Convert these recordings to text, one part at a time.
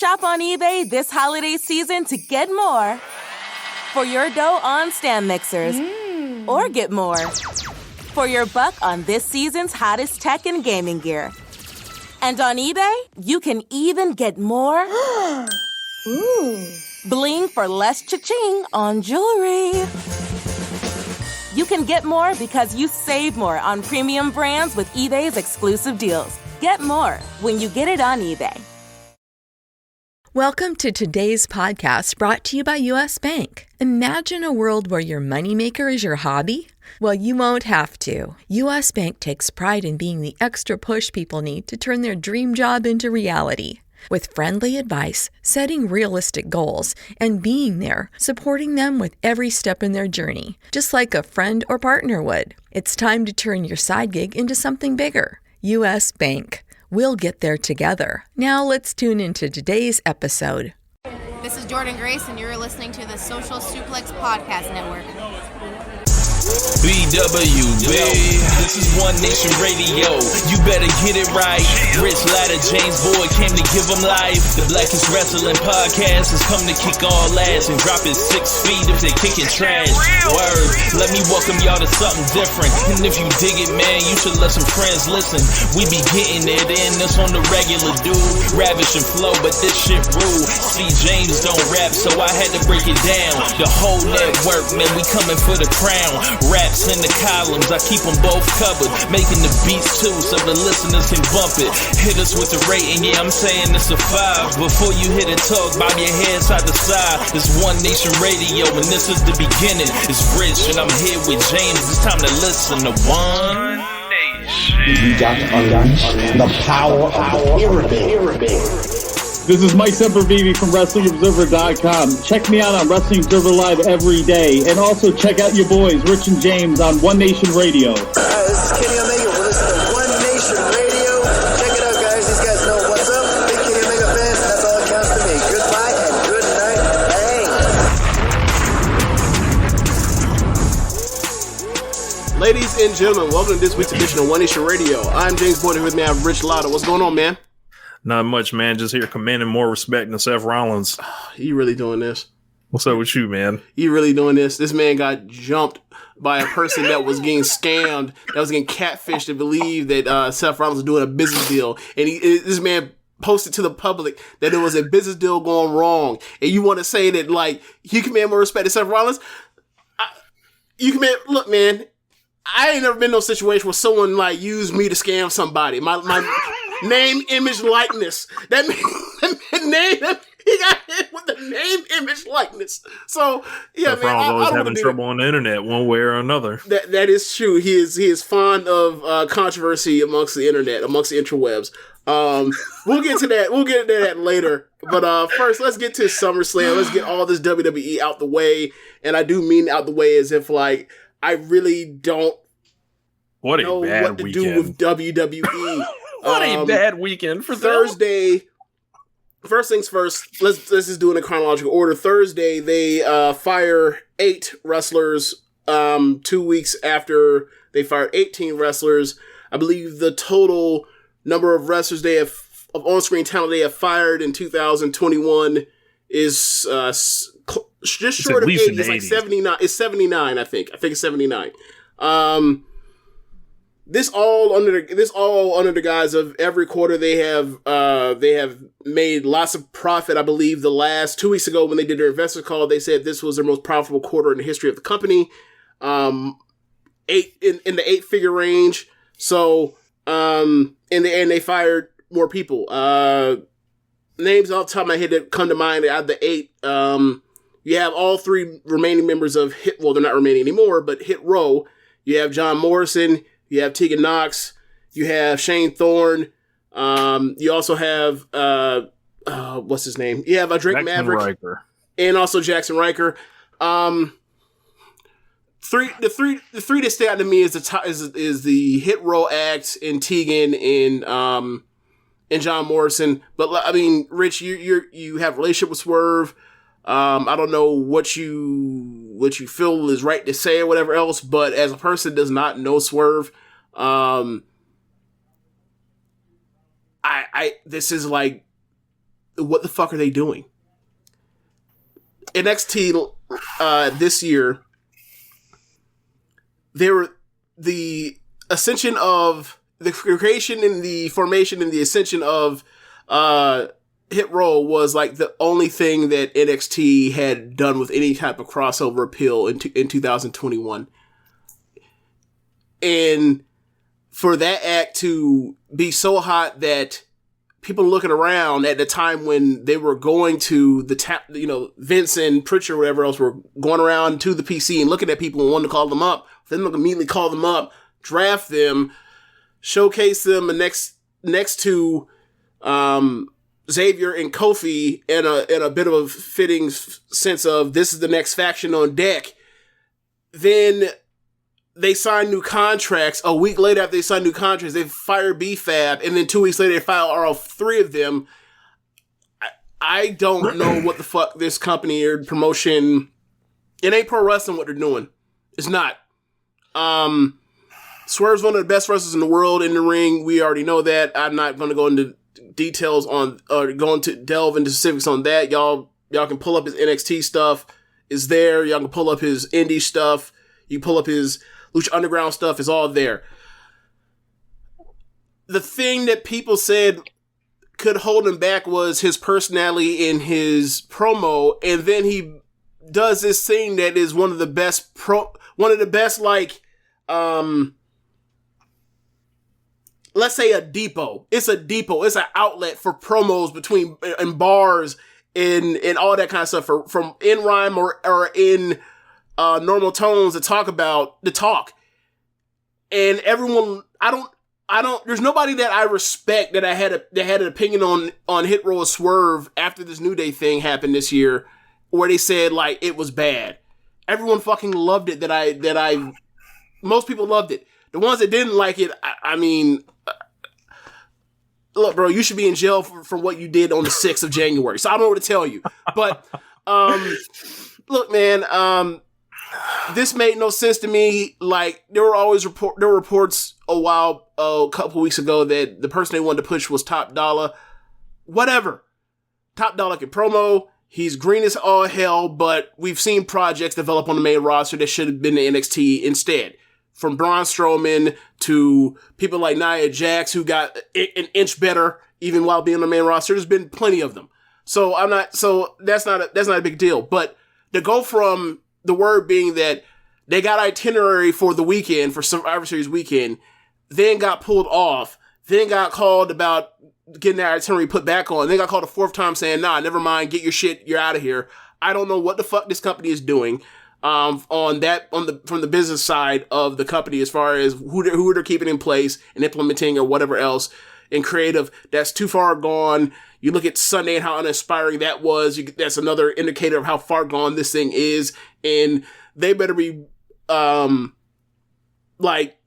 Shop on eBay this holiday season to get more for your dough on stand mixers, or get more for your buck on this season's hottest tech and gaming gear. And on eBay, you can even get more Ooh. bling for less cha-ching on jewelry. You can get more because you save more on premium brands with eBay's exclusive deals. Get more when you get it on eBay. Welcome to today's podcast brought to you by U.S. Bank. Imagine a world where your moneymaker is your hobby. Well, you won't have to. U.S. Bank takes pride in being the extra push people need to turn their dream job into reality. With friendly advice, setting realistic goals, and being there, supporting them with every step in their journey, just like a friend or partner would. It's time to turn your side gig into something bigger. U.S. Bank. We'll get there together. Now let's tune into today's episode. This is Jordan Grace, and you're listening to the Social Suplex Podcast Network. BWB, this is One Nation Radio. You better get it right. Rich Latta, James Boyd came to give them life. The Blackest Wrestling Podcast has come to kick all ass and drop it 6 feet if they kicking trash. Word, let me welcome y'all to something different. And if you dig it, man, you should let some friends listen. We be getting it in, this on the regular dude. Ravish and flow, but this shit rude. See, James don't rap, so I had to break it down. The whole network, man, we coming for the crown. Raps in the columns, I keep them both covered. Making the beats too, so the listeners can bump it. Hit us with the rating, yeah, I'm saying it's a 5. Before you hit it, talk, bob your head side to side. It's One Nation Radio, and this is the beginning. It's Rich, and I'm here with James. It's time to listen to One Nation. We got to unleash the power of the pyramid. This is Mike Sempervive from WrestlingObserver.com. Check me out on Wrestling Observer Live every day. And also check out your boys, Rich and James, on One Nation Radio. This is Kenny Omega. We're listening to One Nation Radio. Check it out, guys. These guys know what's up. Big Kenny Omega fans, and that's all that counts to me. Goodbye and good night. Bang. Ladies and gentlemen, welcome to this week's edition of One Nation Radio. I'm James Boyd, and with me I have Rich Latta. What's going on, man? Not much, man. Just here commanding more respect than Seth Rollins. You really doing this? What's up with you, man? You really doing this? This man got jumped by a person that was getting scammed, that was getting catfished to believe that Seth Rollins was doing a business deal. And this man posted to the public that there was a business deal going wrong. And you want to say that, like, you command more respect than Seth Rollins? Look, man, I ain't never been in no situation where someone, like, used me to scam somebody. My name, image, likeness. That name, he got hit with the name, image, likeness. So, yeah, man. Always having trouble on the internet one way or another. That is true. He is fond of controversy amongst the internet, amongst the interwebs. We'll get to that. We'll get to that later. But first, let's get to SummerSlam. Let's get all this WWE out the way. And I do mean out the way as if, like, I really don't know what to do with WWE. What a bad weekend for Thursday. First things first, let's just do it in a chronological order. Thursday, they fire 8 wrestlers 2 weeks after they fired 18 wrestlers. I believe the total number of wrestlers they have, of on-screen talent they have fired in 2021 is just short of 80. It's like 79. It's 79, I think. I think it's 79. This all under the guise of every quarter they have made lots of profit. I believe the last 2 weeks ago when they did their investor call, they said this was their most profitable quarter in the history of the company. 8 in the 8-figure range. So and they fired more people. Names off the top of my head that come to mind out of the 8. You have all 3 remaining members of Hit. Well, they're not remaining anymore, but Hit Row. You have John Morrison. You have Tegan Knox. You have Shane Thorne. You also have what's his name? You have Drake Jackson Maverick Riker. And also Jackson Riker. The three that stay out to me is the Hit Row act in Tegan and John Morrison. But I mean, Rich, you have a relationship with Swerve. I don't know what you feel is right to say or whatever else, but as a person that does not know Swerve, this is like what the fuck are they doing? NXT this year, the ascension of the creation and the formation and the ascension of Hit Row was like the only thing that NXT had done with any type of crossover appeal in 2021. And for that act to be so hot that people looking around at the time when they were going to Vince and Pritchard or whatever else were going around to the PC and looking at people and wanting to call them up, then they'll immediately call them up, draft them, showcase them next to Xavier and Kofi in a bit of a fitting sense of this is the next faction on deck. Then they sign new contracts. A week later, after they sign new contracts, they fire B-Fab, and then 2 weeks later, they fire all three of them. I don't know what the fuck this company or promotion. It ain't pro wrestling what they're doing. It's not. Swerve's one of the best wrestlers in the world in the ring. We already know that. I'm not going to go into details on or going to delve into specifics on that. Y'all can pull up his NXT stuff. Is there. Y'all can pull up his indie stuff. You pull up his Lucha Underground stuff. Is all there. The thing that people said could hold him back was his personality in his promo, and then he does this thing that is one of the best let's say a depot. It's a depot. It's an outlet for promos between and bars and all that kind of stuff from in rhyme or in normal tones to talk about the talk. And everyone, there's nobody that I respect that had an opinion on Hit Row or Swerve after this New Day thing happened this year, where they said like it was bad. Everyone fucking loved it. Most people loved it. The ones that didn't like it, I mean, look, bro, you should be in jail for what you did on the 6th of January. So I don't know what to tell you. But, look, man, this made no sense to me. Like, there were reports a couple weeks ago that the person they wanted to push was Top Dollar. Whatever. Top Dollar can promo. He's green as all hell, but we've seen projects develop on the main roster that should have been the NXT instead. From Braun Strowman to people like Nia Jax, who got an inch better even while being on the main roster. There's been plenty of them. So that's not a big deal. But to go from the word being that they got itinerary for the weekend, for Survivor Series weekend, then got pulled off, then got called about getting that itinerary put back on, then got called a fourth time saying, nah, never mind, get your shit, you're out of here. I don't know what the fuck this company is doing. From the business side of the company, as far as who they're keeping in place and implementing or whatever else in creative, that's too far gone. You look at Sunday and how uninspiring that was. That's another indicator of how far gone this thing is. And they better be,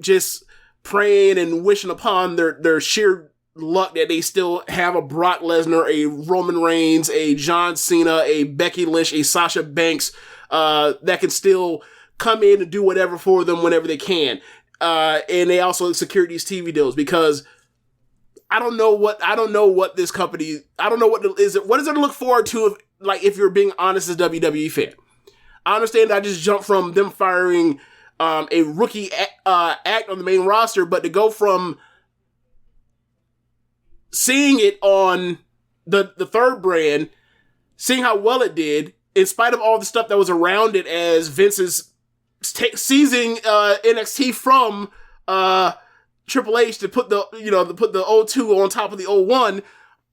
just praying and wishing upon their sheer luck that they still have a Brock Lesnar, a Roman Reigns, a John Cena, a Becky Lynch, a Sasha Banks, that can still come in and do whatever for them whenever they can. And they also secure these TV deals, because I don't know what this company, what does it to look forward to if you're being honest as a WWE fan. I understand I just jumped from them firing, a rookie, act on the main roster, but to go from seeing it on the third brand, seeing how well it did, in spite of all the stuff that was around it, as Vince is seizing NXT from Triple H to put the 02 on top of the 01,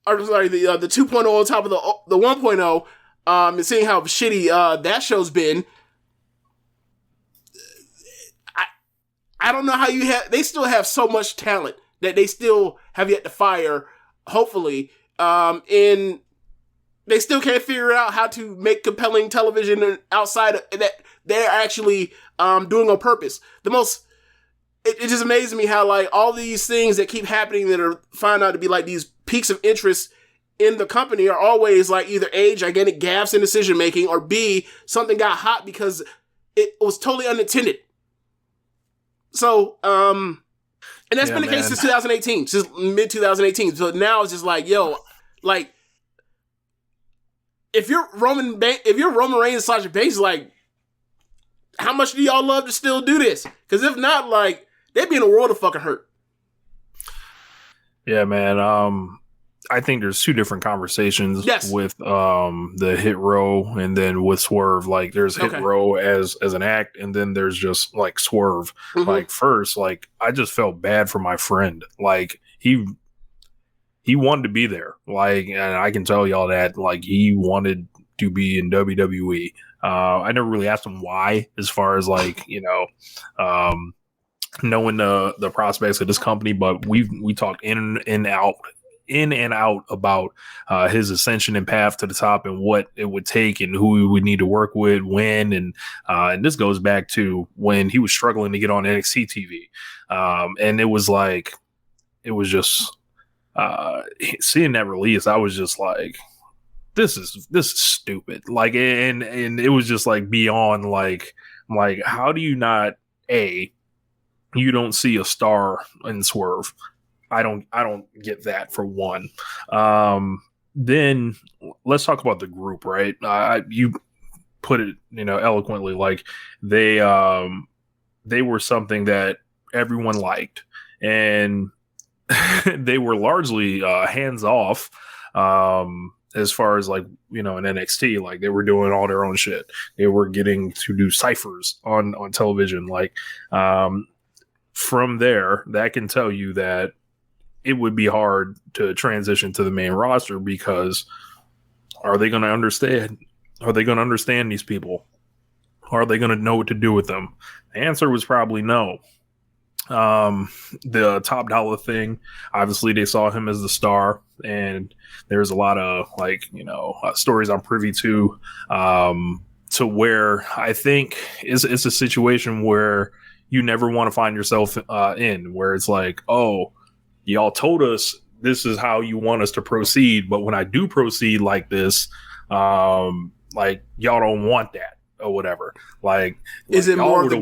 or sorry, the 2.0 on top of the 1.0, and seeing how shitty that show's been. I don't know how they still have so much talent that they still have yet to fire, hopefully, and they still can't figure out how to make compelling television outside of that they're actually doing on purpose. It just amazes me how all these things that keep happening that are found out to be these peaks of interest in the company are always either A, gigantic gaps in decision making, or B, something got hot because it was totally unintended. So, and that's been the case since 2018, since mid 2018. So now it's just if you're Roman Reigns and Sasha Banks, like, how much do y'all love to still do this? Because if not, like, they'd be in a world of fucking hurt. Yeah, man. I think there's two different conversations with the Hit Row and then with Swerve. Like, there's Hit Row as an act, and then there's just like Swerve. Mm-hmm. Like, first, like, I just felt bad for my friend. Like, he wanted to be there. Like, and I can tell y'all that, like, he wanted to be in WWE. I never really asked him why, as far as, like, you know, knowing the prospects of this company, but we talked in and out about his ascension and path to the top and what it would take and who we would need to work with when, and this goes back to when he was struggling to get on NXT TV, and it was just seeing that release, I was just like, this is stupid. Like, and it was just like beyond like how do you not you don't see a star in Swerve? I don't get that, for one. Then let's talk about the group, right? You put it, you know, eloquently. Like, they were something that everyone liked, and they were largely hands off. As far as, like, you know, in NXT, like, they were doing all their own shit. They were getting to do ciphers on television. Like, from there, that can tell you that it would be hard to transition to the main roster, because are they going to understand? Are they going to understand these people? Are they going to know what to do with them? The answer was probably no. The Top Dollar thing, obviously they saw him as the star, and there's a lot of, like, you know, stories I'm privy to where I think it's a situation where you never want to find yourself in, where it's like, oh, y'all told us this is how you want us to proceed, but when I do proceed like this, like, y'all don't want that or whatever. Like, is it more of the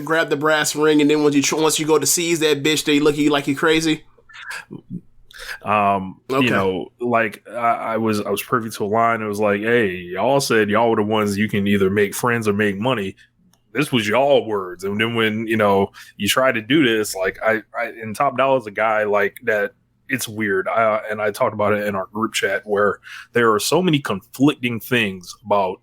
grab the brass ring, and then once you go to seize that bitch, they look at you like you crazy? You know, like, I was privy to a line. It was like, hey, y'all said y'all were the ones you can either make friends or make money. This was y'all words. And then when, you know, you try to do this, like, I and Top Dollar is a guy like that. It's weird. And I talked about it in our group chat, where there are so many conflicting things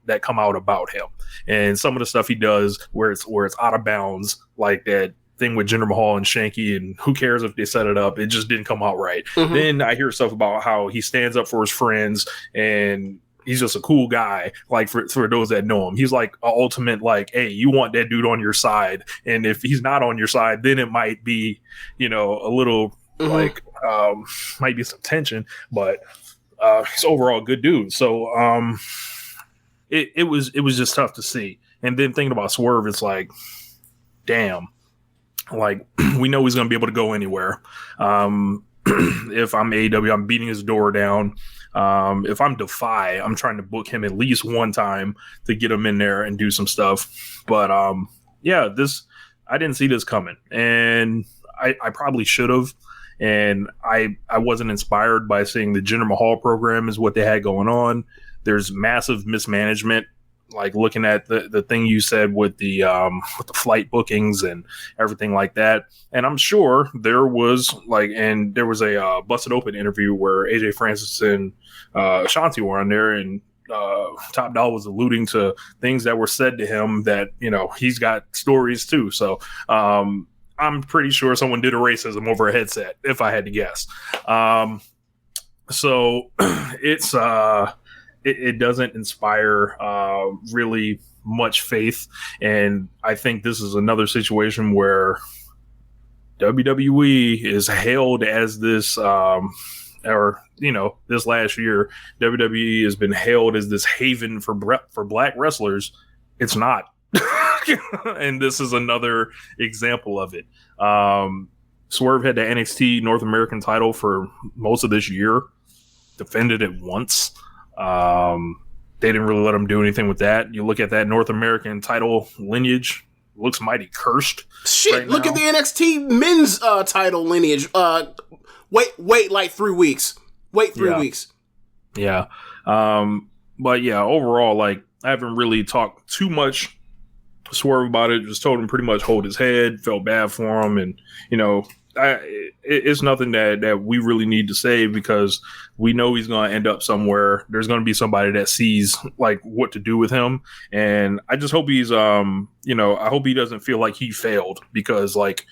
that come out about him. And some of the stuff he does where it's out of bounds, like that thing with Jinder Mahal and Shanky, and who cares if they set it up? It just didn't come out right. Mm-hmm. Then I hear stuff about how he stands up for his friends, and he's just a cool guy. Like, for those that know him, he's like a ultimate, like, hey, you want that dude on your side, and if he's not on your side, then it might be, you know, a little like might be some tension, but he's overall a good dude. So it was just tough to see. And then thinking about Swerve, it's like, damn, like, we know he's gonna be able to go anywhere. If I'm AEW, I'm beating his door down. If I'm Defy, I'm trying to book him at least one time to get him in there and do some stuff. But yeah, I didn't see this coming, and I probably should have. And I wasn't inspired by seeing the Jinder Mahal program is what they had going on. There's massive mismanagement, like looking at the thing you said with the flight bookings and everything like that. And I'm sure there was a Busted Open interview where AJ Francis and Shanti were on there, and Top Dollar was alluding to things that were said to him that, you know, he's got stories too. So I'm pretty sure someone did a racism over a headset, if I had to guess. So it's it doesn't inspire really much faith, and I think this is another situation where WWE is hailed as this, or, you know, this last year, WWE has been hailed as this haven for black wrestlers. It's not. And this is another example of it. Swerve had the NXT North American title for most of this year, defended it once. They didn't really let him do anything with that. You look at that North American title lineage, looks mighty cursed. Shit, right look now. at the NXT men's title lineage. Wait like 3 weeks. Wait 3 weeks. Yeah. But yeah, overall, like, I haven't really talked too much to Swerve about it. Just told him pretty much hold his head, felt bad for him. And, you know, it's nothing that we really need to say because we know he's going to end up somewhere. There's going to be somebody that sees like what to do with him. And I just hope he's, you know, I hope he doesn't feel like he failed because like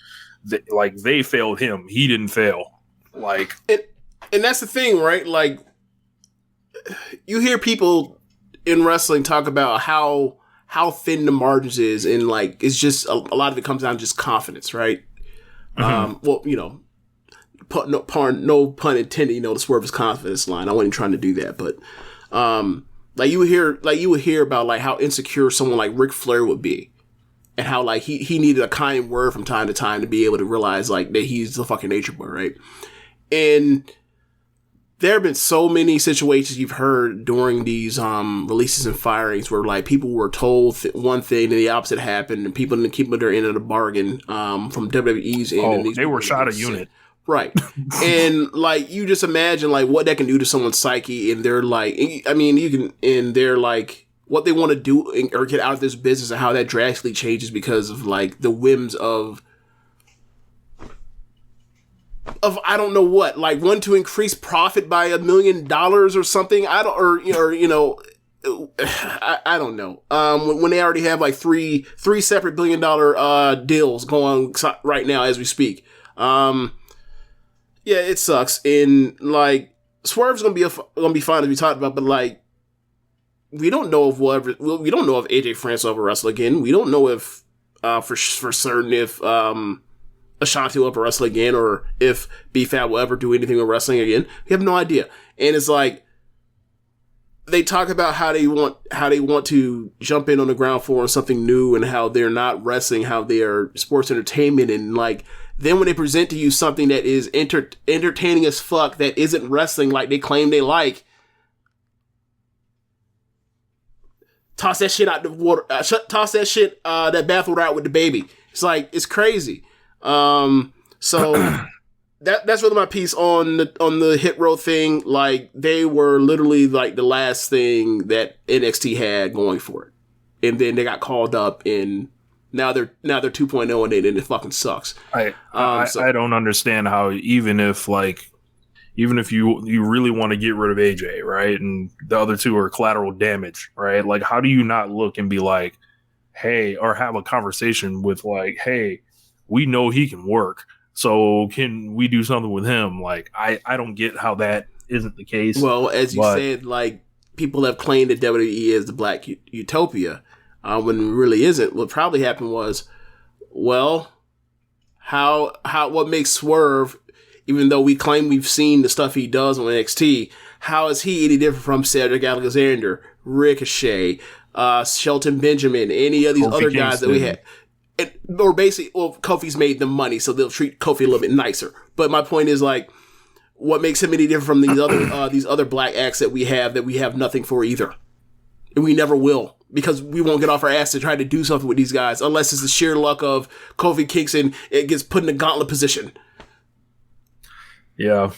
they failed him. He didn't fail. Like, and that's the thing, right? Like, you hear people in wrestling talk about how thin the margins is, and like it's just a lot of it comes down to just confidence, right? Well, you know, no pun intended. You know, the Swerve's confidence line. I wasn't trying to do that, but like you would hear about like how insecure someone like Ric Flair would be, and how like he needed a kind word from time to time to be able to realize like that he's the fucking Nature Boy, right? And there have been so many situations you've heard during these releases and firings where like people were told one thing and the opposite happened, and people didn't keep their end of the bargain from WWE's end. Oh, they were shot a unit, right? And like you just imagine like what that can do to someone's psyche, and they're like, I mean, you can, and they're like what they want to do or get out of this business, and how that drastically changes because of like the whims of I don't know what, like one to increase profit by $1 million or something. I don't know. When they already have like three separate $1 billion deals going on right now as we speak. Yeah, it sucks. And like Swerve's gonna be fine as we talked about, but like we don't know if AJ France will ever wrestle again. We don't know if for certain if Ashanti will ever wrestle again, or if B-Fab will ever do anything with wrestling again. We have no idea. And it's like they talk about how they want to jump in on the ground floor on something new, and how they're not wrestling, how they are sports entertainment, and like then when they present to you something that is entertaining as fuck that isn't wrestling like they claim they like, toss that shit out the water. Toss that shit that bathwater out with the baby. It's like it's crazy. So that's really my piece on the Hit Row thing. Like they were literally like the last thing that NXT had going for it, and then they got called up, and now they're 2.0, and it fucking sucks. I don't understand how even if you really want to get rid of AJ, right, and the other two are collateral damage, right? Like how do you not look and be like, hey, or have a conversation with like, hey, we know he can work, so can we do something with him? Like, I don't get how that isn't the case. Well, as you said, like, people have claimed that WWE is the Black Utopia, when it really isn't. What probably happened was, well, what makes Swerve, even though we claim we've seen the stuff he does on NXT, how is he any different from Cedric Alexander, Ricochet, Shelton Benjamin, any of these other guys that we had? Or basically, well, Kofi's made them money, so they'll treat Kofi a little bit nicer. But my point is, like, what makes him any different from these other black acts that we have nothing for either, and we never will, because we won't get off our ass to try to do something with these guys unless it's the sheer luck of Kofi Kingston. It gets put in a gauntlet position. Yeah,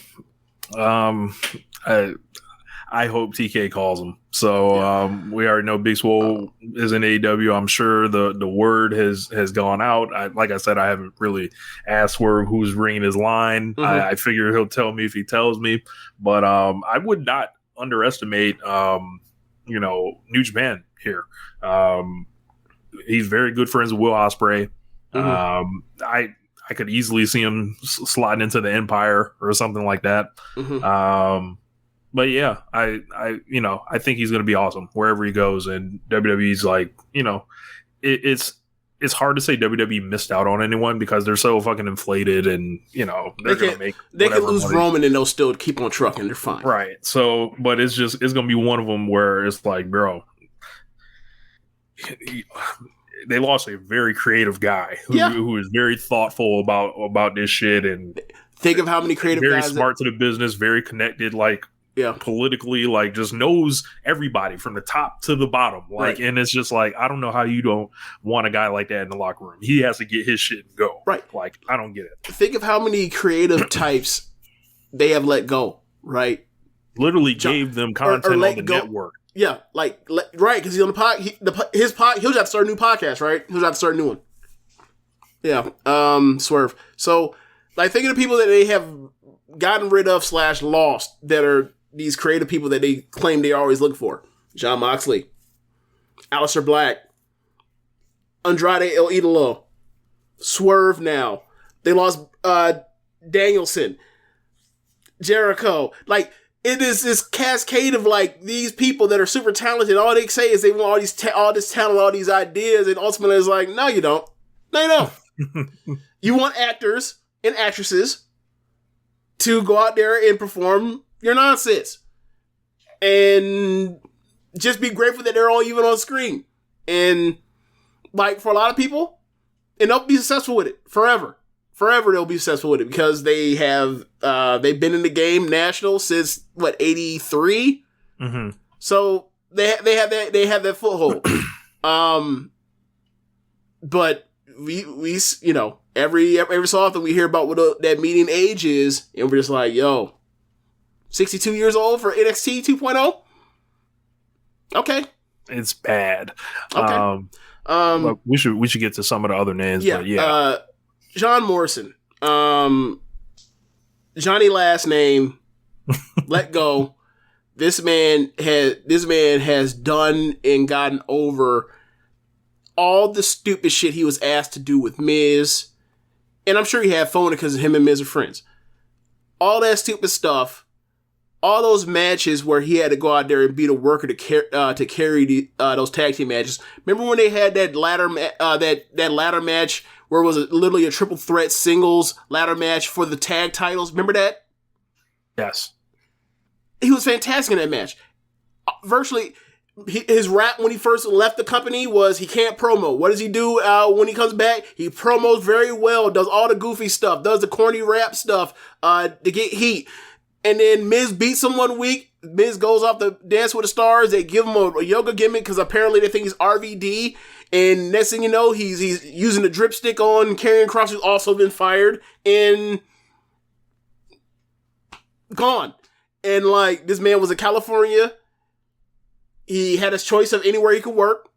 I hope TK calls him. So we already know Big Swole is in AEW. I'm sure the word has gone out. Like I said, I haven't really asked who's ringing his line. Mm-hmm. I figure he'll tell me if he tells me. But I would not underestimate, New Japan here. He's very good friends with Will Ospreay. Mm-hmm. I could easily see him sliding into the Empire or something like that. Mm-hmm. But yeah, I think he's going to be awesome wherever he goes. And WWE's like, it's hard to say WWE missed out on anyone because they're so fucking inflated, and they're going to make they could lose money. Roman and they'll still keep on trucking. They're fine, right? So, but it's going to be one of them where it's like, bro, they lost a very creative guy who is very thoughtful about this shit, and think of how many creative very guys smart to the business, very connected, like. Yeah, politically, like just knows everybody from the top to the bottom. Like, right. And it's just like, I don't know how you don't want a guy like that in the locker room. He has to get his shit and go. Right. Like, I don't get it. Think of how many creative types they have let go, right? Literally gave them content on the network. Yeah, right, because he's on the he'll have to start a new podcast, right? He'll have to start a new one. Yeah, Swerve. So, like, think of the people that they have gotten rid of / lost that are these creative people that they claim they always look for. Jon Moxley, Aleister Black, Andrade El Idolo, Swerve now. They lost Danielson, Jericho. Like, it is this cascade of, like, these people that are super talented. All they say is they want all this talent, all these ideas, and ultimately it's like, no, you don't. No, you don't. You want actors and actresses to go out there and perform your nonsense. And just be grateful that they're all even on screen. And, like, for a lot of people, and they'll be successful with it forever. Forever they'll be successful with it because they have, they've been in the game national since, 83? Mm-hmm. So they have that foothold. But we you know, every so often we hear about what that median age is, and we're just like, yo, 62 years old for NXT 2.0? Okay. It's bad. Okay. But we should get to some of the other names. Yeah. But yeah. John Morrison. Johnny last name. Let go. This man has done and gotten over all the stupid shit he was asked to do with Miz. And I'm sure he had phone because him and Miz are friends. All that stupid stuff. All those matches where he had to go out there and be the worker to carry those tag team matches. Remember when they had that ladder match where it was literally a triple threat singles ladder match for the tag titles? Remember that? Yes. He was fantastic in that match. Virtually, his rap when he first left the company was he can't promo. What does he do when he comes back? He promos very well, does all the goofy stuff, does the corny rap stuff to get heat. And then Miz beats him 1 week. Miz goes off the Dance with the Stars. They give him a yoga gimmick because apparently they think he's RVD. And next thing you know, he's using the dripstick on Karrion Kross, who's also been fired. And gone. And, like, this man was in California. He had his choice of anywhere he could work.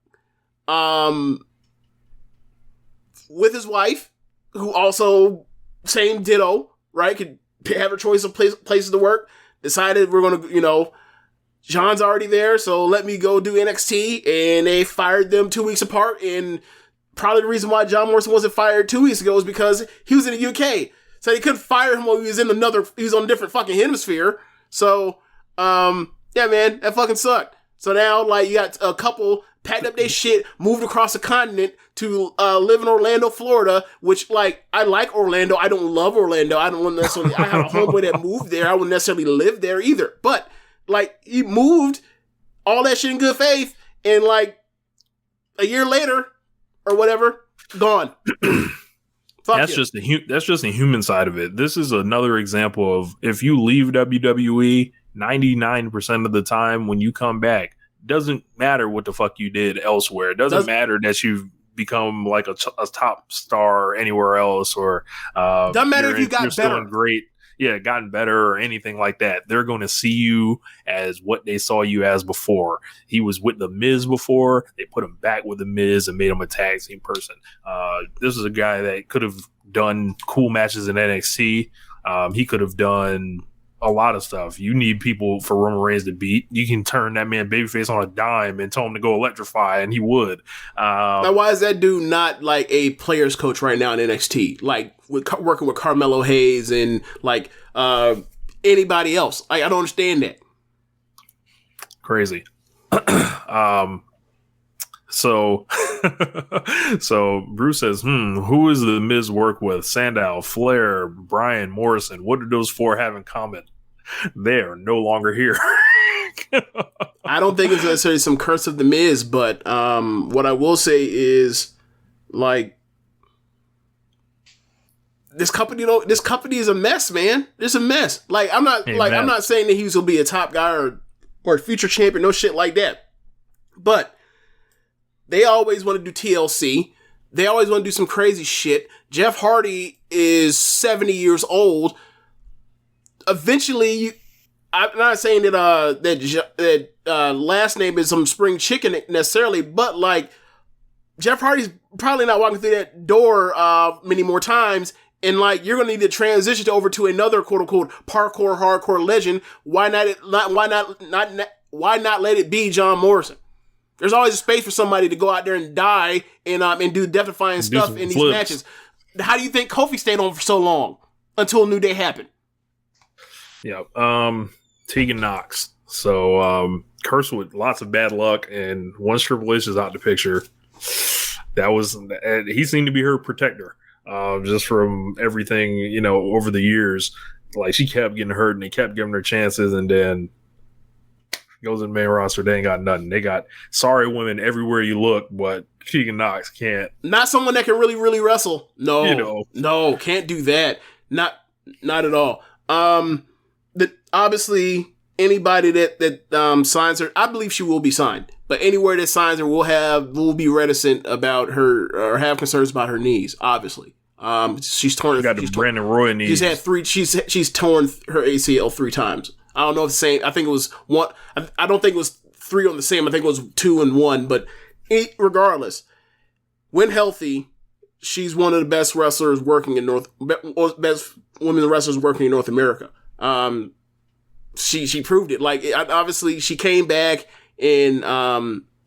With his wife, who also, same ditto, right? Could have her choice of places to work. Decided we're going to, you know, John's already there, so let me go do NXT. And they fired them 2 weeks apart. And probably the reason why John Morrison wasn't fired 2 weeks ago is because he was in the UK. So they couldn't fire him while he was on a different fucking hemisphere. So, yeah, man, that fucking sucked. So now, like, you got a couple packed up their shit, moved across the continent to live in Orlando, Florida, which, like, I like Orlando. I don't love Orlando. I have a homeboy that moved there. I wouldn't necessarily live there either. But, like, he moved all that shit in good faith, and, like, a year later, or whatever, gone. That's just the human side of it. This is another example of if you leave WWE 99% of the time when you come back, doesn't matter what the fuck you did elsewhere. It doesn't matter that you've become like a top star anywhere else, or doesn't matter if you got better. Great, yeah, gotten better or anything like that. They're going to see you as what they saw you as before. He was with the Miz before. They put him back with the Miz and made him a tag team person. This is a guy that could have done cool matches in NXT. He could have done a lot of stuff. You need people for Roman Reigns to beat. You can turn that man babyface on a dime and tell him to go electrify, and he would. Now, why is that dude not like a player's coach right now in NXT? Like working with Carmelo Hayes and like anybody else? Like, I don't understand that. Crazy. So Bruce says, who is the Miz work with? Sandow, Flair, Bryan, Morrison. What do those four have in common? They are no longer here. I don't think it's necessarily some curse of the Miz, but what I will say is, like, this company is a mess, man. It's a mess. Like, I'm not saying that he's gonna be a top guy or a future champion, no shit like that. But they always want to do TLC. They always want to do some crazy shit. Jeff Hardy is 70 years old. Eventually, I'm not saying that last name is some spring chicken necessarily, but like Jeff Hardy's probably not walking through that door many more times. And like you're gonna need to transition over to another quote unquote parkour hardcore legend. Why not let it be John Morrison? There's always a space for somebody to go out there and die and do death defying stuff in these flips. matches. How do you think Kofi stayed on for so long until New Day happened? Yeah, Tegan Knox. So cursed with lots of bad luck, and once Triple H is out the picture, he seemed to be her protector. Just from everything, over the years, like she kept getting hurt and they kept giving her chances, and then goes in the main roster. They ain't got nothing. They got sorry women everywhere you look, but Tegan Knox can't. Not someone that can really, really wrestle. No, no, can't do that. Not at all. Obviously anybody that signs her, I believe she will be signed. But anywhere that signs her will be reticent about her or have concerns about her knees. Obviously, she's torn. Got the Brandon Roy knees. She's had three. She's torn her ACL 3 times. I don't know if the same. I think it was one. I don't think it was 3 on the same. I think it was 2 and 1. But regardless, when healthy, she's one of the best wrestlers working in best women wrestlers working in North America. She proved it. Like obviously, she came back. And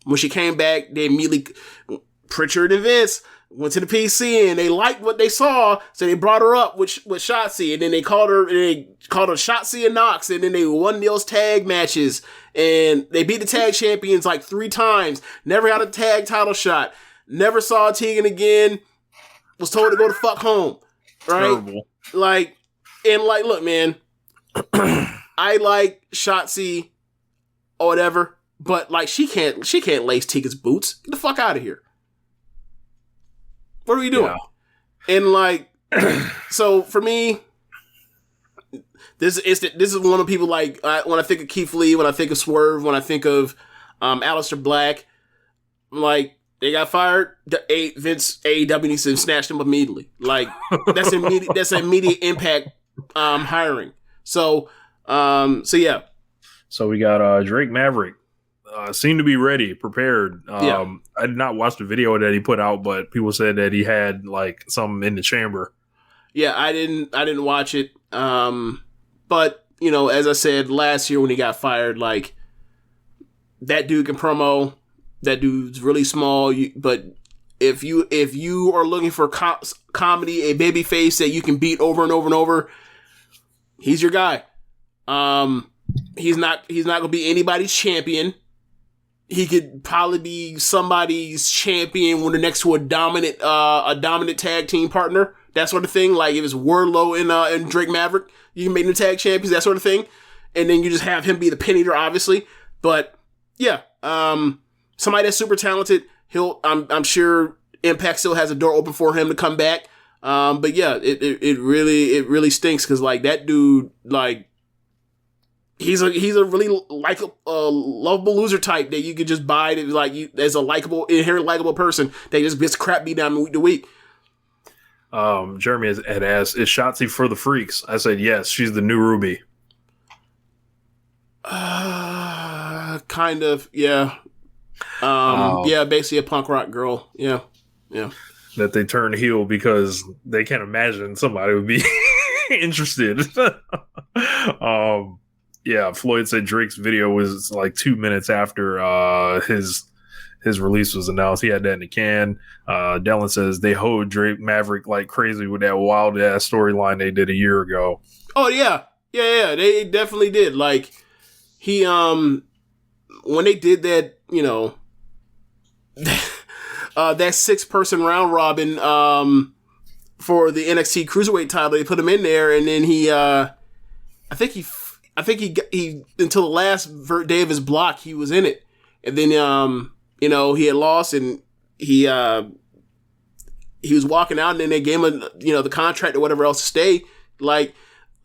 when she came back, they immediately Pritchard and Vince went to the PC and they liked what they saw, so they brought her up with Shotzi, and then they called her Shotzi and Knox, and then they won those tag matches, and they beat the tag champions like 3 times. Never got a tag title shot. Never saw Tegan again. Was told to go to fuck home. Right? Terrible. Look, man, I like Shotzi or whatever. But like she can't lace Tegan's boots. Get the fuck out of here. What are we doing? Yeah. And like, so for me, this is one of the people like when I think of Keith Lee, when I think of Swerve, when I think of Aleister Black, like they got fired. Vince AEW needs to snatch them immediately. Like that's immediate. That's immediate impact hiring. So yeah. So we got Drake Maverick. Seemed to be ready, prepared. Yeah. I did not watch the video that he put out, but people said that he had like something in the chamber. Yeah, I didn't watch it. But as I said last year when he got fired, like that dude can promo. That dude's really small. But if you are looking for comedy, a baby face that you can beat over and over and over, he's your guy. He's not gonna be anybody's champion. He could probably be somebody's champion when they're next to a dominant tag team partner, that sort of thing. Like if it's Wardlow and Drake Maverick, you can make them tag champions, that sort of thing. And then you just have him be the pin eater, obviously. But yeah, somebody that's super talented. I'm sure Impact still has a door open for him to come back. But yeah, it really stinks because like that dude, like. He's a really lovable loser type that you could just buy to like you as a inherent likable person that just gets crap beat down week to week. Jeremy had asked, "Is Shotzi for the freaks?" I said, "Yes, she's the new Ruby." Kind of, yeah. Yeah, basically a punk rock girl. Yeah. That they turned heel because they can't imagine somebody would be interested. Yeah, Floyd said Drake's video was like 2 minutes after his release was announced. He had that in the can. Dylan says they hoed Drake Maverick like crazy with that wild ass storyline they did a year ago. Oh yeah, they definitely did. Like he when they did that, that 6-person round robin for the NXT Cruiserweight title, they put him in there, and then he I think he until the last day of his block, he was in it. And then, he had lost and he was walking out, and then they gave him, the contract or whatever else to stay. Like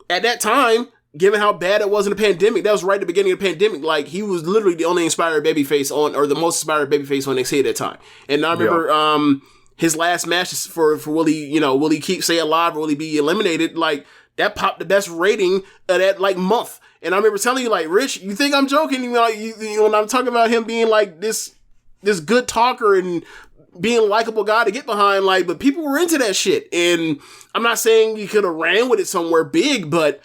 at that time, given how bad it was in the pandemic, that was right at the beginning of the pandemic. Like he was literally the only inspired babyface or the most inspired babyface on NXT at that time. And I remember, his last match for will he keep stay alive or will he be eliminated? Like that popped the best rating of that like month. And I remember telling you, like, Rich, you think I'm joking? You know, when I'm talking about him being like this good talker and being a likable guy to get behind, like, but people were into that shit. And I'm not saying you could have ran with it somewhere big, but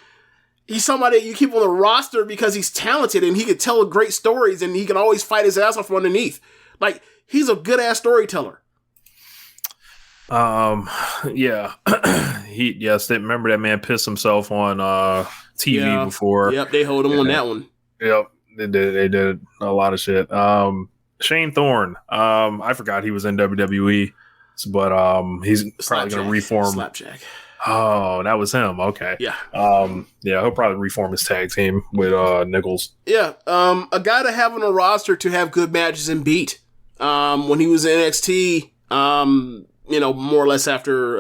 he's somebody you keep on the roster because he's talented and he could tell great stories and he can always fight his ass off from underneath. Like, he's a good ass storyteller. Yeah. Remember that man pissed himself on TV before. Yep, they hold him on that one. Yep, they did a lot of shit. Shane Thorne, I forgot he was in WWE, but he's probably going to reform. Slapjack. Oh, that was him. Okay. Yeah. He'll probably reform his tag team with Nichols. Yeah. A guy to have on a roster to have good matches and beat. When he was in NXT, more or less after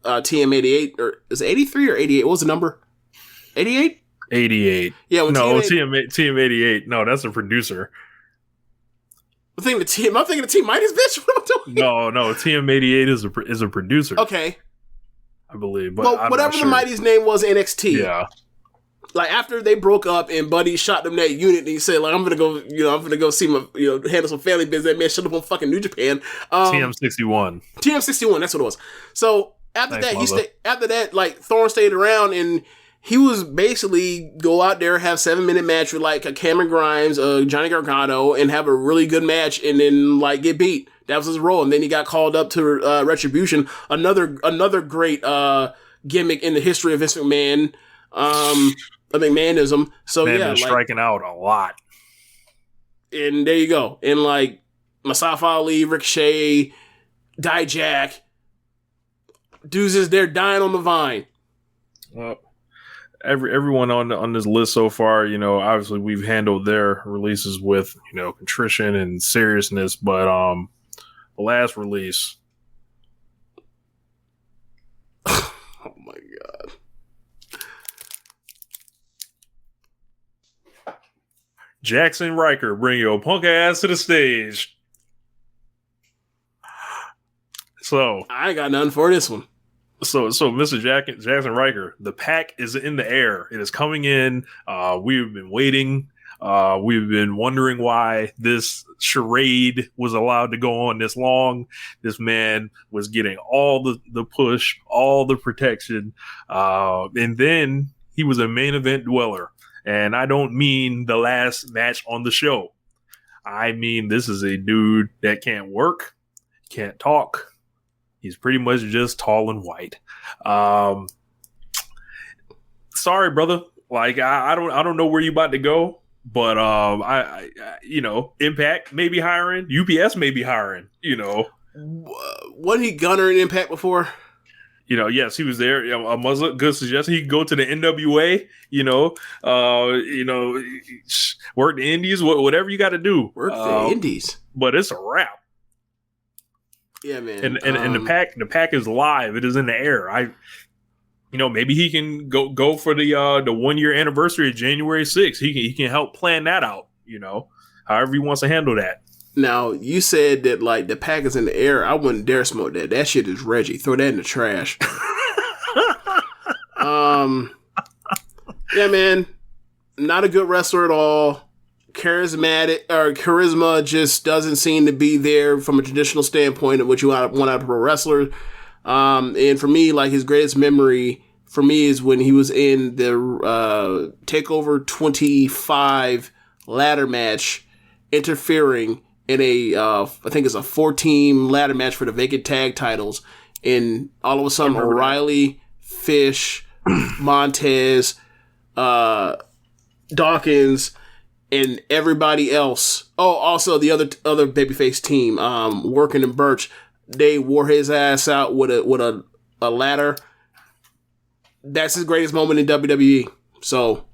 TM88, or is it 83 or 88? What was the number? 88? 88. Yeah. TM88. No, that's a producer. I'm thinking the Team Mighty's bitch. What am I doing? No. TM88 is a producer. Okay. I believe. But well, whatever the Mighty's name was in NXT. Yeah. Like, after they broke up and Buddy shot them that unit and he said, like, I'm gonna go see my, handle some family business. That man shut up on fucking New Japan. TM61. TM61, that's what it was. So after that, like, Thorne stayed around and he was basically go out there, have 7-minute match with like a Cameron Grimes, Johnny Gargano, and have a really good match and then like get beat. That was his role. And then he got called up to Retribution. Another great gimmick in the history of Vince McMahon. McMahonism. So man, yeah, been striking out a lot. And there you go. And like Mustafa Ali, Ricochet, Dijak, dudes is there dying on the vine. Well, everyone on this list so far, obviously we've handled their releases with contrition and seriousness, but the last release. Oh my god. Jackson Riker, bring your punk ass to the stage. So I ain't got nothing for this one. So Mr. Jackson Riker, the pack is in the air. It is coming in. We've been waiting. We've been wondering why this charade was allowed to go on this long. This man was getting all the push, all the protection. And then he was a main event dweller. And I don't mean the last match on the show. I mean, this is a dude that can't work, can't talk. He's pretty much just tall and white. Sorry, brother. Like, I don't know where you about to go, but I Impact may be hiring, UPS may be hiring. Wasn't he Gunner in Impact before? Yes, he was there. A Muslim, good suggestion. He could go to the NWA. Work the Indies, whatever you got to do. Work the Indies, but it's a wrap. Yeah, man. And the pack is live. It is in the air. Maybe he can go for the 1 year anniversary of January 6th. He can help plan that out. However he wants to handle that. Now, you said that, like, the pack is in the air. I wouldn't dare smoke that. That shit is Reggie. Throw that in the trash. Yeah, man. Not a good wrestler at all. Charisma just doesn't seem to be there from a traditional standpoint of what you want out of a pro wrestler. And for me, like, his greatest memory for me is when he was in the TakeOver 25 ladder match, interfering in I think it's a 4-team ladder match for the vacant tag titles. And all of a sudden, O'Reilly, Fish, Montez, Dawkins, and everybody else. Oh, also the other babyface team, Working and Birch, they wore his ass out with a ladder. That's his greatest moment in WWE. So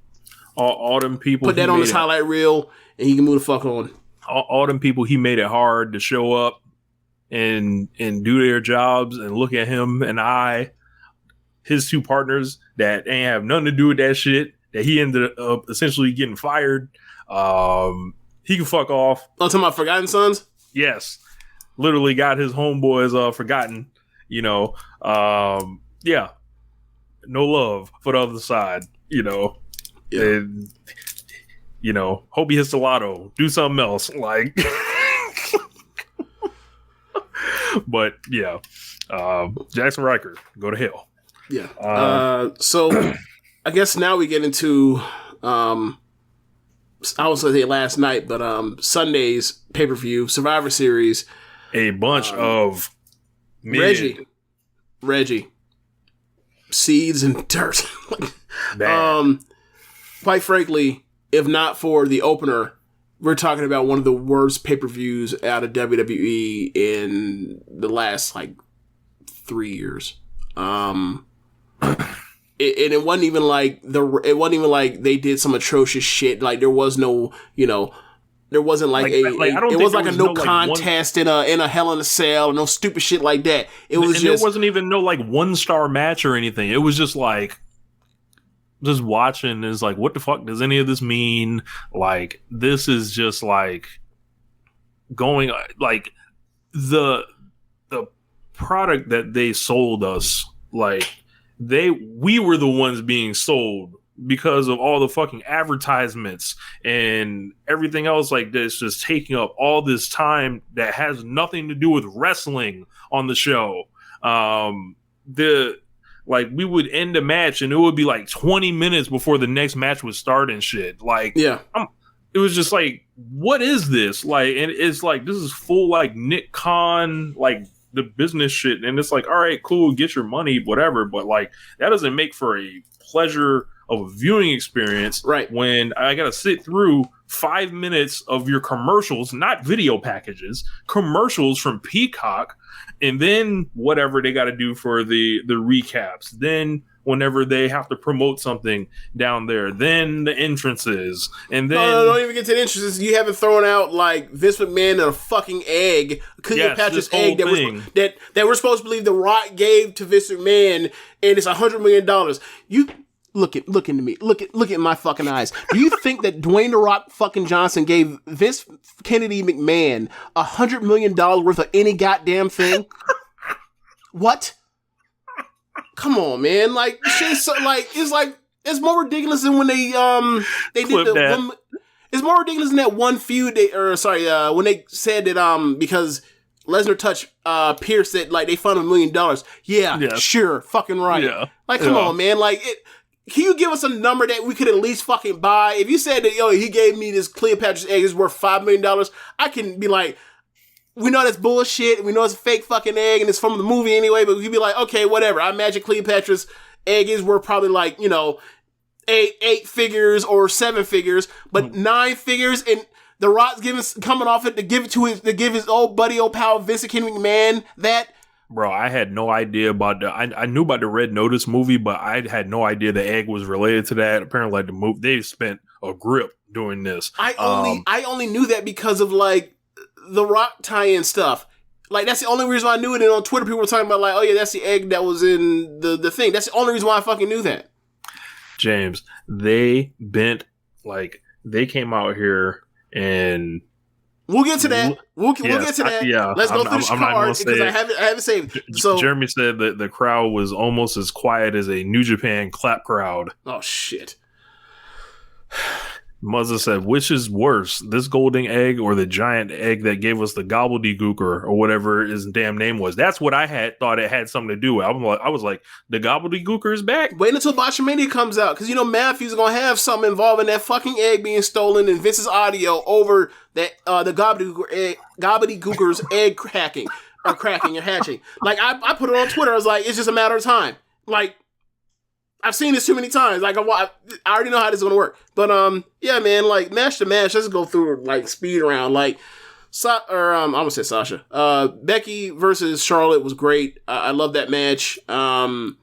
all them people put that on his highlight reel, and he can move the fuck on. All them people, he made it hard to show up and do their jobs, and look at him and his two partners that ain't have nothing to do with that shit, that he ended up essentially getting fired. He can fuck off. Oh, talking about Forgotten Sons? Yes. Literally got his homeboys forgotten, Yeah. no love for the other side, you know. Yeah. And, you know, hope he hits the lotto. Do something else. Like, but yeah. Jackson Riker, go to hell. Yeah. So I guess now we get into I was going to say last night, but Sunday's pay-per-view, Survivor Series. A bunch of Reggie. Seeds and dirt. Quite frankly, if not for the opener, we're talking about one of the worst pay-per-views out of WWE in the last, 3 years. It wasn't even like they did some atrocious shit. Like there was no, there wasn't it was like a no contest in a Hell in a Cell or no stupid shit like that. It was there wasn't even no 1-star match or anything. It was just just watching is like, what the fuck does any of this mean? Like this is just going the product that they sold us, we were the ones being sold because of all the fucking advertisements and everything else this, just taking up all this time that has nothing to do with wrestling on the show. We would end a match and it would be 20 minutes before the next match would start and shit. It was just what is this? And it's this is full Nick Khan, the business shit, and it's all right, cool, get your money, whatever, but that doesn't make for a pleasure of a viewing experience, right? When I gotta sit through 5 minutes of your commercials, not video packages, commercials from Peacock, and then whatever they gotta do for the recaps, then whenever they have to promote something down there, then the entrances, and then no, don't even get to the entrances. You haven't thrown out Vince McMahon and a fucking egg, Cleopatra's egg that we're supposed to believe The Rock gave to Vince McMahon, and it's $100 million. You look into me, look at my fucking eyes. Do you think that Dwayne The Rock fucking Johnson gave Vince Kennedy McMahon $100 million worth of any goddamn thing? What? Come on, man! Shit's so, it's more ridiculous than when they did it's more ridiculous than that one feud. When they said that because Lesnar touched Pierce, that they found $1 million. Yeah, sure, fucking right. Yeah. Come on, man! Can you give us a number that we could at least fucking buy? If you said that he gave me this Cleopatra's egg is worth $5 million, I can be we know that's bullshit. We know it's a fake fucking egg and it's from the movie anyway, but we could be okay, whatever. I imagine Cleopatra's egg is worth probably 8 figures or 7 figures, but 9 figures, and The Rock's coming off it to give his old pal Vincent Kennedy McMahon that. Bro, I had no idea about I knew about the Red Notice movie, but I had no idea the egg was related to that. Apparently, the movie, they spent a grip doing this. I only knew that because of the Rock tie-in stuff. That's the only reason why I knew it. And on Twitter, people were talking about oh yeah, that's the egg that was in the thing. That's the only reason why I fucking knew that. James, they bent they came out here and we'll get to that. We'll get to that. Yeah, let's go through this card because I haven't saved. So Jeremy said that the crowd was almost as quiet as a New Japan clap crowd. Oh shit. Muzza said, which is worse, this golden egg or the giant egg that gave us the gobbledygooker or whatever his damn name was? That's what I thought it had something to do with. I was like, the gobbledygooker is back? Wait until Botchamania comes out, because Matthew's going to have something involving that fucking egg being stolen and Vince's audio over that the gobbledygooker's egg cracking or hatching. I put it on Twitter. I was like, it's just a matter of time. I've seen this too many times. I already know how this is going to work. But, yeah, man, match to match, let's go through, speed round. I'm going to say Sasha. Becky versus Charlotte was great. I love that match. I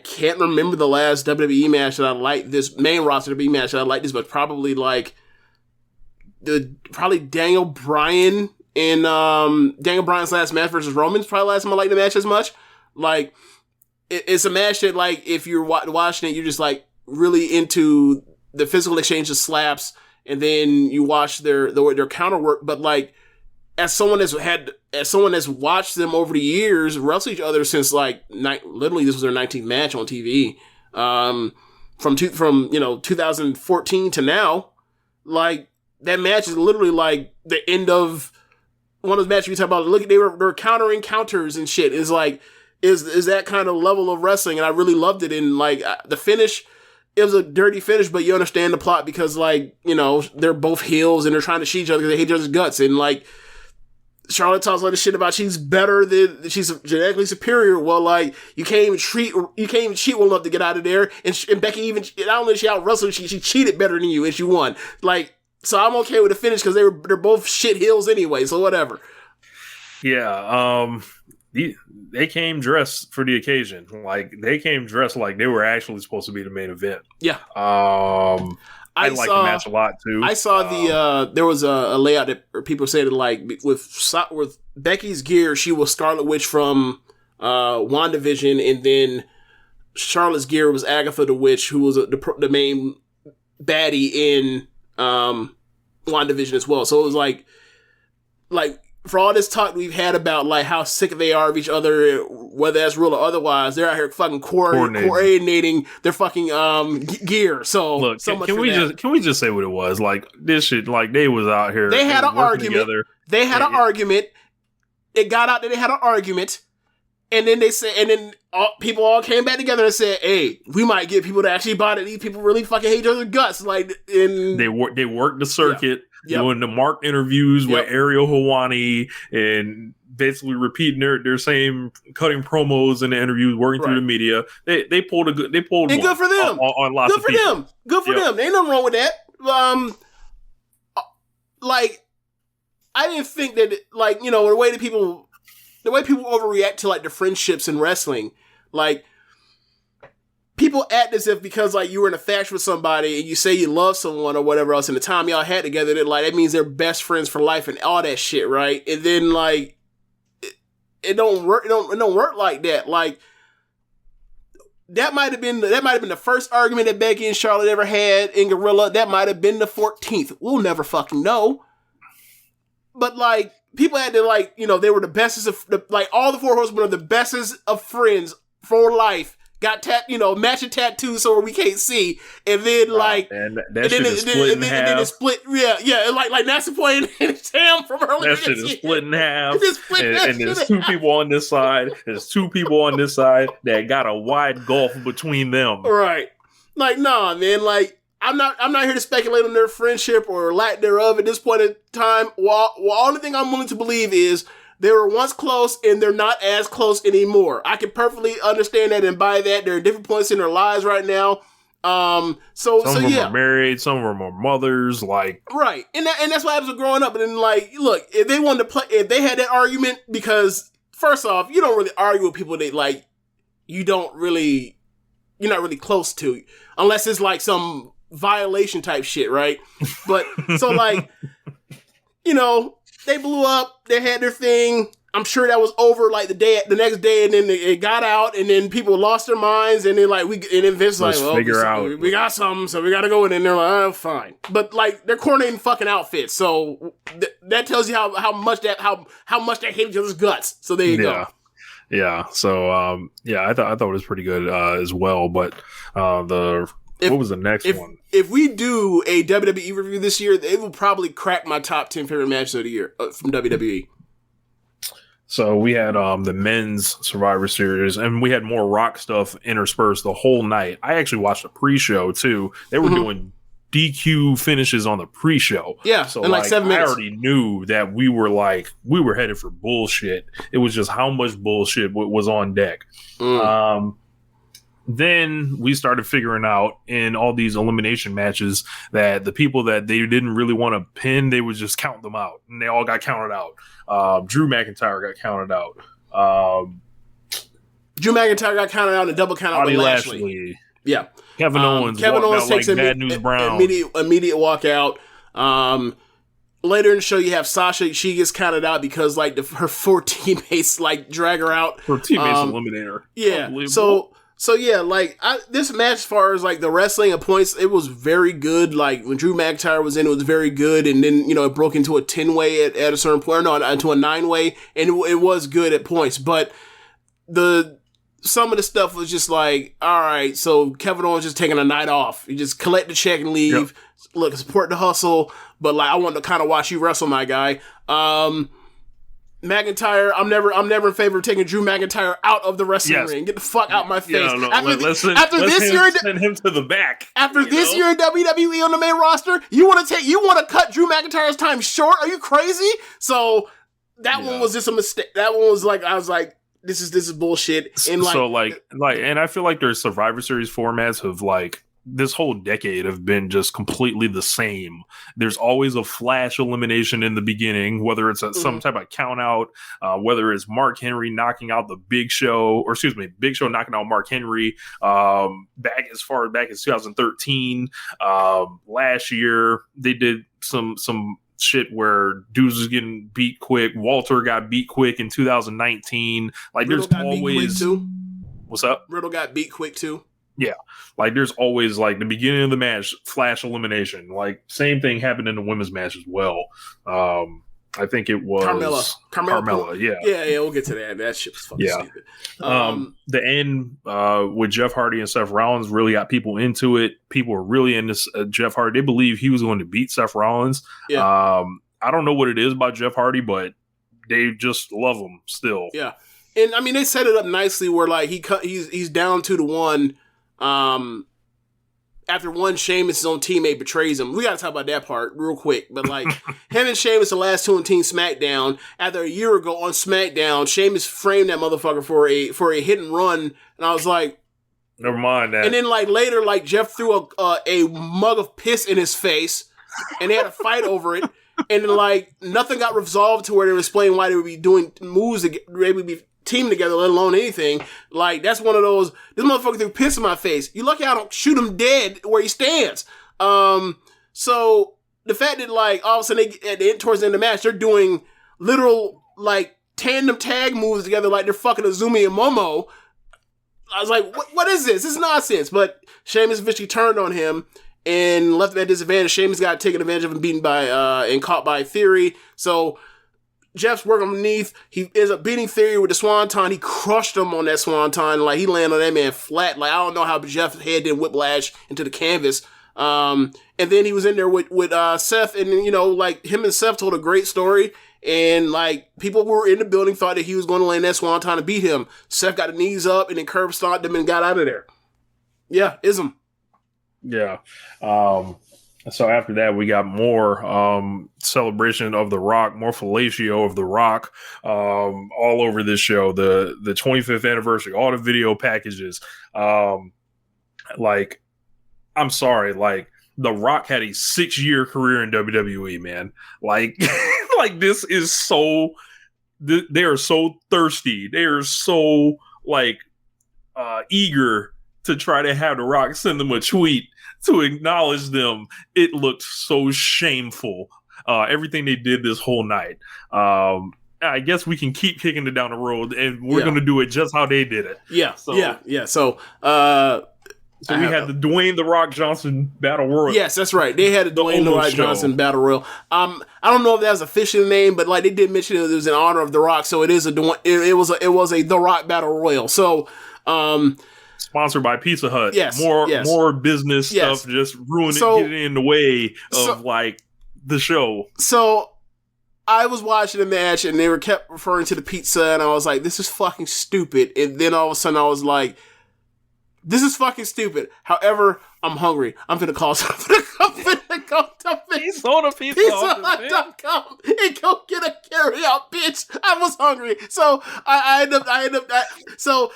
can't remember the last WWE match that I liked, this main roster WWE match that I liked this, but probably, probably Daniel Bryan in, Daniel Bryan's last match versus Roman's probably the last time I liked the match as much. It's a match that, if you're watching it, you're just, really into the physical exchange of slaps, and then you watch their counter work, but, as someone that's watched them over the years wrestle each other since like literally this was their 19th match on TV, from 2014 to now, like that match is literally like the end of one of those matches we talk about. Look, they were countering counters and shit. Is like is that kind of level of wrestling, and I really loved it. And like the finish, it was a dirty finish, but you understand the plot because like they're both heels and they're trying to shoot each other because they hate each other's guts, and like Charlotte talks like the shit about she's better than she's genetically superior. Well, like you can't even cheat well enough to get out of there, and Becky even not only she out wrestled, she cheated better than you and she won. Like, so I'm okay with the finish because they're both shit heels anyway. So whatever. Yeah. They came dressed for the occasion. Like they came dressed like they were actually supposed to be the main event. Yeah. I like the match a lot too. I saw there was a layout that people said like with Becky's gear, she was Scarlet Witch from WandaVision, and then Charlotte's gear was Agatha the Witch, who was the main baddie in WandaVision as well. So it was like for all this talk we've had about like how sick they are of each other, whether that's real or otherwise, they're out here fucking coordinating their fucking gear. So look, so much can we just say what it was? Like this shit, like they was out here. They had an argument. Together. They had an argument. It got out that they had an argument, and then people all came back together and said, "Hey, we might get people to actually buy that these people really fucking hate each other's guts." Like, they worked the circuit. Yeah. Doing the Mark interviews with Ariel Helwani and basically repeating their same cutting promos in the interviews, working through the media. They pulled and good for them on lots of people. Good for them. There ain't nothing wrong with that. Like I didn't think that like the way people overreact to like the friendships in wrestling, like. People act as if because like you were in a faction with somebody and you say you love someone or whatever else, and the time y'all had together, that means they're best friends for life and all that shit, right? And then like it don't work. It don't work like that. Like that might have been the first argument that Becky and Charlotte ever had in Gorilla. That might have been the 14th. We'll never fucking know. But like people had to like they were the bestest of like all the four horsemen are the bestest of friends for life. Got matching tattoos so we can't see, and then like, and that shit is split in half. And then it split, like Nancy playing Sam from earlier. That shit is split in half, and there's two people on this side. There's two people on this side that got a wide gulf between them. Right, like nah, man. Like I'm not here to speculate on their friendship or lack thereof at this point in time. Well, only thing I'm willing to believe is. They were once close, and they're not as close anymore. I can perfectly understand that and buy that. They're at different points in their lives right now. Some of them are married, some of them are mothers, like right, and that's what happens with growing up. And then, like, look, if they wanted to play, if they had that argument, because first off, you don't really argue with people that like you're not really close to, unless it's like some violation type shit, right? But so like, they blew up. They had their thing. I'm sure that was over like the next day, and then it got out, and then people lost their minds, and then Vince like, well, we got something, so we got to go in, and they're like, oh, fine. But like they're coordinating fucking outfits, so that tells you how much they hate each other's guts. So there you go. Yeah. So I thought it was pretty good as well, but what was the next one? If we do a WWE review this year, it will probably crack my top 10 favorite matches of the year from WWE. So we had the men's Survivor Series, and we had more Rock stuff interspersed the whole night. I actually watched a pre-show too. They were doing DQ finishes on the pre-show. Yeah, so in like 7 minutes. I already knew that we were headed for bullshit. It was just how much bullshit was on deck. Then we started figuring out in all these elimination matches that the people that they didn't really want to pin, they would just count them out, and they all got counted out. Drew McIntyre got counted out. Drew McIntyre got counted out and double counted out with Lashley. Yeah. Kevin Owens takes like Bad News Brown. Immediate walkout. Later in the show, you have Sasha. She gets counted out because like her 4 teammates like drag her out. Her teammates eliminate her. Yeah. So So yeah, like this match, as far as like the wrestling at points, it was very good. Like when Drew McIntyre was in, it was very good, and then it broke into a 10-way at a certain point, no, into a 9-way, and it was good at points. But some of the stuff was just like, all right, so Kevin Owens just taking a night off. You just collect the check and leave. Yep. Look, support the hustle, but like I want to kind of watch you wrestle, my guy. McIntyre, I'm never in favor of taking Drew McIntyre out of the wrestling ring. Get the fuck out my face. After this year, send him to the back. After this year in WWE on the main roster, you want to cut Drew McIntyre's time short? Are you crazy? So that one was just a mistake. That one was like, I was like, this is bullshit. And and I feel like their Survivor Series formats have like this whole decade have been just completely the same. There's always a flash elimination in the beginning, whether it's some type of count out, whether it's Mark Henry knocking out the Big Show, Big Show knocking out Mark Henry, back as far back as 2013. Last year, they did some shit where dudes was getting beat quick. Walter got beat quick in 2019. Like Riddle there's always what's up? Riddle got beat quick too. Yeah, like there's always like the beginning of the match, flash elimination. Like same thing happened in the women's match as well. I think it was Carmella. Yeah, we'll get to that. That shit was fucking stupid. The end with Jeff Hardy and Seth Rollins really got people into it. People were really into Jeff Hardy. They believe he was going to beat Seth Rollins. Yeah. I don't know what it is about Jeff Hardy, but they just love him still. Yeah, and I mean they set it up nicely where like he's down 2-1. After one Sheamus' own teammate betrays him. We gotta talk about that part real quick. But like him and Sheamus, the last two on Team SmackDown, after a year ago on SmackDown, Sheamus framed that motherfucker for a hit and run, and I was like, never mind that. And then like later, like Jeff threw a mug of piss in his face, and they had a fight over it, and then like nothing got resolved to where they were explaining why they would be doing moves, they would be team together, let alone anything. Like that's one of those. This motherfucker threw piss in my face. You lucky I don't shoot him dead where he stands. So the fact that like all of a sudden towards the end of the match they're doing literal like tandem tag moves together like they're fucking Azumi and Momo. I was like, what is this? This is nonsense. But Sheamus eventually turned on him and left him at disadvantage. Sheamus got taken advantage of and beaten by and caught by Theory. So Jeff's working underneath. He ends up beating Theory with the Swanton. He crushed him on that Swanton. Like, he landed on that man flat. Like, I don't know how Jeff's head didn't whiplash into the canvas. And then he was in there with Seth. And, like, him and Seth told a great story. And, like, people who were in the building thought that he was going to land that Swanton and beat him. Seth got the knees up and then curb stomped him and got out of there. Yeah, ism. Yeah. So after that, we got more celebration of The Rock, more fellatio of The Rock all over this show. The 25th anniversary, all the video packages. Like, I'm sorry, like The Rock had a 6-year career in WWE, man. Like, like this is so. They are so thirsty. They are so like eager to try to have The Rock send them a tweet to acknowledge them. It looked so shameful. Everything they did this whole night. I guess we can keep kicking it down the road, and we're going to do it just how they did it. Yeah, So we had the Dwayne The Rock Johnson Battle Royal. Yes, that's right. They had the Dwayne The Rock Johnson Battle Royal. I don't know if that was officially the name, but like they did mention it was in honor of The Rock, so it is it was a The Rock Battle Royal. So. Sponsored by Pizza Hut. Yes. More business stuff just getting in the way of like the show. So I was watching the match and they were kept referring to the pizza and I was like, this is fucking stupid. And then all of a sudden I was like, this is fucking stupid. However, I'm hungry. I'm finna call something. I'm finna go to PizzaHut.com and go get a carry-out, bitch. I was hungry. So I ended up so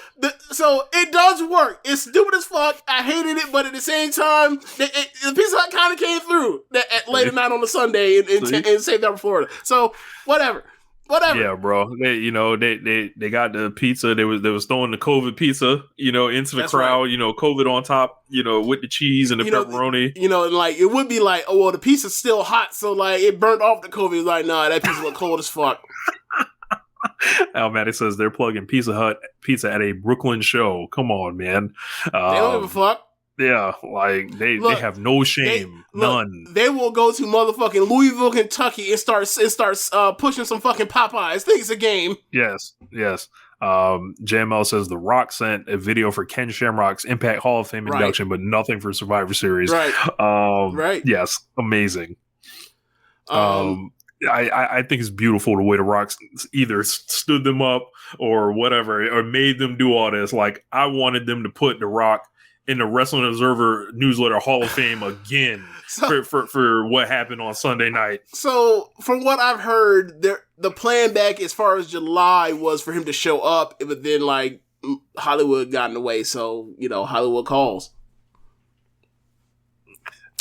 it does work. It's stupid as fuck. I hated it, but at the same time, the Pizza Hut kind of came through at late at night on a Sunday in St. Albert, Florida. So whatever. Yeah, bro. They got the pizza. They was throwing the COVID pizza, into the crowd. Right. COVID on top, with the cheese and the pepperoni. Like it would be like, oh well, the pizza's still hot, so like it burnt off the COVID. It's like, nah, that pizza look cold as fuck. Almatic says they're plugging Pizza Hut pizza at a Brooklyn show. Come on, man. They don't give a fuck. Yeah, like they have no shame, none. They will go to motherfucking Louisville, Kentucky, and start pushing some fucking Popeyes. Think it's a game. Yes. JML says The Rock sent a video for Ken Shamrock's Impact Hall of Fame induction, but nothing for Survivor Series. Right. Right. Yes, amazing. I think it's beautiful the way The Rock either stood them up or whatever, or made them do all this. Like, I wanted them to put The Rock in the Wrestling Observer newsletter Hall of Fame again for what happened on Sunday night. So, from what I've heard, the plan back as far as July was for him to show up, but then, like, Hollywood got in the way, so, Hollywood calls.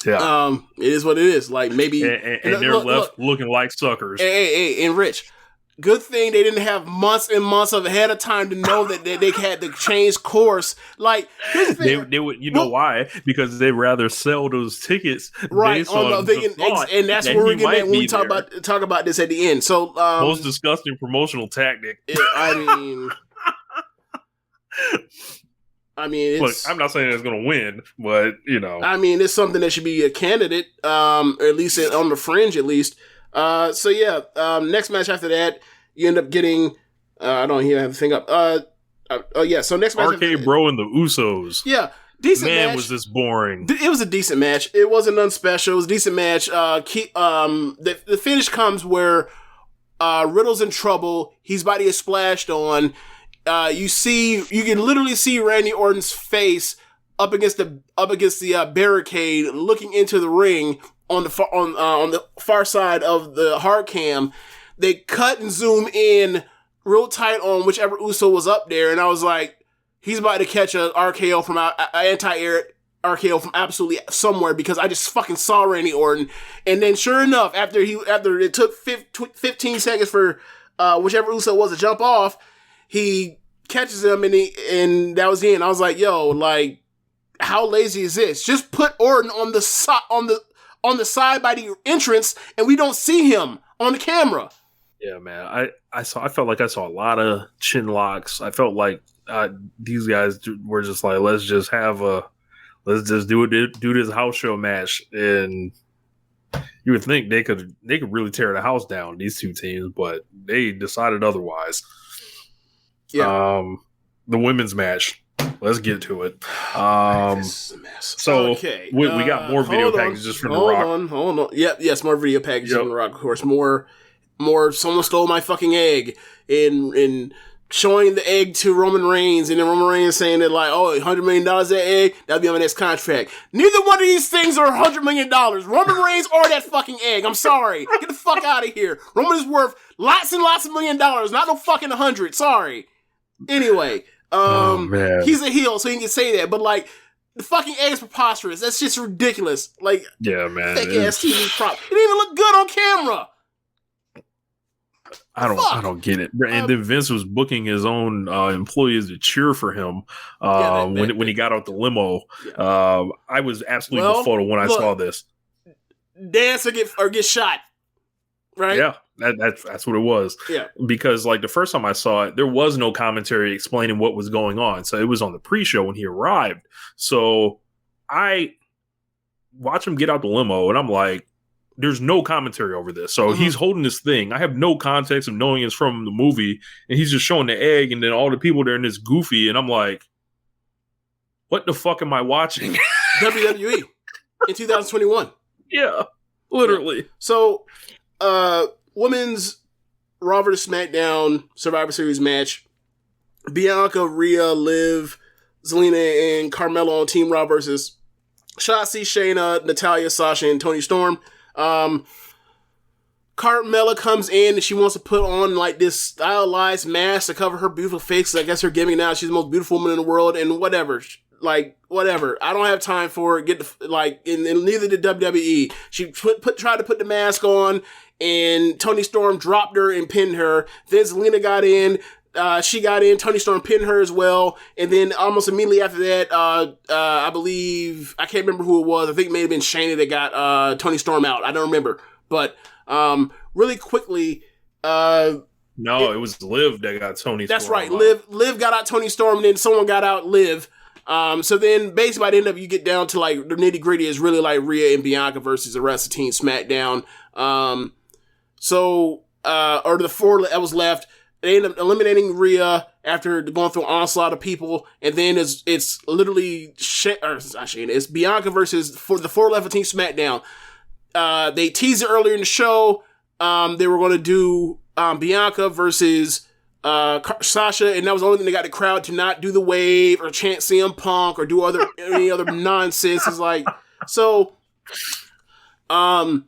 Yeah. It is what it is. Like, maybe... And they're left looking like suckers. And Rich... Good thing they didn't have months and months of ahead of time to know that they had to change course. Like, they would, why? Because they'd rather sell those tickets, right? And that's where we're getting at when we talk about this at the end. So, most disgusting promotional tactic. I mean, look, I'm not saying it's going to win, but I mean, it's something that should be a candidate, or at least on the fringe, at least. So yeah, next match after that, you end up getting, I don't even have the thing up. So next match. RK Bro and the Usos. Yeah, decent match. Man, was this boring. It was a decent match. It wasn't nothing special. It was a decent match. The finish comes where, Riddle's in trouble. His body is splashed on. You can literally see Randy Orton's face up against the barricade, looking into the ring. On the far side of the hard cam, they cut and zoom in real tight on whichever Uso was up there, and I was like, he's about to catch a RKO from anti-air RKO from absolutely somewhere, because I just fucking saw Randy Orton, and then sure enough, after it took 15 seconds for whichever Uso was to jump off, he catches him, and that was the end. I was like, yo, like, how lazy is this? Just put Orton on the side by the entrance, and we don't see him on the camera. Yeah, man. I felt like I saw a lot of chin locks. I felt like these guys were just like, let's just do this house show match, and you would think they could really tear the house down, these two teams, but they decided otherwise. Yeah. The women's match. Let's get to it. This is a mess. So we got more video packages from The Rock. Hold on. Yep, yes, more video packages from The Rock. Of course, more. Someone stole my fucking egg, in showing the egg to Roman Reigns, and then Roman Reigns saying that, like, oh, $100 million that egg, that'll be on my next contract. Neither one of these things are $100 million. Roman Reigns or that fucking egg. I'm sorry. Get the fuck out of here. Roman is worth lots and lots of $1 million, not no fucking 100. Sorry. Anyway. He's a heel, so he can say that, but like, the fucking egg is preposterous. That's just ridiculous. Like, yeah, man, fake ass TV prop. It didn't even look good on camera. I don't get it. And then Vince was booking his own employees to cheer for him when he got out the limo. Yeah. I was absolutely befuddled when I saw this. Dance or get shot. Right? Yeah. That's what it was. Yeah. Because like the first time I saw it, there was no commentary explaining what was going on. So it was on the pre-show when he arrived. So I watch him get out the limo, and I'm like, there's no commentary over this. So he's holding this thing. I have no context of knowing it's from the movie, and he's just showing the egg, and then all the people there in this goofy, and I'm like, what the fuck am I watching? WWE in 2021. Yeah, literally. Yeah. So, women's Raw vs. SmackDown Survivor Series match. Bianca, Rhea, Liv, Zelina, and Carmella on Team Raw versus Shotzi, Shayna, Natalya, Sasha, and Toni Storm. Carmella comes in and she wants to put on like this stylized mask to cover her beautiful face. I guess her gimmick now, she's the most beautiful woman in the world, and whatever. Like, whatever. I don't have time for it. And neither did WWE. She tried to put the mask on, and Toni Storm dropped her and pinned her. Then Zelina got in. She got in. Toni Storm pinned her as well. And then almost immediately after that, I believe, I can't remember who it was. I think it may have been Shayna that got Toni Storm out. I don't remember. But really quickly, No, it was Liv that got Tony Storm. That's right. Liv got out Tony Storm, and then someone got out Liv. So then basically by the end of it, you get down to like the nitty gritty is really like Rhea and Bianca versus the rest of Team SmackDown. Or the four that was left, they end up eliminating Rhea after going through an onslaught of people, and then it's literally it's Bianca versus the four left of Team SmackDown. They teased it earlier in the show. They were going to do Bianca versus Sasha, and that was the only thing that got the crowd to not do the wave or chant CM Punk or do any other nonsense. It's like, so, because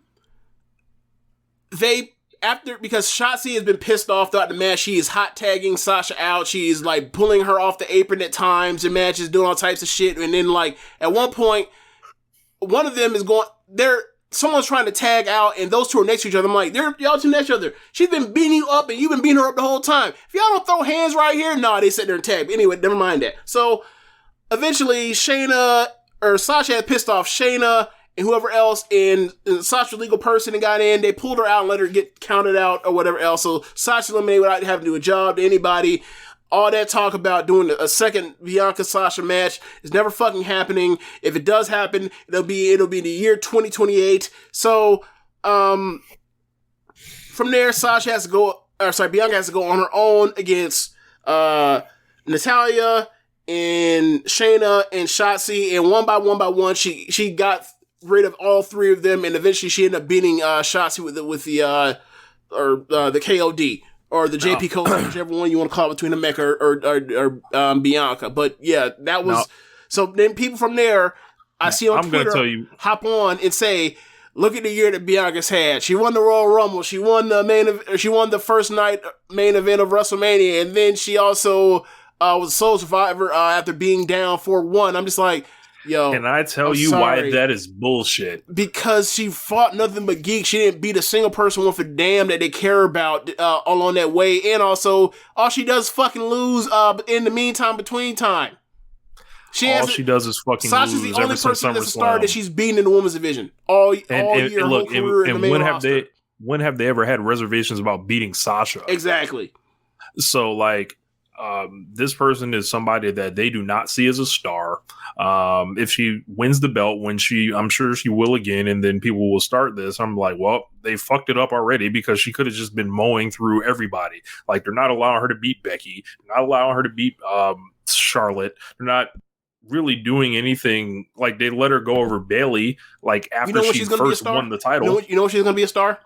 Shotzi has been pissed off throughout the match, she is hot tagging Sasha out. She is like pulling her off the apron at times in matches, doing all types of shit. And then like at one point, one of them is someone's trying to tag out, and those two are next to each other. I'm like, y'all two next to each other. She's been beating you up, and you've been beating her up the whole time. If y'all don't throw hands right here, they sit there and tag. But anyway, never mind that. So eventually, Sasha had pissed off Shayna and whoever else, and Sasha's legal person and got in. They pulled her out and let her get counted out or whatever else. So Sasha eliminated without having to do a job to anybody. All that talk about doing a second Bianca-Sasha match is never fucking happening. If it does happen, it'll be the year 2028. So, from there, Bianca has to go on her own against, Natalya and Shayna and Shotzi, and one by one, she got rid of all three of them, and eventually she ended up beating, Shotzi with the KOD. Or the JP Code, whichever one you want to call it between the Mecca or Bianca. But yeah, that was... No. So then people from there, I see on Twitter, hop on and say, look at the year that Bianca's had. She won the Royal Rumble. She won the first night main event of WrestleMania. And then she also was a sole survivor after being down 4-1. I'm just like... Yo, can I tell you why that is bullshit? Because she fought nothing but geeks. She didn't beat a single person worth a damn that they care about along that way. And also, all she does is fucking lose in the meantime, between time. She does is fucking Sasha's lose. the only person that's a star that she's beaten in the women's division all year. Look, and when have they ever had reservations about beating Sasha? Exactly. So, like, this person is somebody that they do not see as a star. If she wins the belt, I'm sure she will again, and then people will start this. I'm like, well, they fucked it up already because she could have just been mowing through everybody. Like, they're not allowing her to beat Becky, they're not allowing her to beat Charlotte. They're not really doing anything. Like, they let her go over Bayley. Like, after she first won the title. You know when she's gonna be a star?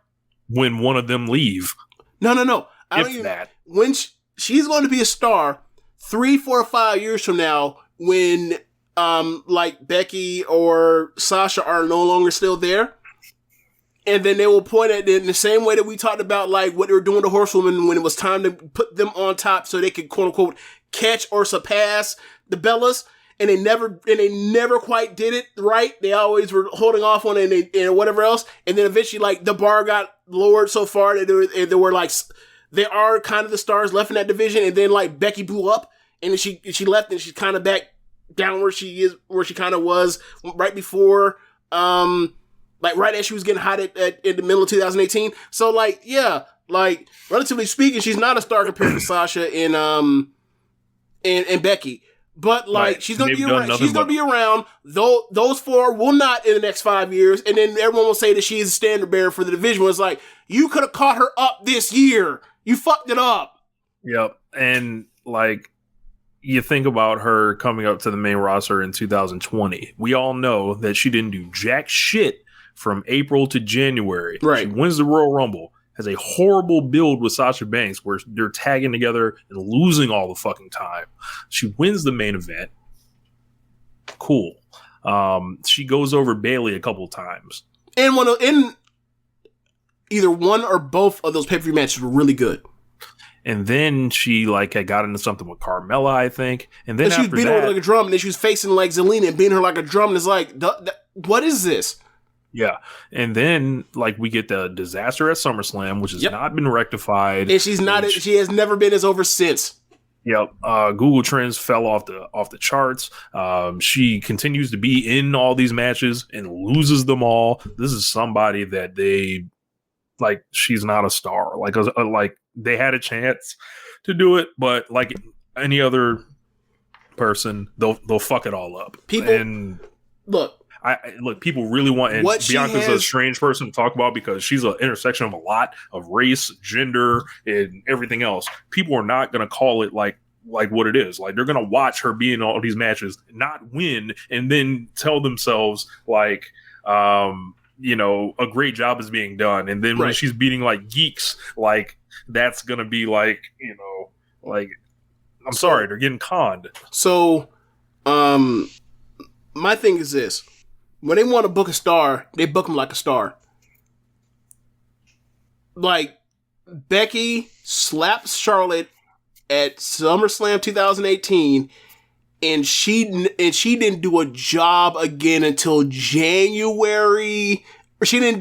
When one of them leave. No. I don't even that. When she's going to be a star 3, 4, or 5 years from now, when like Becky or Sasha are no longer still there. And then they will point at it in the same way that we talked about, like what they were doing to Horsewomen when it was time to put them on top so they could quote unquote catch or surpass the Bellas. And they never quite did it right. They always were holding off on it and whatever else. And then eventually, like, the bar got lowered so far that they were like, they are kind of the stars left in that division. And then, like, Becky blew up and then she left and she's kind of back down where she kind of was right before, like, right as she was getting hot in the middle of 2018. So, like, yeah, like, relatively speaking, she's not a star compared to Sasha and Becky. But, like, she's going to be around. She's going to be around. Though those four will not in the next 5 years. And then everyone will say that she is a standard bearer for the division. It's like, you could have caught her up this year. You fucked it up. Yep. And, like, you think about her coming up to the main roster in 2020. We all know that she didn't do jack shit from April to January. Right. She wins the Royal Rumble. Has a horrible build with Sasha Banks where they're tagging together and losing all the fucking time. She wins the main event. Cool. She goes over Bayley a couple times. And either one or both of those pay-per-view matches were really good. And then she had got into something with Carmella, I think. And then she was beating her like a drum, and then she was facing like Zelina and beating her like a drum. And it's like, what is this? Yeah. And then, we get the disaster at SummerSlam, which has not been rectified. And she has never been as over since. Yep. Google Trends fell off the charts. She continues to be in all these matches and loses them all. This is somebody that they, she's not a star. they had a chance to do it, but like any other person, they'll fuck it all up. People really want, and Bianca's a strange person to talk about because she's an intersection of a lot of race, gender, and everything else. People are not going to call it like what it is. Like, they're going to watch her be in all these matches, not win, and then tell themselves like, a great job is being done. And then when she's beating like geeks, like that's going to be like, like, I'm sorry, they're getting conned. So, my thing is this. When they want to book a star, they book them like a star. Like, Becky slaps Charlotte at SummerSlam 2018, and she didn't do a job again until January. Or she didn't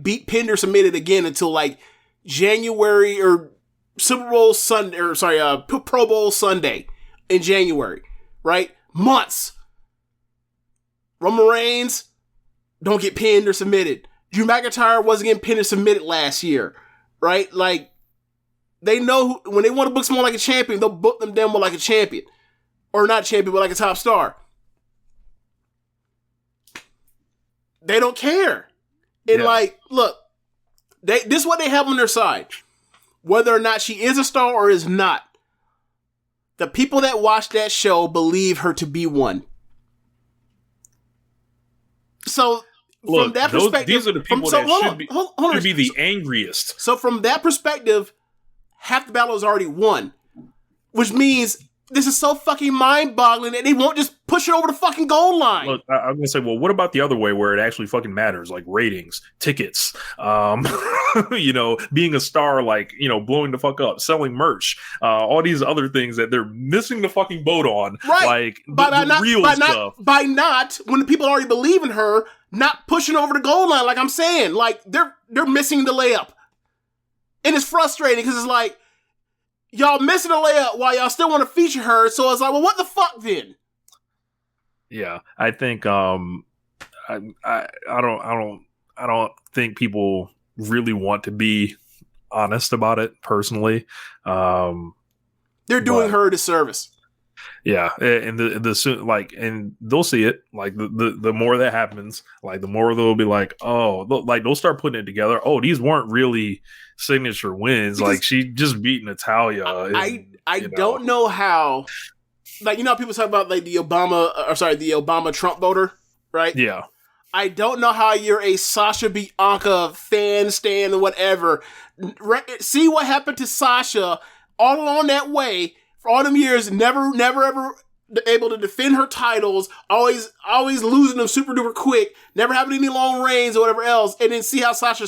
get pinned or submitted again until like January or Super Bowl Sunday, or sorry, Pro Bowl Sunday in January, right? Months. Roman Reigns don't get pinned or submitted. Drew McIntyre wasn't getting pinned or submitted last year, right? Like, they know when they want to book someone like a champion, they'll book them more like a champion. Or not a champion, but like a top star. They don't care. And like, look, this is what they have on their side. Whether or not she is a star or is not, the people that watch that show believe her to be one. So, from that perspective, these are the people that should be the angriest. So, from that perspective, half the battle is already won, which means this is so fucking mind-boggling that they won't just push it over the fucking goal line. Look, I'm gonna say, well, what about the other way where it actually fucking matters, like ratings, tickets, being a star, like, blowing the fuck up, selling merch, all these other things that they're missing the fucking boat on, right? Like the real stuff. By not, when the people already believe in her, not pushing over the goal line, like I'm saying, like they're missing the layup, and it's frustrating because it's like, y'all missing a layup while y'all still want to feature her. So it's like, well, what the fuck then? Yeah, I think I don't think people really want to be honest about it personally. They're doing her a disservice. Yeah, and and they'll see it. Like the more that happens, like the more they'll be like, oh, like they'll start putting it together. Oh, these weren't really signature wins. Because like she just beat Natalya. I don't know how. Like, how people talk about like the Obama Trump voter, right? Yeah. I don't know how you're a Sasha Bianca fan, stan, or whatever. See what happened to Sasha all along that way for all them years, never ever able to defend her titles, always losing them super duper quick, never having any long reigns or whatever else, and then see how Sasha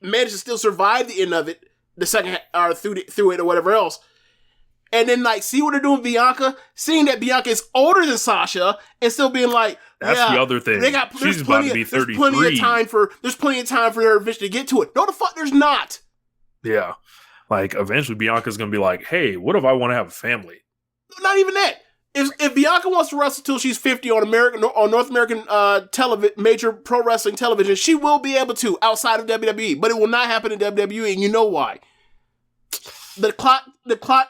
managed to still survive the end of it, the second or through it or whatever else. And then, like, see what they're doing with Bianca, seeing that Bianca is older than Sasha, and still being like, that's the other thing. She's about to be 33. There's plenty of time for her eventually to get to it. No, the fuck, there's not. Yeah. Like, eventually Bianca's going to be like, hey, what if I want to have a family? Not even that. If Bianca wants to wrestle till she's 50 on North American major pro wrestling television, she will be able to outside of WWE, but it will not happen in WWE, and you know why. The clock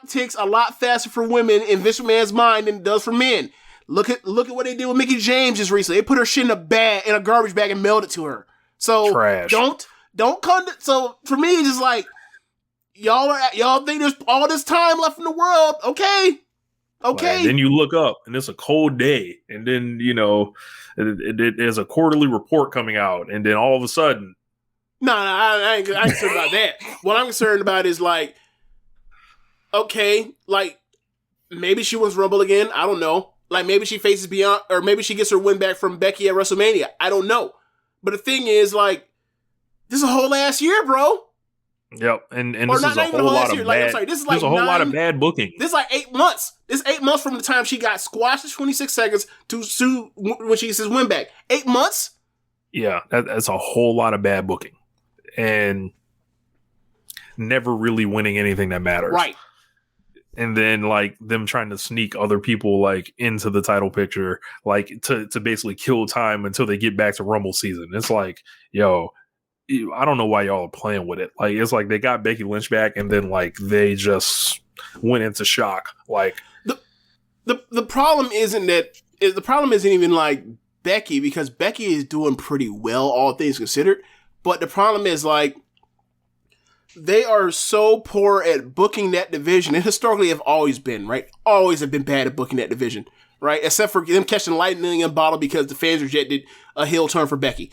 ticks a lot faster for women in Vince McMahon's mind than it does for men. Look at what they did with Mickie James just recently. They put her shit in a garbage bag and mailed it to her. So trash. Don't come. So for me, it's just like y'all think there's all this time left in the world. Okay. And then you look up and it's a cold day, and then there's a quarterly report coming out, and then all of a sudden, no, I ain't concerned about that. What I'm concerned about is like, okay, like maybe she wins Rumble again. I don't know. Like maybe she faces Beyond, or maybe she gets her win back from Becky at WrestleMania. I don't know. But the thing is, like, this is a whole last year, bro. Yep, and this is a whole lot of bad. This is like a whole lot of bad booking. This is like 8 months. This is 8 months from the time she got squashed at 26 seconds to when she gets his win back. 8 months. Yeah, that's a whole lot of bad booking, and never really winning anything that matters. Right. And then like them trying to sneak other people like into the title picture, like to basically kill time until they get back to Rumble season. It's like, yo, I don't know why y'all are playing with it. Like, it's like they got Becky Lynch back, and then like they just went into shock. Like the problem isn't that the problem isn't even like Becky, because Becky is doing pretty well, all things considered. But the problem is like they are so poor at booking that division, and historically have always been, right? Always have been bad at booking that division, right? Except for them catching lightning in a bottle because the fans rejected a heel turn for Becky.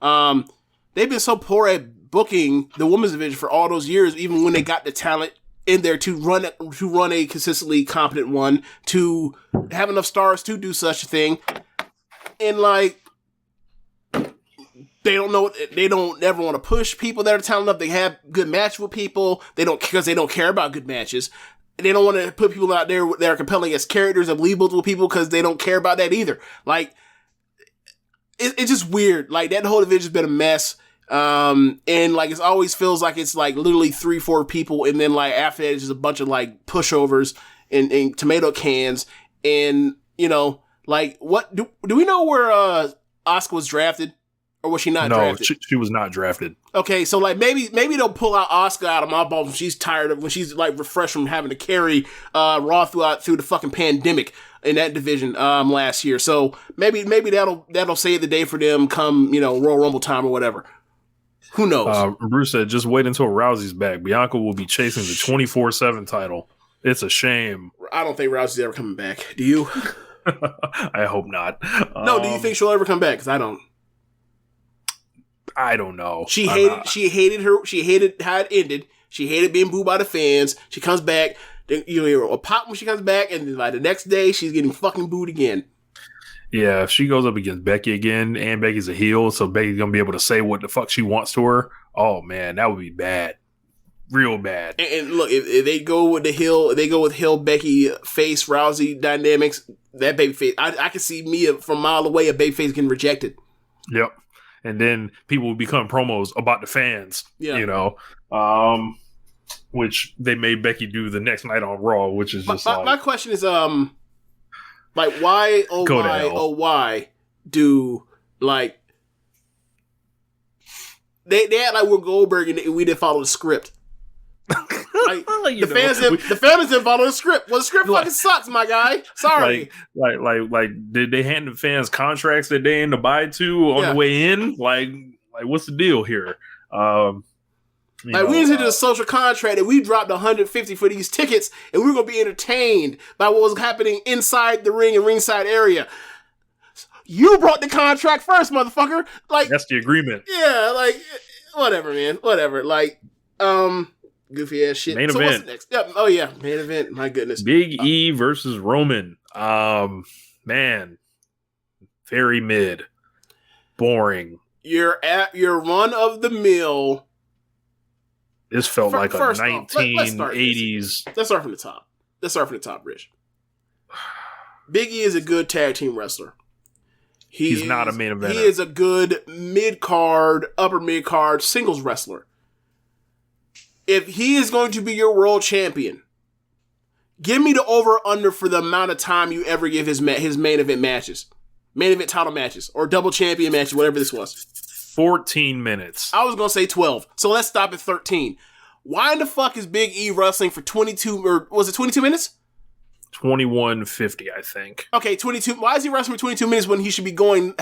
They've been so poor at booking the women's division for all those years, even when they got the talent in there to run a consistently competent one, to have enough stars to do such a thing. And like, they don't ever want to push people that are talented enough. They have good matches with people. Because they don't care about good matches. They don't want to put people out there that are compelling as characters and believable to people because they don't care about that either. Like, it's just weird. Like, that whole division's been a mess. And like, it always feels like it's like literally 3-4 people. And then like after that, it's just a bunch of like pushovers and tomato cans. And, you know, like, what do we know where, Asuka was drafted? Or was she not drafted? No, she was not drafted. Okay, so like maybe they'll pull out Asuka out of my balls when she's like refreshed from having to carry Raw through the fucking pandemic in that division last year. So maybe that'll save the day for them come, you know, Royal Rumble time or whatever. Who knows? Bruce said, just wait until Rousey's back. Bianca will be chasing the 24/7 title. It's a shame. I don't think Rousey's ever coming back. Do you? I hope not. No, do you think she'll ever come back? Because I don't. I don't know. She hated how it ended. She hated being booed by the fans. She comes back. Then you hear a pop when she comes back, and then like the next day she's getting fucking booed again. Yeah, if she goes up against Becky again, and Becky's a heel, so Becky's gonna be able to say what the fuck she wants to her. Oh man, that would be bad, real bad. And look, if they go with heel Becky face Rousey dynamics, that babyface, I can see me from a mile away a babyface getting rejected. Yep. And then people will become promos about the fans, you know, which they made Becky do the next night on Raw, which is just my question is, like, why do, like, they act like we're Goldberg and we didn't follow the script. Like, the fans didn't follow the script. Well, the script fucking sucks, my guy. Sorry. Like, did they hand the fans contracts that they in to buy to on the way in? Like, what's the deal here? We entered a social contract and we dropped $150 for these tickets, and we were gonna be entertained by what was happening inside the ring and ringside area. You brought the contract first, motherfucker. Like, that's the agreement. Yeah, like, whatever, man. Whatever. Like, goofy ass shit. Main event. What's next? Yep. Oh yeah, main event. My goodness. Big E versus Roman. Man, very mid, boring. You're run of the mill. This felt like a 1980s. Let's start from the top, Rich. Big E is a good tag team wrestler. He's not a main eventer. He is a good mid-card, upper mid-card singles wrestler. If he is going to be your world champion, give me the over-under for the amount of time you ever give his main event matches. Main event title matches. Or double champion matches, whatever this was. 14 minutes. I was going to say 12. So let's stop at 13. Why in the fuck is Big E wrestling for 22, or was it 22 minutes? 21:50, I think. Okay, 22. Why is he wrestling for 22 minutes when he should be going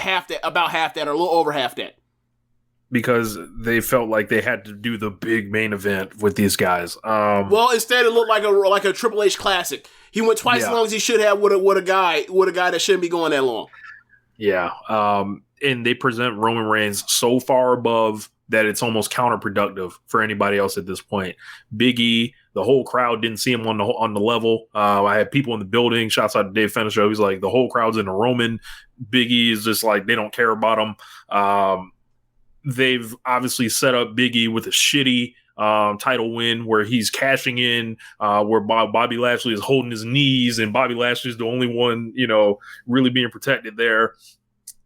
about half that, or a little over half that? Because they felt like they had to do the big main event with these guys. Well, instead it looked like a Triple H classic. He went twice as long as he should have with a guy that shouldn't be going that long. Yeah. And they present Roman Reigns so far above that it's almost counterproductive for anybody else at this point. Big E, the whole crowd didn't see him on the level. I had people in the building. Shouts out to Dave Fenner. He's like, the whole crowd's into Roman. Big E is just like, they don't care about him. They've obviously set up Big E with a shitty title win where he's cashing in, where Bobby Lashley is holding his knees, and Bobby Lashley is the only one, really being protected there.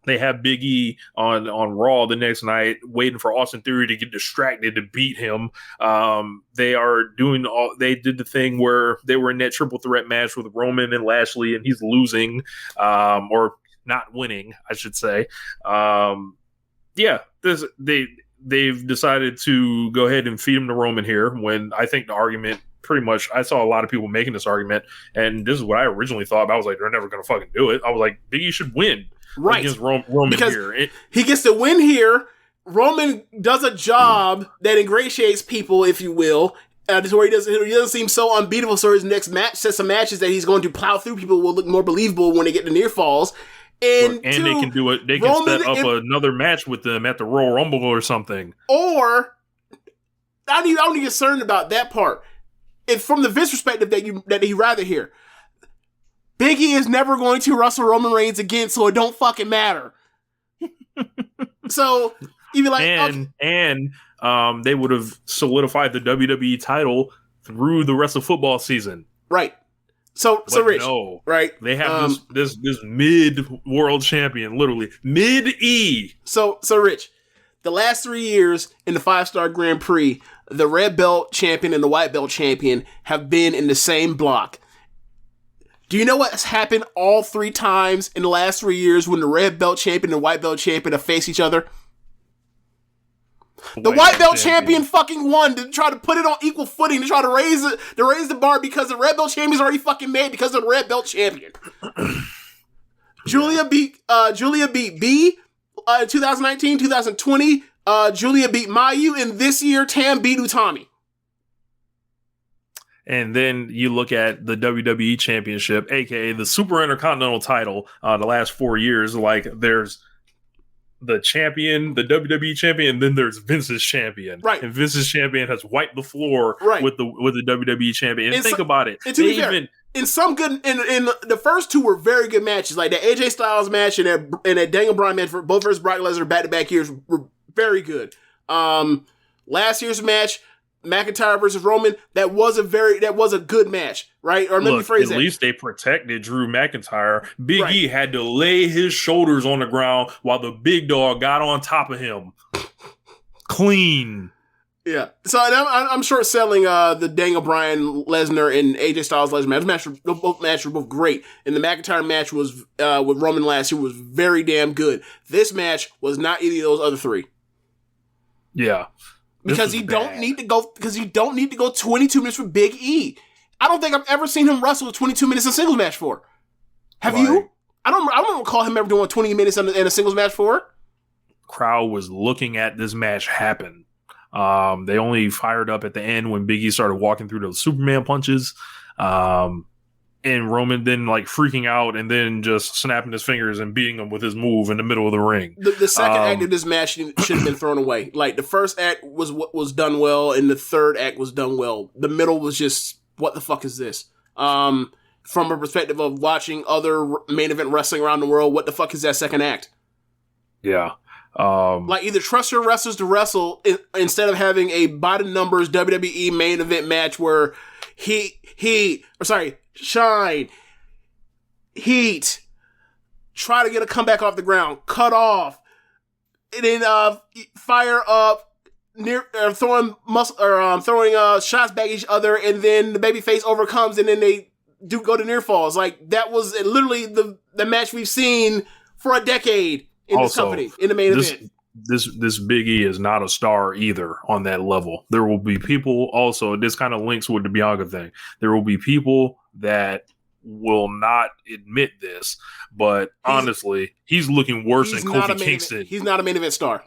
They have Big E on Raw the next night, waiting for Austin Theory to get distracted to beat him. They did the thing where they were in that triple threat match with Roman and Lashley, and he's losing, or not winning, I should say. they've decided to go ahead and feed him to Roman here, when I think the argument pretty much, I saw a lot of people making this argument, and this is what I originally thought. I was like, they're never going to fucking do it. I was like, Big E should win against Roman because here. He gets to win here. Roman does a job that ingratiates people, if you will, to where he doesn't seem so unbeatable. So his next match, sets of matches that he's going to plow through people will look more believable when they get to near falls. And they can do it. They can set up another match with them at the Royal Rumble or something. Or I don't be concerned about that part. If from the Vince perspective that he rather hear, Big E is never going to wrestle Roman Reigns again, so it don't fucking matter. So you'd be like, and they would have solidified the WWE title through the rest of football season, right? So Rich, no, right? They have this mid world champion, literally mid E. So Rich, the last 3 years in the 5-star Grand Prix, the red belt champion and the white belt champion have been in the same block. Do you know what's happened all 3 times in the last 3 years when the red belt champion and the white belt champion have faced each other? The white belt champion fucking won to try to put it on equal footing, to try to raise the bar, because the red belt champion's already fucking made because of the red belt champion. Julia beat B in 2019, 2020. Julia beat Mayu, and this year Tam beat Utami. And then you look at the WWE Championship, aka the Super Intercontinental title, the last 4 years. Like, there's the champion, the WWE champion, and then there's Vince's champion. Right. And Vince's champion has wiped the floor with the WWE champion. And think about it. And to be fair, in the first 2 were very good matches. Like that AJ Styles match and that Daniel Bryan match, for both versus Brock Lesnar back-to-back years, were very good. Last year's match, McIntyre versus Roman, that was a good match, right? Or let me phrase at least they protected Drew McIntyre. Big E had to lay his shoulders on the ground while the big dog got on top of him. Clean. Yeah. So I'm short selling the Daniel Bryan Lesnar and AJ Styles Lesnar match. Both matches were both great. And the McIntyre match was with Roman last year was very damn good. This match was not any of those other 3. Yeah. Because you don't need to go 22 minutes with Big E. I don't think I've ever seen him wrestle 22 minutes in a singles match for. Have you? I don't recall him ever doing 20 minutes in a singles match for. Crowd was looking at this match happen. They only fired up at the end when Big E started walking through those Superman punches. And Roman then like freaking out and then just snapping his fingers and beating him with his move in the middle of the ring. The second act of this match should have been thrown away. Like the first act was done well, and the third act was done well. The middle was just, what the fuck is this? From a perspective of watching other main event wrestling around the world, what the fuck is that second act? Yeah. Like either trust your wrestlers to wrestle instead of having a by the numbers WWE main event match where Shine, Heat, try to get a comeback off the ground, cut off, and then fire up, throwing shots back at each other, and then the babyface overcomes, and then they do go to near falls. Like that was literally the match we've seen for a decade in this company in the main event. This Big E is not a star either on that level. There will be people also, this kind of links with the Bianca thing. There will be people that will not admit this, but honestly, he's looking worse than Kofi Kingston. He's not a main event star.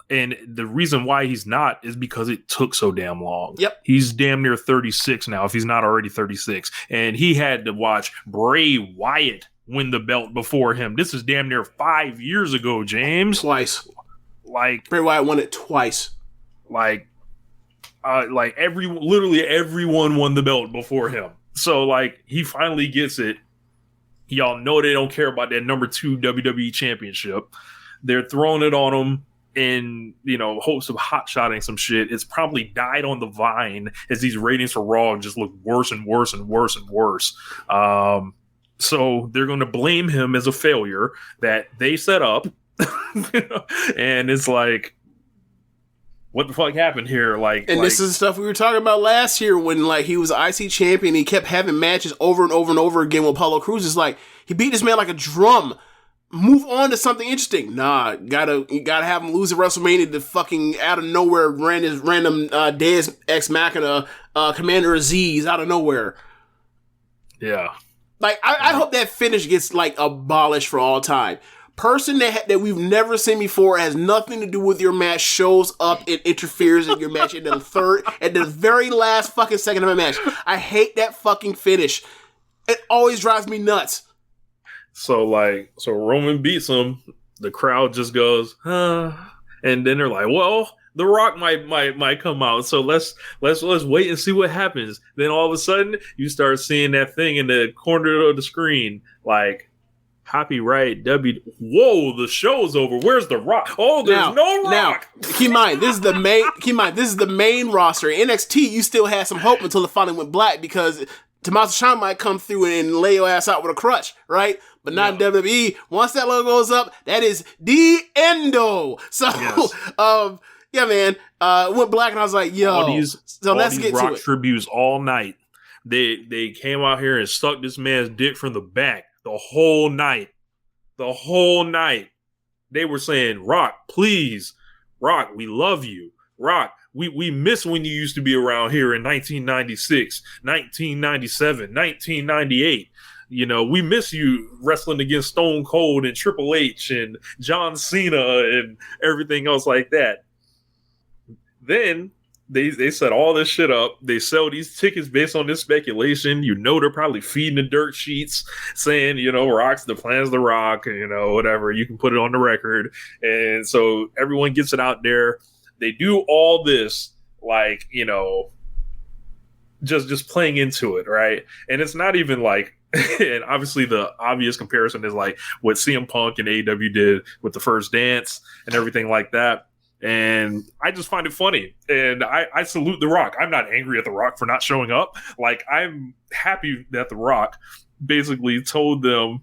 And the reason why he's not is because it took so damn long. Yep. He's damn near 36 now, if he's not already 36. And he had to watch Bray Wyatt win the belt before him. This is damn near 5 years ago, James. Twice. Like Bray Wyatt won it twice. Literally everyone won the belt before him. So like he finally gets it. Y'all know they don't care about that number 2 WWE championship. They're throwing it on him in, hopes of hot-shotting some shit. It's probably died on the vine as these ratings for Raw just look worse and worse and worse and worse. So they're going to blame him as a failure that they set up. And it's like, what the fuck happened here? This is the stuff we were talking about last year when he was IC champion. He kept having matches over and over and over again with Apollo Crews. It's like he beat this man like a drum move on to something interesting. Nah, gotta have him lose at WrestleMania to fucking out of nowhere ran his random Deus Ex Machina Commander Aziz out of nowhere. Yeah. Like, I hope that finish gets, like, abolished for all time. Person that we've never seen before, has nothing to do with your match, shows up and interferes in your match at the very last fucking second of a match. I hate that fucking finish. It always drives me nuts. So Roman beats him. The crowd just goes, and then they're like, well, The Rock might come out. So let's wait and see what happens. Then all of a sudden, you start seeing that thing in the corner of the screen, like, copyright Whoa, the show's over. Where's The Rock? Oh, there's no Rock. Now, keep in mind, this is the main roster. In NXT, you still had some hope until it finally went black, because Tommaso Ciampa might come through and lay your ass out with a crutch, right? But not in WWE. Once that logo goes up, that is the endo. So, yes. Yeah, man. Went black, and I was like, yo. Let's get Rock to it. Tributes all night. They came out here and sucked this man's dick from the back the whole night. The whole night. They were saying, Rock, please. Rock, we love you. Rock, we miss when you used to be around here in 1996, 1997, 1998. You know, we miss you wrestling against Stone Cold and Triple H and John Cena and everything else like that. Then they set all this shit up. They sell these tickets based on this speculation. You know, they're probably feeding the dirt sheets saying, you know, Rock's the plan's The Rock, you know, whatever. You can put it on the record. And so everyone gets it out there. They do all this, like, you know, just playing into it, right? And it's not even like, and obviously the obvious comparison is like what CM Punk and AEW did with the First Dance and everything like that. And I just find it funny. And I salute The Rock. I'm not angry at The Rock for not showing up. Like, I'm happy that The Rock basically told them,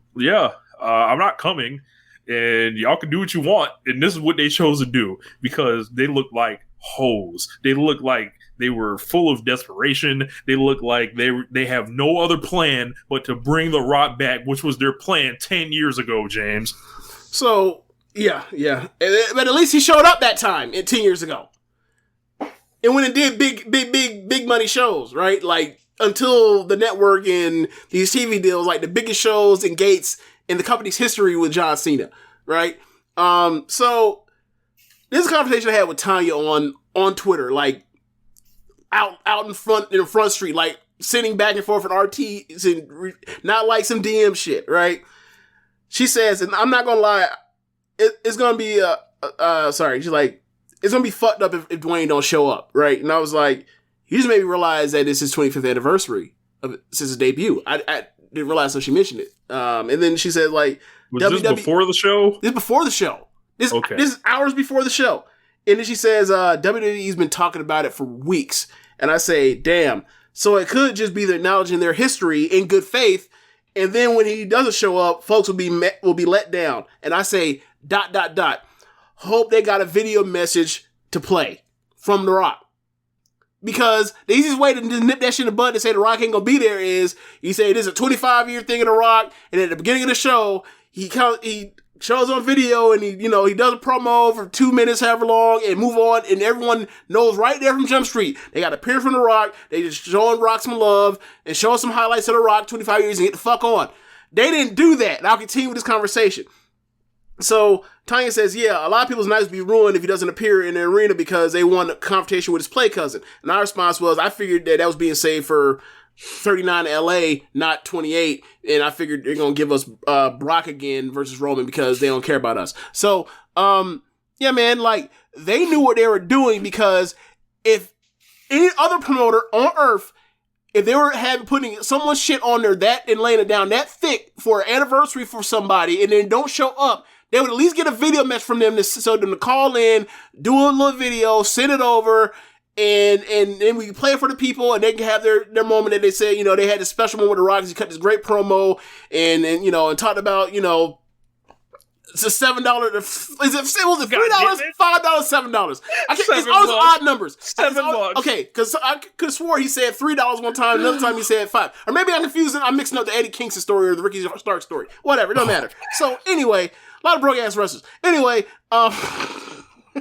I'm not coming. And y'all can do what you want. And this is what they chose to do, because they look like hoes. They look like they were full of desperation. They look like they have no other plan but to bring The Rock back, which was their plan 10 years ago, James. So, yeah. But at least he showed up that time 10 years ago. And when it did big money shows, right? Like, until the network and these TV deals, like the biggest shows and gates in the company's history with John Cena, right? So this is a conversation I had with Tanya on Twitter, like out in front street, like sitting back and forth with RT, and not like some DM shit, right? She says, and I'm not gonna lie, it's gonna be she's like, it's gonna be fucked up if Dwayne don't show up, right? And I was like, you just made me realize that it's his 25th anniversary since his debut. I didn't realize until she mentioned it. And then she said, like, was this before the show? This is before the show. This is hours before the show. And then she says, WWE's been talking about it for weeks. And I say, damn. So it could just be acknowledging their history in good faith. And then when he doesn't show up, folks will be let down. And I say, ... Hope they got a video message to play from The Rock. Because the easiest way to just nip that shit in the bud and say The Rock ain't gonna be there is, you say this is a 25-year thing of The Rock, and at the beginning of the show, he shows on video and he does a promo for 2 minutes, however long, and move on, and everyone knows right there from Jump Street. They got a picture from The Rock, they just showing Rock some love, and showing some highlights of The Rock 25 years and get the fuck on. They didn't do that, and I'll continue with this conversation. So, Tanya says, yeah, a lot of people's nights be ruined if he doesn't appear in the arena because they want a confrontation with his play cousin. And our response was, I figured that was being saved for 39 LA, not 28. And I figured they're going to give us Brock again versus Roman because they don't care about us. So, yeah, man, like, they knew what they were doing, because if any other promoter on earth, if they were putting someone's shit on there that and laying it down that thick for an anniversary for somebody and then don't show up, they would at least get a video message from them so them to call in, do a little video, send it over, and then we can play it for the people, and they can have their moment that they say, they had this special moment with The Rock. He cut this great promo and talked about, It's a $7. Is it? Was it $3? $5? $7? It's always odd numbers. $7. Okay, because I could have swore he said $3 one time, another time he said $5. Or maybe I'm confusing. I'm mixing up the Eddie Kingston story or the Ricky Stark story. Whatever, it don't matter. So anyway, a lot of broke ass wrestlers. Anyway, Niggas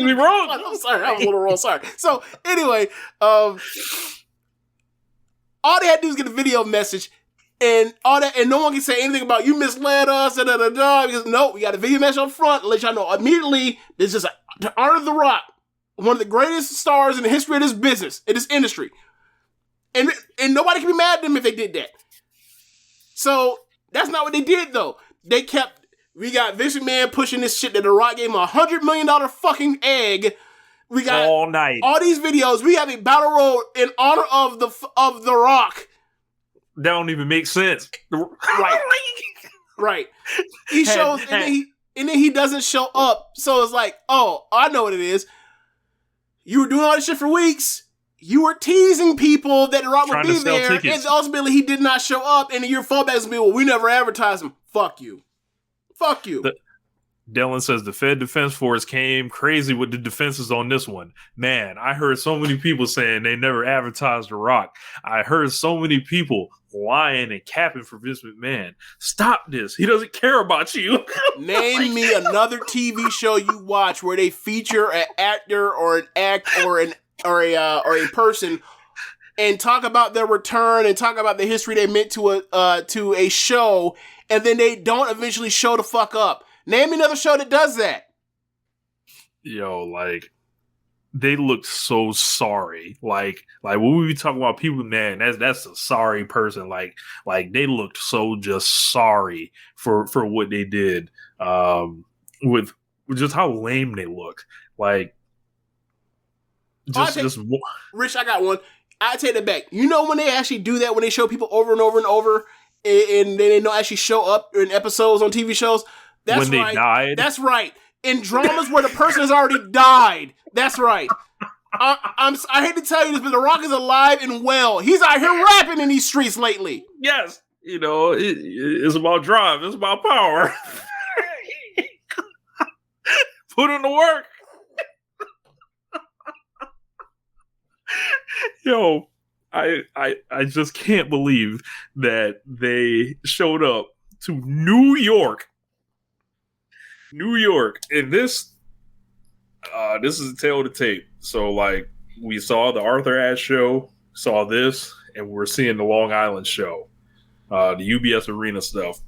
be wrong. I'm sorry, I was a little wrong. Sorry. So anyway, all they had to do was get a video message. And all that, and no one can say anything about you misled us, because no, we got a video message up front to let y'all know immediately. This is to honor The Rock, one of the greatest stars in the history of this business, in this industry, and nobody can be mad at them if they did that. So that's not what they did though. They kept. We got Vince McMahon pushing this shit that The Rock gave him $100 million fucking egg. We got all night, all these videos. We have a battle royal in honor of the Rock. That don't even make sense. Right. He shows, and then he doesn't show up. So it's like, oh, I know what it is. You were doing all this shit for weeks. You were teasing people that The Rock would be there, and ultimately he did not show up. And your fallback is well, we never advertised him. Fuck you. Dylan says the Fed Defense Force came crazy with the defenses on this one. Man, I heard so many people saying they never advertised The Rock. I heard so many people lying and capping for Vince McMahon. Stop this. He doesn't care about you. Name me another TV show you watch where they feature an actor or an act or a person and talk about their return and talk about the history they meant to a show, and then they don't eventually show the fuck up. Name me another show that does that. Yo, like, they look so sorry. Like when we talk about people, man, that's a sorry person. Like they looked so just sorry for what they did. With just how lame they look. Like, Rich, I got one. I take that back. You know when they actually do that, when they show people over and over and over, and they don't actually show up in episodes on TV shows. That's when they right. died. That's right. In dramas where the person has already died. That's right. I hate to tell you this, but The Rock is alive and well. He's out here rapping in these streets lately. Yes. You know, it's about drive. It's about power. Put in the work. Yo, I just can't believe that they showed up to New York, and this is a tale to tape. So, like, we saw the Arthur Ashe show, saw this, and we're seeing the Long Island show, the UBS Arena stuff,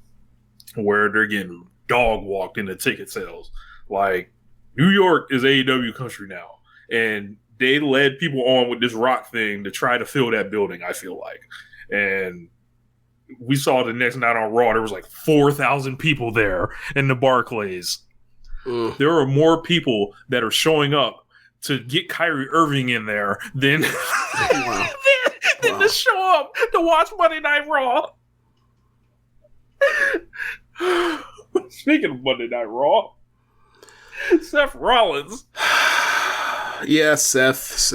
where they're getting dog walked into ticket sales. Like, New York is AEW country now, and they led people on with this Rock thing to try to fill that building, I feel like. And we saw the next night on Raw, there was like 4,000 people there in the Barclays. There are more people that are showing up to get Kyrie Irving in there than, than to show up to watch Monday Night Raw. Speaking of Monday Night Raw, Seth Rollins. Yeah, Seth.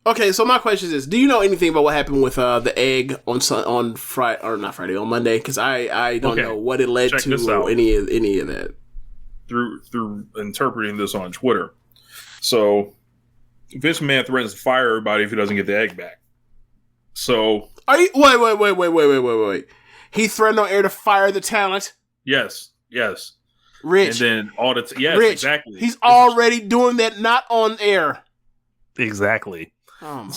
Okay, so my question is: do you know anything about what happened with the egg on Friday, or not Friday, on Monday? Because I don't know what it led to or any of that. Through interpreting this on Twitter, so Vince McMahon threatens to fire everybody if he doesn't get the egg back. So are you wait? He threatened on air to fire the talent. Yes. Rich. And then yes, Rich, exactly. He's already doing that, not on air. Exactly. Oh my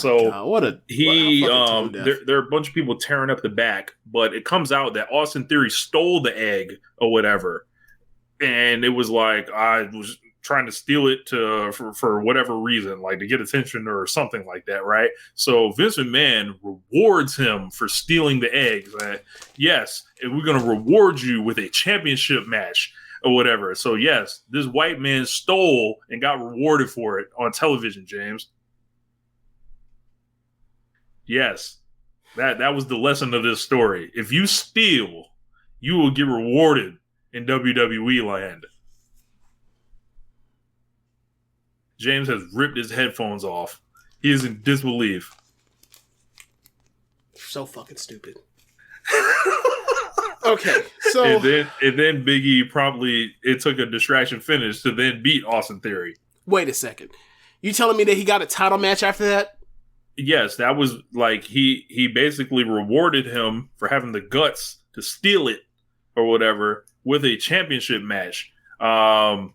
God. There are a bunch of people tearing up the back, but it comes out that Austin Theory stole the egg or whatever. And it was like, I was trying to steal it for whatever reason, like to get attention or something like that, right? So Vince McMahon rewards him for stealing the eggs. Yes, and we're going to reward you with a championship match or whatever. So yes, this white man stole and got rewarded for it on television, James. Yes, that was the lesson of this story. If you steal, you will get rewarded in WWE land. James has ripped his headphones off. He is in disbelief. So fucking stupid. Okay, so and then Big E promptly it took a distraction finish to then beat Austin Theory. Wait a second, you telling me that he got a title match after that? Yes, that was like he basically rewarded him for having the guts to steal it or whatever with a championship match. So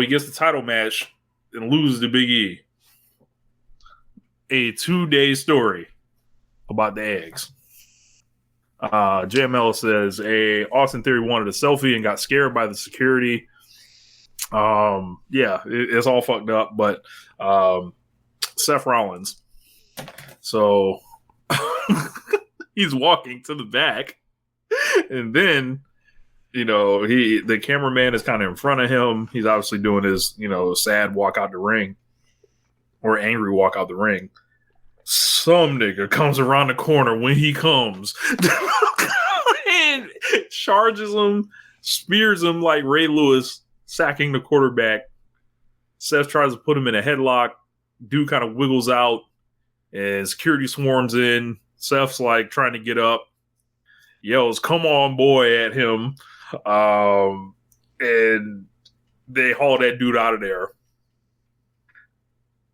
he gets the title match and loses to Big E. A 2-day story about the eggs. JML says Austin Theory wanted a selfie and got scared by the security. It's all fucked up, but Seth Rollins. So he's walking to the back, and then the cameraman is kind of in front of him. He's obviously doing his sad walk out the ring or angry walk out the ring. Some nigga comes around the corner when he comes and charges him, spears him like Ray Lewis, sacking the quarterback. Seth tries to put him in a headlock. Dude kind of wiggles out, and security swarms in. Seth's like trying to get up, yells, "Come on, boy," at him. And they haul that dude out of there.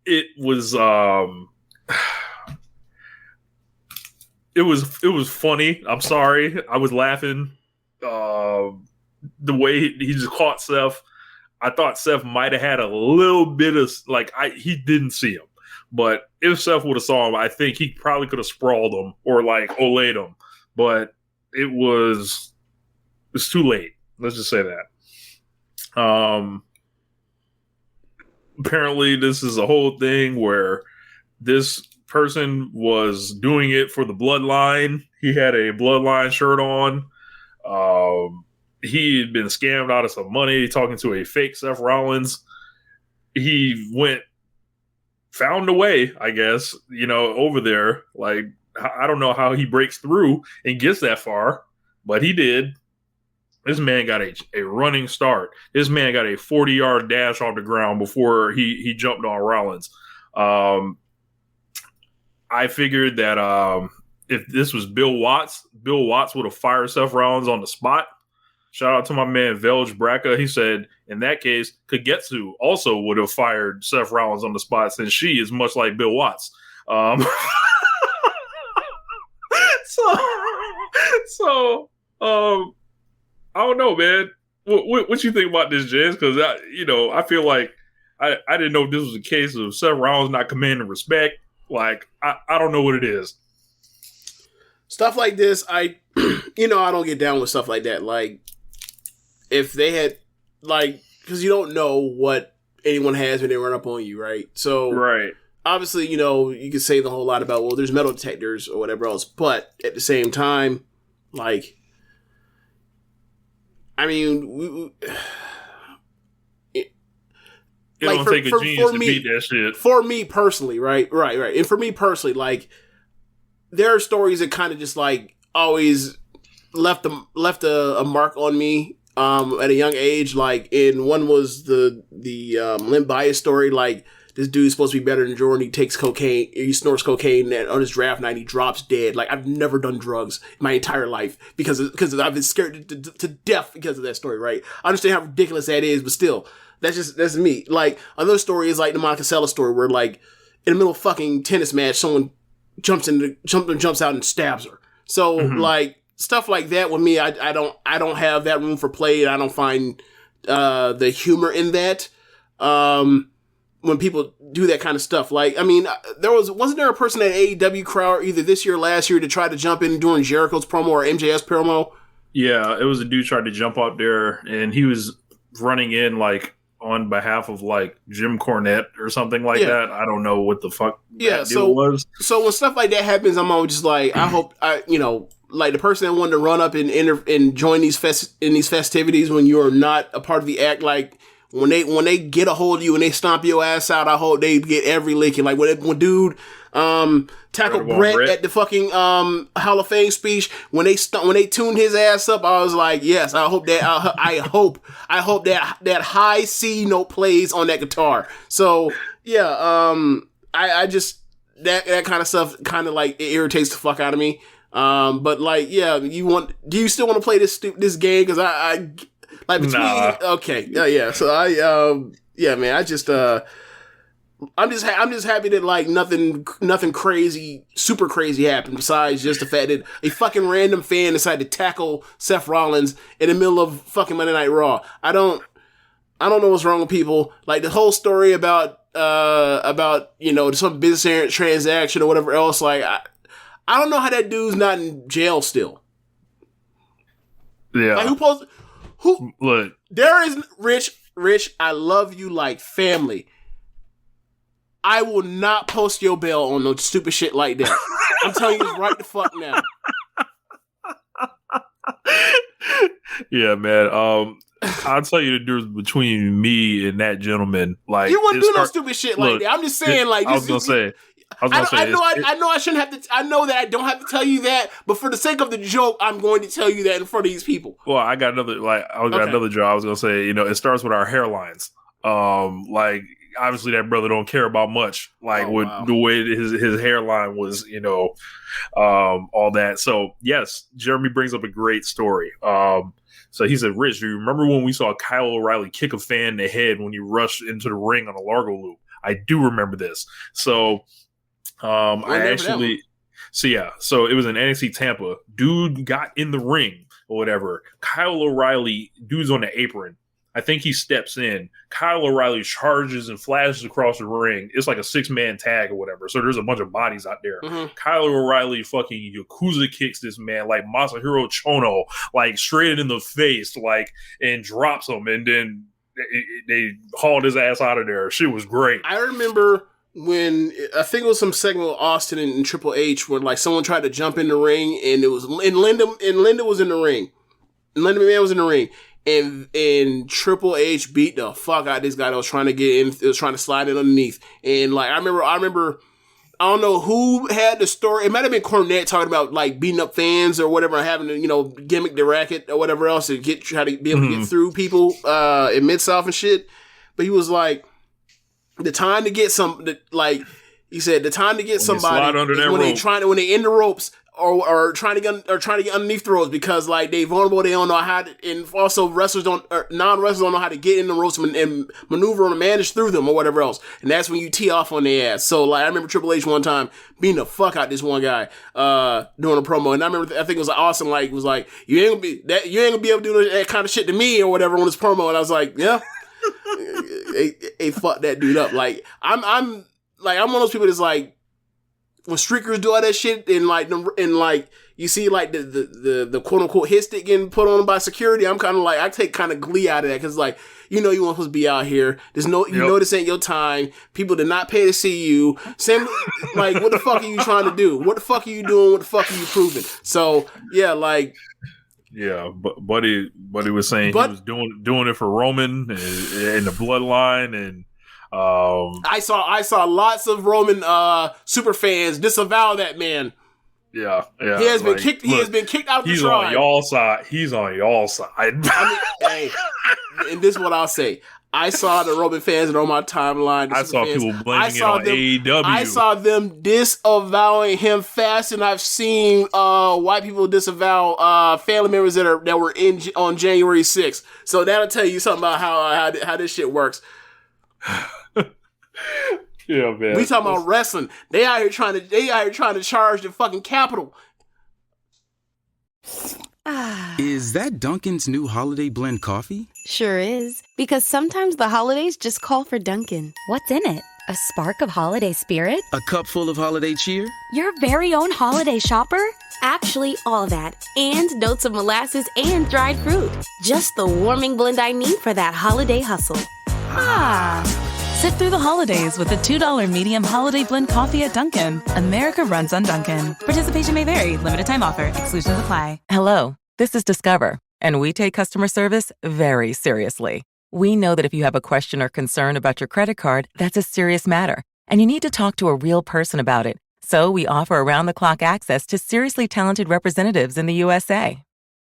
It was it was funny. I'm sorry. I was laughing. The way he just caught Seth. I thought Seth might have had a little bit of he didn't see him. But if Seth would have saw him, I think he probably could have sprawled him or olayed him. But it's too late. Let's just say that. Apparently this is a whole thing where this person was doing it for the bloodline. He had a bloodline shirt on. He had been scammed out of some money talking to a fake Seth Rollins. He found a way, I guess, over there. I don't know how he breaks through and gets that far, but he did. This man got a running start. This man got a 40-yard dash on the ground before he jumped on Rollins. I figured that if this was Bill Watts would have fired Seth Rollins on the spot. Shout out to my man Velge Braca. He said, in that case, Kagetsu also would have fired Seth Rollins on the spot since she is much like Bill Watts. So I don't know, man. What you think about this, Jens? Because I feel like I didn't know if this was a case of Seth Rollins not commanding respect. I don't know what it is. Stuff like this, I don't get down with stuff like that. If they had, because you don't know what anyone has when they run up on you, right? So, right. Obviously, you could say the whole lot about, well, there's metal detectors or whatever else, but at the same time, it don't take a genius to beat that shit. For me personally, right. And for me personally, there are stories that kind of just always left a mark on me at a young age. In one was the Limp Bias story. This dude's supposed to be better than Jordan. He takes cocaine. He snorts cocaine, and on his draft night he drops dead. I've never done drugs my entire life because I've been scared to death because of that story. Right? I understand how ridiculous that is, but still, that's me. Another story is the Monica Seles story, where in the middle of a fucking tennis match, someone jumps out and stabs her. So stuff like that with me, I don't have that room for play, and I don't find the humor in that. When people do that kind of stuff, wasn't there a person at AEW crowd either this year or last year to try to jump in during Jericho's promo or MJF's promo? Yeah, it was a dude tried to jump up there, and he was running in on behalf of Jim Cornette or something like that. I don't know what the fuck that deal was. So when stuff like that happens, I'm always just I hope the person that wanted to run up and join these festivities when you are not a part of the act, when they get a hold of you and they stomp your ass out, I hope they get every licking. When dude tackled Brett at the fucking Hall of Fame speech, when they tuned his ass up, I was like, yes, I hope that I hope that high C note plays on that guitar. So yeah, I just that kind of stuff kind of it irritates the fuck out of me. But like, yeah, do you still want to play this game? Cause I like between, okay. Yeah. So yeah, man, I'm just happy that like nothing crazy, super crazy happened besides just the fact that a fucking random fan decided to tackle Seth Rollins in the middle of fucking Monday Night Raw. I don't know what's wrong with people. Like the whole story about some business transaction or whatever else. Like I don't know how that dude's not in jail still. Yeah. Like who look? There is Rich. I love you like family. I will not post your bail on no stupid shit like that. I'm telling you right the fuck now. Yeah, man. I'll tell you the difference between me and that gentleman. Like, you wouldn't do no stupid shit like that. I'm just saying, like, I know I shouldn't have to. I know that I don't have to tell you that, but for the sake of the joke, I'm going to tell you that in front of these people. Well, I got another. Like, another joke. I was gonna say, it starts with our hairlines. Like, obviously, that brother don't care about much. Like, the way his hairline was, all that. So, yes, Jeremy brings up a great story. So he said, Rich, do you remember when we saw Kyle O'Reilly kick a fan in the head when he rushed into the ring on a Largo loop? I do remember this. So, so it was in NXT Tampa. Dude got in the ring or whatever. Kyle O'Reilly, dude's on the apron. I think he steps in. Kyle O'Reilly charges and flashes across the ring. It's like a 6-man tag or whatever. So there's a bunch of bodies out there. Mm-hmm. Kyle O'Reilly fucking Yakuza kicks this man like Masahiro Chono, like straight in the face, like, and drops him. And then they hauled his ass out of there. Shit was great. I remember when I think it was some segment with Austin and Triple H where like someone tried to jump in the ring and Linda was in the ring. Linda McMahon was in the ring. And Triple H beat the fuck out of this guy that was trying to get in. It was trying to slide in underneath. And like I remember. I don't know who had the story. It might have been Cornette talking about like beating up fans or whatever, having to gimmick the racket or whatever else to try to be able to get through people in Mid-South and shit. But he was like, the time to get he said the time to get somebody is when they in the ropes. Or trying to get underneath the ropes because like they vulnerable, they don't know how to, and also non-wrestlers don't know how to get in the ropes and maneuver and manage through them or whatever else, and that's when you tee off on their ass. So like I remember Triple H one time beating the fuck out this one guy doing a promo, and I think it was awesome. Like was like you ain't gonna be able to do that kind of shit to me or whatever on this promo, and I was like yeah, hey fuck that dude up. Like I'm one of those people that's like. When streakers do all that shit and you see like the quote unquote hit stick getting put on by security, I'm kind of like I take kind of glee out of that because like you weren't supposed to be out here. There's this ain't your time. People did not pay to see you. Same like what the fuck are you trying to do? What the fuck are you doing? What the fuck are you proving? So yeah, like. Yeah, but Buddy was saying he was doing it for Roman and the bloodline and. I saw lots of Roman super fans disavow that man. Yeah. He has been kicked. He has been kicked out the tribe. He's on y'all side. I mean, hey, and this is what I'll say. I saw the Roman fans on my timeline. I saw people blaming it on AEW. I saw them disavowing him fast, and I've seen white people disavow family members that were on January 6th. So that'll tell you something about how this shit works. Yeah, man. We talking about wrestling. They out here trying to charge the fucking Capitol. Is that Dunkin's new holiday blend coffee? Sure is. Because sometimes the holidays just call for Dunkin'. What's in it? A spark of holiday spirit? A cup full of holiday cheer? Your very own holiday shopper? Actually, all that. And notes of molasses and dried fruit. Just the warming blend I need for that holiday hustle. Sit through the holidays with the $2 medium holiday blend coffee at Dunkin'. America runs on Dunkin'. Participation may vary. Limited time offer. Exclusions apply. Hello, this is Discover, and we take customer service very seriously. We know that if you have a question or concern about your credit card, that's a serious matter, and you need to talk to a real person about it. So we offer around-the-clock access to seriously talented representatives in the USA.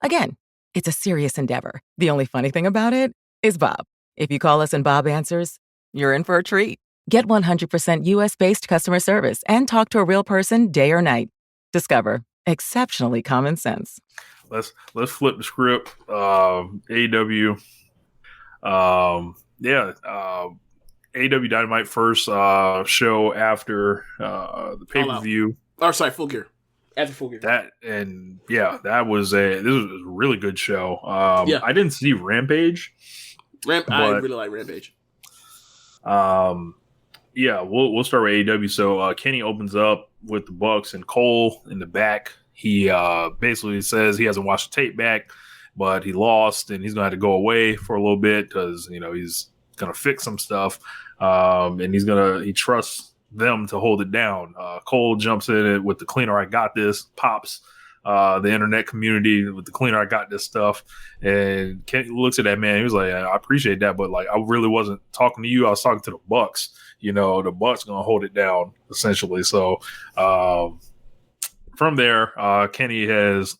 Again, it's a serious endeavor. The only funny thing about it is Bob. If you call us and Bob answers, you're in for a treat. Get 100% US-based customer service and talk to a real person day or night. Discover. exceptionally common sense. Let's flip the script. AEW. AEW Dynamite first show after the pay-per-view. Full Gear. After Full Gear. That was this was a really good show. I didn't see Rampage. I really like Rampage. We'll start with AEW. So Kenny opens up with the Bucks and Cole in the back. He basically says he hasn't watched the tape back, but he lost and he's gonna have to go away for a little bit because he's gonna fix some stuff. And he trusts them to hold it down. Cole jumps in it with the cleaner, I got this, pops the internet community with the cleaner, I got this stuff. And Kenny looks at that man. He was like, I appreciate that, but like, I really wasn't talking to you. I was talking to the Bucks. The Bucks going to hold it down essentially. So, from there, Kenny that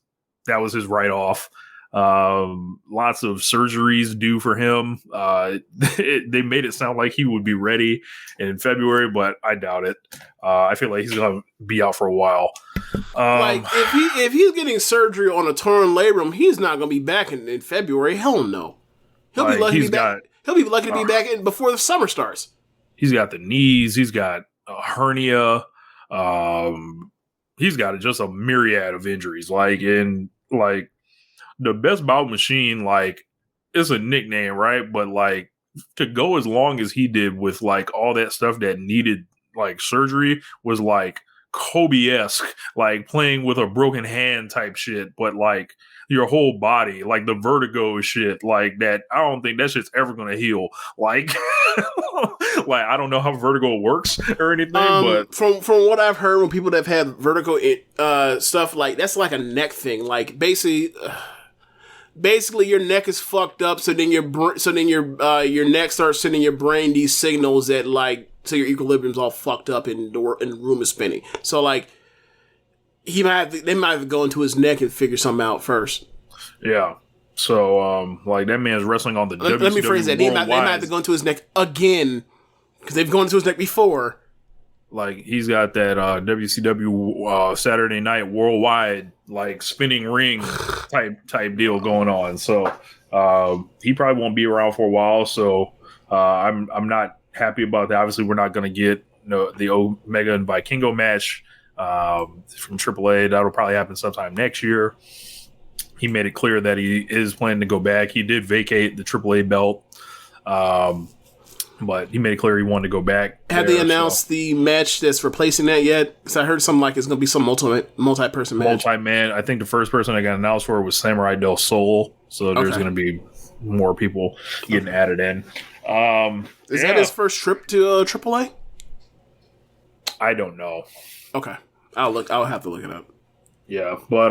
was his write-off. Lots of surgeries due for him. They made it sound like he would be ready in February, but I doubt it. I feel like he's going to be out for a while. If he's getting surgery on a torn labrum, he's not going to be back in February. Hell no. He'll be lucky to be back. He'll be lucky to be back before the summer starts. He's got the knees. He's got a hernia. He's got just a myriad of injuries. The Best Bout Machine, it's a nickname, right? But to go as long as he did with all that stuff that needed surgery was Kobe-esque, playing with a broken hand type shit, but your whole body, the vertigo shit, that I don't think that shit's ever gonna heal. I don't know how vertigo works or anything, but from what I've heard, when people that have had vertigo stuff, that's like a neck thing. Basically, your neck is fucked up, so then your neck starts sending your brain these signals that so your equilibrium's all fucked up and the room is spinning. So they might have to go into his neck and figure something out first. Yeah. So that man's wrestling on the WCW. Let me phrase that. They might have to go into his neck again because they've gone into his neck before. He's got that WCW Saturday Night Worldwide spinning ring type deal going on. So he probably won't be around for a while. So I'm not happy about that. Obviously, we're not going to get the Omega and Vikingo match from AAA. That'll probably happen sometime next year. He made it clear that he is planning to go back. He did vacate the AAA belt. But he made it clear he wanted to go back. Have they announced the match that's replacing that yet? Because I heard something it's going to be some multi-person match. Multi-man. I think the first person I got announced for was Samurai Del Sol. So there's going to be more people getting added in. Is that his first trip to AAA? I don't know. Okay. I'll have to look it up. Yeah, but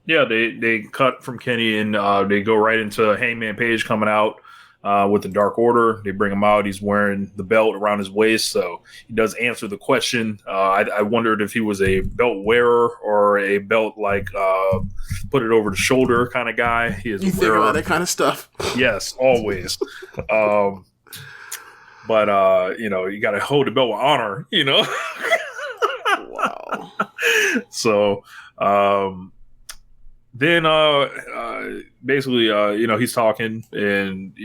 they cut from Kenny and they go right into Hangman Page coming out. With the Dark Order. They bring him out. He's wearing the belt around his waist, so he does answer the question. I wondered if he was a belt wearer or a belt put it over the shoulder kind of guy. He is. You think about that kind of stuff? Yes, always. But you got to hold the belt with honor. Wow. So. Then, basically, he's talking and,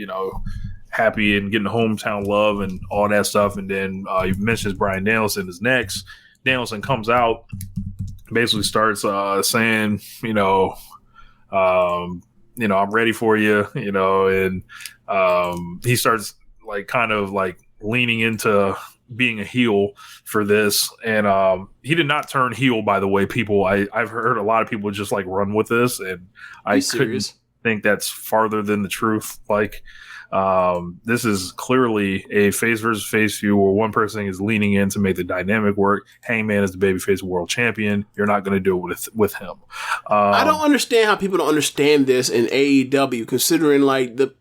happy and getting hometown love and all that stuff. And then he mentions Bryan Danielson is next. Danielson comes out, basically starts saying, I'm ready for you, and he starts leaning into being a heel for this, and he did not turn heel, by the way. People, I've heard a lot of people just run with this, and I couldn't think that's farther than the truth. This is clearly a face versus face feud where one person is leaning in to make the dynamic work. Hangman is the babyface world champion. You're not going to do it with him. I don't understand how people don't understand this in AEW, considering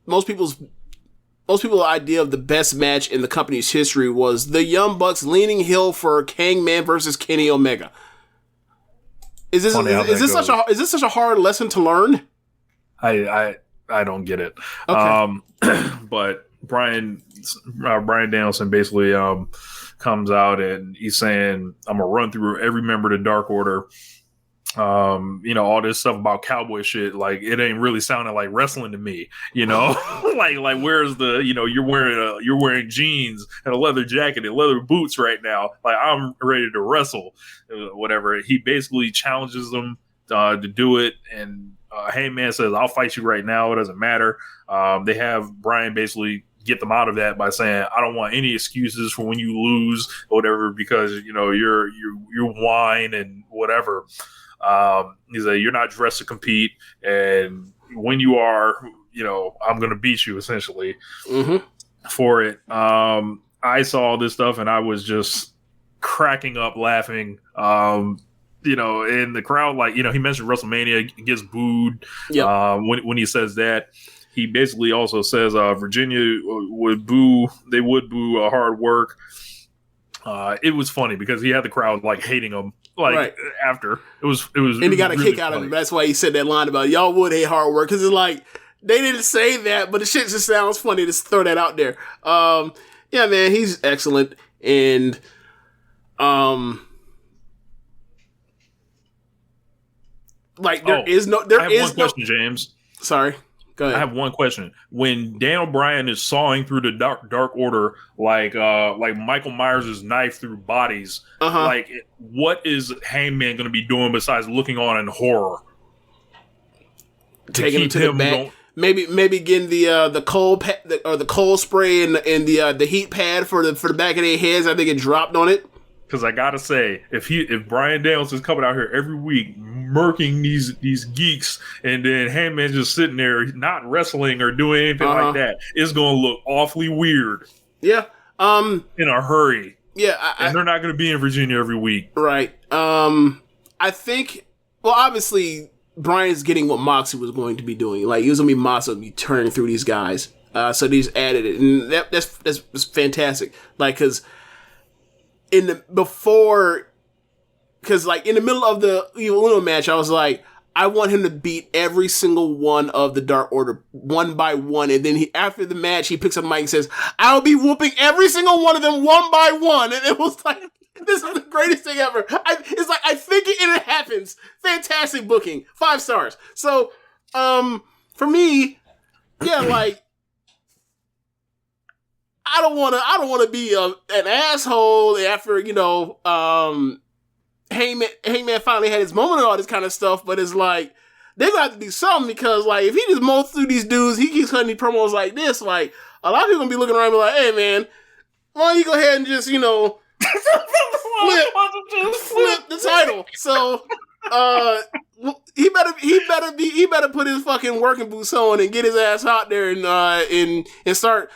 most people's idea of the best match in the company's history was the Young Bucks leaning heel for Hangman versus Kenny Omega. Is this such a hard lesson to learn? I don't get it. Okay. But Bryan Danielson basically comes out and he's saying, I'm gonna run through every member of the Dark Order. all this stuff about cowboy shit, like it ain't really sounding like wrestling to me, like where's the, you're wearing jeans and a leather jacket and leather boots right now. Like I'm ready to wrestle, whatever. He basically challenges them to do it. And Heyman says, I'll fight you right now. It doesn't matter. They have Brian basically get them out of that by saying, I don't want any excuses for when you lose or whatever, because, you're whine and whatever. He's like, you're not dressed to compete, and when you are, I'm going to beat you essentially for it. I saw all this stuff and I was just cracking up laughing. In the crowd, like, he mentioned WrestleMania gets booed. When he says that, he basically also says Virginia would boo hard work. It was funny because he had the crowd like hating him. After it was, and he got a really kick out funny. of him. That's why he said that line about y'all would hate hard work, because it's like they didn't say that, but the shit just sounds funny to throw that out there. Yeah, man, he's excellent, and there is no. There I have is one question, James. Sorry. Go ahead. I have one question. When Daniel Bryan is sawing through the dark order, like Michael Myers' knife through bodies, what is Hangman going to be doing besides looking on in horror? Taking him to the back. Maybe getting the coal the coal spray and the heat pad for the back of their heads. I think it dropped on it. Because I gotta say, if Bryan Danielson is coming out here every week murking these geeks, and then Hangman just sitting there not wrestling or doing anything like that, it's gonna look awfully weird. Yeah. In a hurry. Yeah. And they're not gonna be in Virginia every week. Right. I think. Well, obviously, Bryan's getting what Moxley was going to be doing. Like, he was gonna be Moxley turning through these guys. So they just added it, and that's fantastic. Like, because. In the middle of the Evil Uno match, I was like, I want him to beat every single one of the Dark Order one by one, and then after the match, he picks up the mic and says, "I'll be whooping every single one of them one by one," and it was like, this is the greatest thing ever. It's like, I think it and it happens. Fantastic booking, 5 stars. So, for me, yeah, like. I don't want to be an asshole after, Hangman finally had his moment and all this kind of stuff, but it's like, they're going to have to do something, because, like, if he just mows through these dudes, he keeps cutting these promos like this, like, a lot of people going to be looking around and be like, hey, man, why don't you go ahead and just, flip the title. So, he better put his fucking working boots on and get his ass out there and start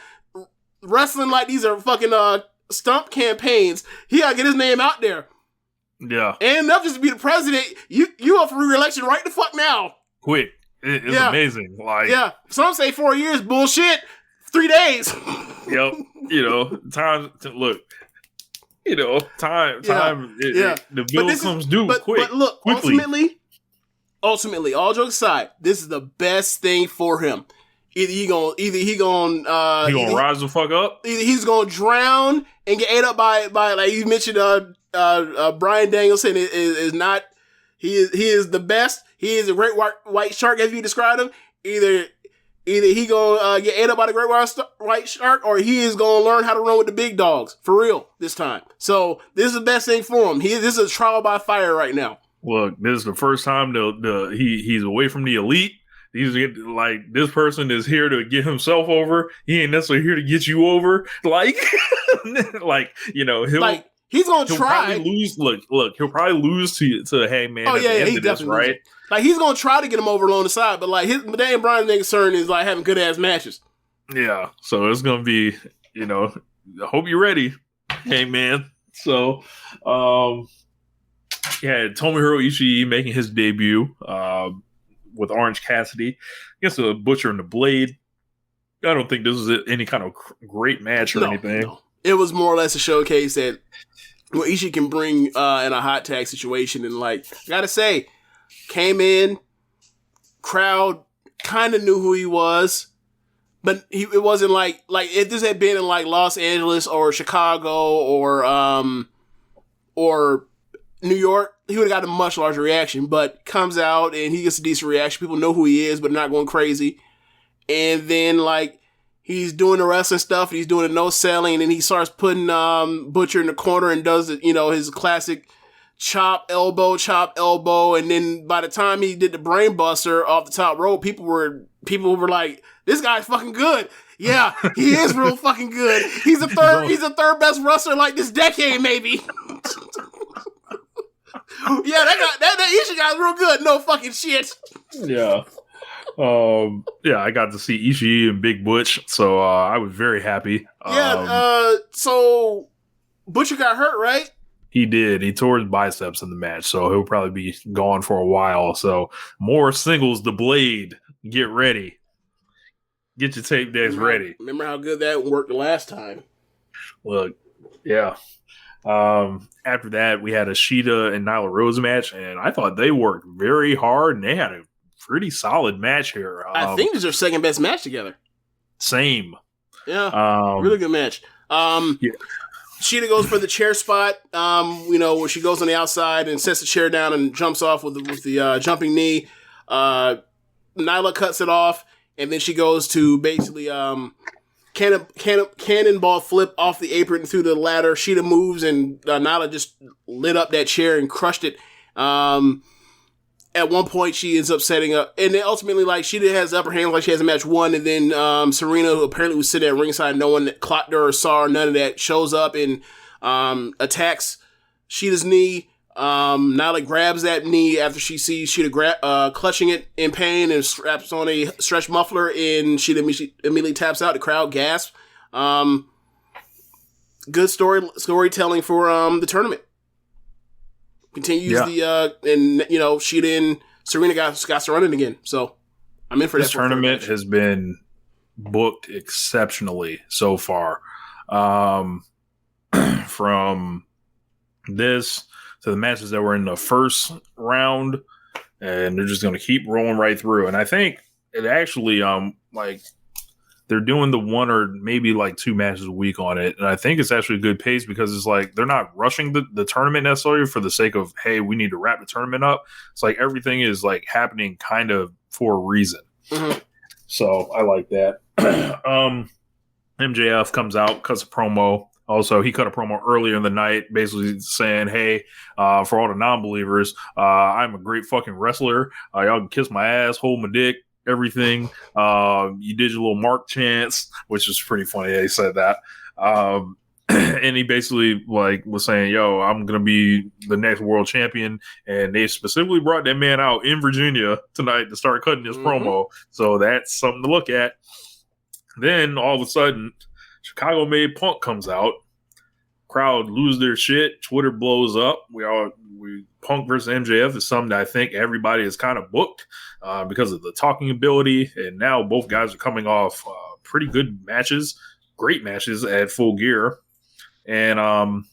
wrestling like these are fucking stump campaigns. He gotta get his name out there. Yeah. And enough just to be the president. You up for re-election right the fuck now. Quick. It's amazing. Like, yeah. Some say 4 years, bullshit. 3 days. Yep. Time to look. Time. The bill comes due quick. But look, quickly. ultimately, all jokes aside, this is the best thing for him. Either he gonna rise the fuck up. Either he's gonna drown and get ate up by like you mentioned. Bryan Danielson is not. He is the best. He is a great white shark, as you described him. Either he gonna get ate up by the great white shark, or he is gonna learn how to run with the big dogs for real this time. So this is the best thing for him. This is a trial by fire right now. Look, this is the first time he's away from the elite. He's like, this person is here to get himself over. He ain't necessarily here to get you over. Like, he's gonna try. Probably lose. Look, he'll probably lose to Hangman. Oh yeah, he definitely right. Loses. Like, he's gonna try to get him over on the side, but like Dan Bryan's main concern is like having good ass matches. Yeah, so it's gonna be, I hope you're ready, Hangman. So, Tomohiro Ishii making his debut. With Orange Cassidy against the Butcher and the Blade. I don't think this is any kind of great match or anything. No. It was more or less a showcase that what Ishii can bring in a hot tag situation. And like, I gotta say, came in, crowd kind of knew who he was, but it wasn't like if this had been in like Los Angeles or Chicago or New York, he would have got a much larger reaction, but comes out and he gets a decent reaction. People know who he is, but not going crazy. And then, like, he's doing the wrestling stuff, and he's doing the no selling, and he starts putting Butcher in the corner and does it, his classic chop elbow, and then by the time he did the brain buster off the top rope, people were like, "This guy's fucking good." Yeah, he is real fucking good. He's the third best wrestler like this decade, maybe. Yeah, that Ishii guy's real good. No fucking shit. Yeah. I got to see Ishii and Big Butch, so I was very happy. So Butcher got hurt, right? He did. He tore his biceps in the match, so he'll probably be gone for a while. So more singles, the Blade. Get ready. Get your tape decks ready. Remember how good that worked the last time? Look, yeah. After that, we had a Shida and Nyla Rose match, and I thought they worked very hard, and they had a pretty solid match here. I think this is their second best match together. Same. Yeah. Really good match. Yeah. Shida goes for the chair spot, where she goes on the outside and sets the chair down and jumps off with the jumping knee. Nyla cuts it off, and then she goes to basically cannonball flip off the apron through the ladder. Shida moves, and Nyla just lit up that chair and crushed it. At one point, she ends up setting up, and then ultimately, like, Shida has the upper hand, like she has a match won, and then Serena, who apparently was sitting at ringside, no one clocked her or saw her, none of that, shows up and attacks Shida's knee. Nyla grabs that knee after she sees Shida clutching it in pain and straps on a stretch muffler, and Shida immediately taps out. The crowd gasps. Good storytelling for the tournament. Continues Shida and Serena got to run it again. So I'm in for that. This tournament has been booked exceptionally so far. From this to the matches that were in the first round, and they're just going to keep rolling right through. And I think it actually, they're doing the one or maybe like two matches a week on it. And I think it's actually a good pace because it's like they're not rushing the tournament necessarily for the sake of, hey, we need to wrap the tournament up. It's like everything is like happening kind of for a reason. Mm-hmm. So I like that. MJF comes out, cuts a promo. Also, he cut a promo earlier in the night, basically saying, hey, for all the non-believers, I'm a great fucking wrestler. Y'all can kiss my ass, hold my dick, everything. You did your little Mark chants, which is pretty funny. He said that. And he basically was saying, yo, I'm going to be the next world champion. And they specifically brought that man out in Virginia tonight to start cutting his promo. So that's something to look at. Then all of a sudden, Chicago made Punk comes out. Crowd lose their shit. Twitter blows up. Punk versus MJF is something that I think everybody is kind of booked because of the talking ability. And now both guys are coming off pretty good matches, great matches at Full Gear. And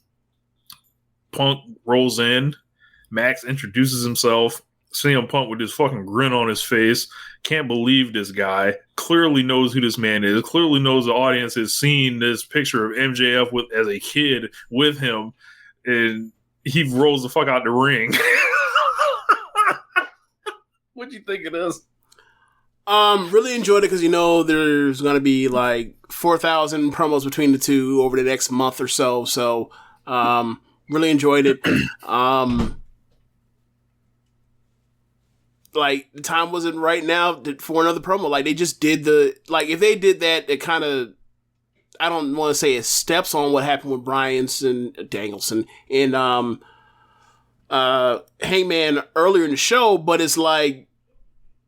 Punk rolls in. Max introduces himself. CM Punk with this fucking grin on his face. Can't believe this guy. Clearly knows who this man is. Clearly knows the audience has seen this picture of MJF as a kid with him. And he rolls the fuck out the ring. What'd you think of this? Really enjoyed it because there's going to be like 4,000 promos between the two over the next month or so. So really enjoyed it. Like, the time wasn't right now for another promo. Like, they just did if they did that, it kind of, I don't want to say it steps on what happened with Danielson and Hangman earlier in the show, but it's like,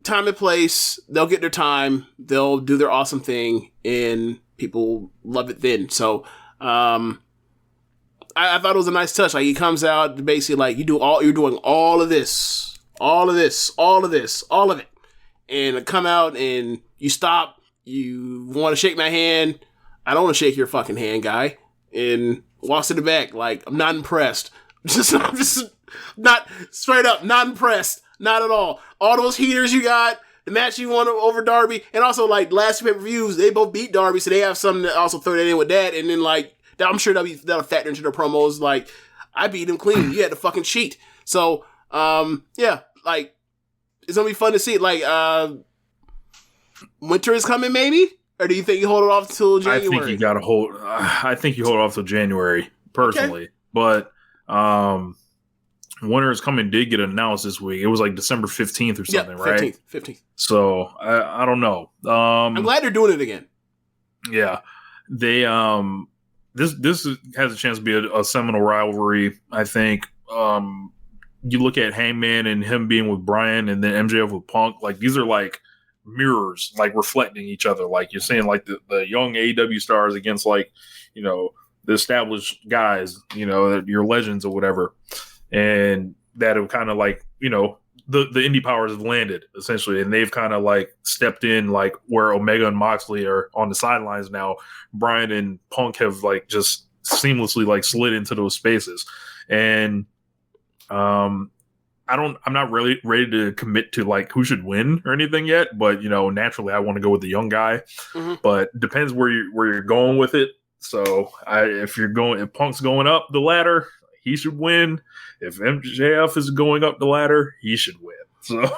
time and place, they'll get their time, they'll do their awesome thing, and people love it then. So, I thought it was a nice touch. Like, he comes out, basically, like, you're doing all of this. All of it. And I come out and you stop, you want to shake my hand. I don't want to shake your fucking hand, guy. And walks to the back like, I'm not impressed. I'm just not, straight up, not impressed. Not at all. All those heaters you got, the match you won over Darby, and also like last pay-per-views, they both beat Darby, so they have something to also throw that in with that. And then like, I'm sure that'll factor into their promos. Like, I beat him clean. You had to fucking cheat. So, yeah, like, it's gonna be fun to see. Like, winter is coming, maybe? Or do you think you hold it off till January? I think you gotta hold. I think you hold it off till January, personally. Okay. But winter is coming did get announced this week. It was like December 15th or something, right? 15th. So I don't know. I'm glad they're doing it again. Yeah, they this has a chance to be a seminal rivalry. I think. You look at Hangman and him being with Bryan, and then MJF with Punk. Like, these are like mirrors, like reflecting each other. Like, you're saying, like the young AEW stars against, like, you know, the established guys, you know, your legends or whatever. And that have kind of, like, you know, the indie powers have landed essentially, and they've kind of like stepped in, like where Omega and Moxley are on the sidelines now. Bryan and Punk have like just seamlessly like slid into those spaces. And I'm not really ready to commit to like who should win or anything yet, but you know, naturally I want to go with the young guy. Mm-hmm. But depends where you're going with it. So if Punk's going up the ladder, he should win. If MJF is going up the ladder, he should win. So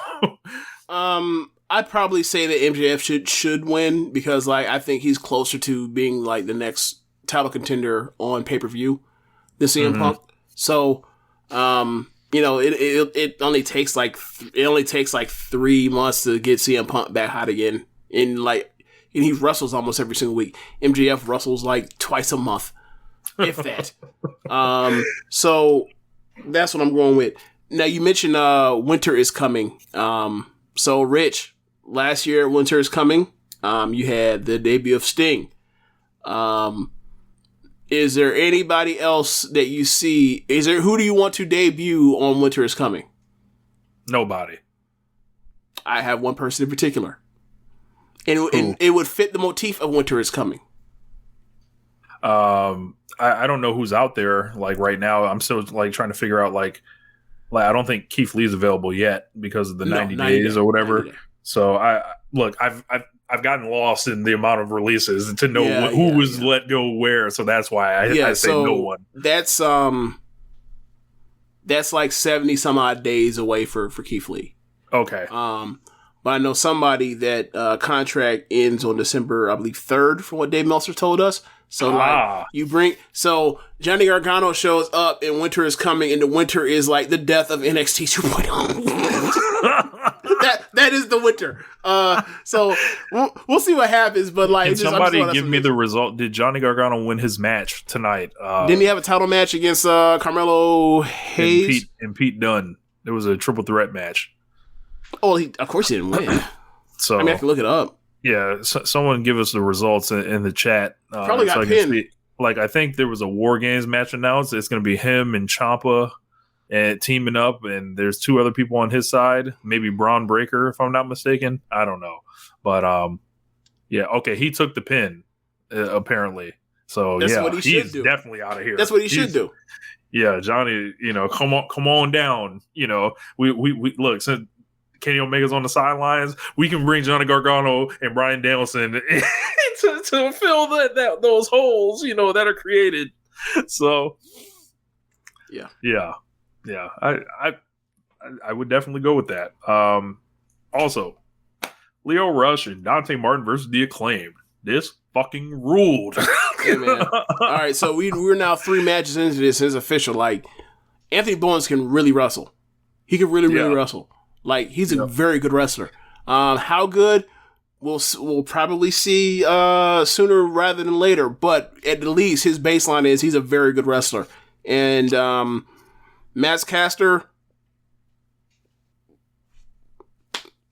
I'd probably say that MJF should win, because like I think he's closer to being like the next title contender on pay-per-view than CM Punk. So you know, it only takes like 3 months to get CM Punk back hot again. And he wrestles almost every single week. MJF wrestles like twice a month, if that. So that's what I'm going with. Now you mentioned winter is coming. So Rich, last year winter is coming. You had the debut of Sting. Is there anybody else that you see? Who do you want to debut on Winter is Coming? Nobody. I have one person in particular. And it would fit the motif of Winter is Coming. I don't know who's out there like right now. I'm still like trying to figure out like I don't think Keith Lee's available yet because of the 90 days or whatever. So I've gotten lost in the amount of releases to know who was let go where. So that's why I say no one. That's like 70 some odd days away for Keith Lee. Okay. But I know somebody that contract ends on December, I believe 3rd, from what Dave Meltzer told us. So Johnny Gargano shows up and winter is coming, and the winter is like the death of NXT 2.0. That is the winter. So we'll see what happens. But like, can somebody give me the result? Did Johnny Gargano win his match tonight? Didn't he have a title match against Carmelo Hayes and Pete Dunne? It was a triple threat match. Oh, of course he didn't win. So I mean, I can look it up. Yeah, someone give us the results in the chat. Probably got pinned. I think there was a War Games match announced. It's going to be him and Ciampa and teaming up, and there's 2 other people on his side. Maybe Braun Breaker, if I'm not mistaken. I don't know, but yeah, okay. He took the pin apparently. So that's yeah, what he's definitely out of here. That's what he should do. Yeah, Johnny. You know, come on down. You know, we look since Kenny Omega's on the sidelines, we can bring Johnny Gargano and Bryan Danielson to fill those holes, you know, that are created. So, yeah. I would definitely go with that. Also, Lio Rush and Dante Martin versus The Acclaimed. This fucking ruled. Hey, man. All right, so we're now 3 matches into this. It's official. Like, Anthony Bowens can really wrestle. He can really wrestle. Like, he's a very good wrestler. How good? We'll probably see sooner rather than later. But at the least, his baseline is he's a very good wrestler. And Matt Caster,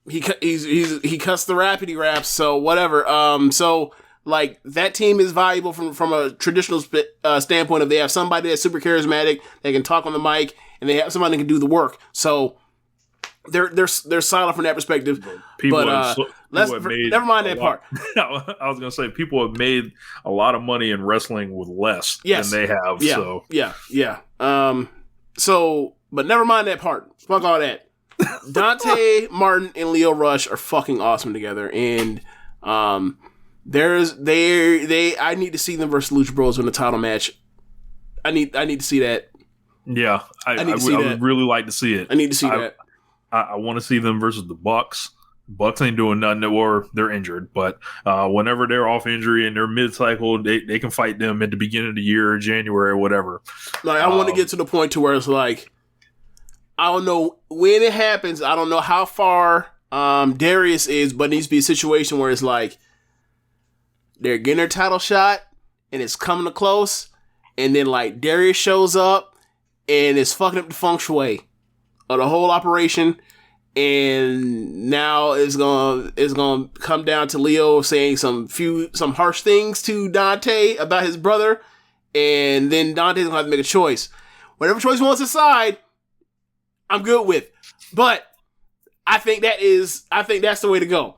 he cuts the rapidy raps. So whatever. So like that team is valuable from a traditional standpoint. If they have somebody that's super charismatic, they can talk on the mic, and they have somebody that can do the work. So. They're solid from that perspective, never mind that part. I was gonna say people have made a lot of money in wrestling with less than they have. So, but never mind that part. Fuck all that. Dante Martin and Lio Rush are fucking awesome together, and I need to see them versus Lucha Bros in the title match. I need to see that. Yeah, I would really like to see it. I need to see that. I want to see them versus the Bucks. Bucks ain't doing nothing, or they're injured. But whenever they're off injury and they're mid-cycle, they can fight them at the beginning of the year, January, or whatever. Like, I want to get to the point to where it's like, I don't know when it happens. I don't know how far Darius is, but it needs to be a situation where it's like they're getting their title shot and it's coming to close, and then like Darius shows up and it's fucking up the feng shui of the whole operation. And now it's gonna come down to Leo saying some harsh things to Dante about his brother, and then Dante's gonna have to make a choice. Whatever choice he wants to decide, I'm good with. But I think that's the way to go.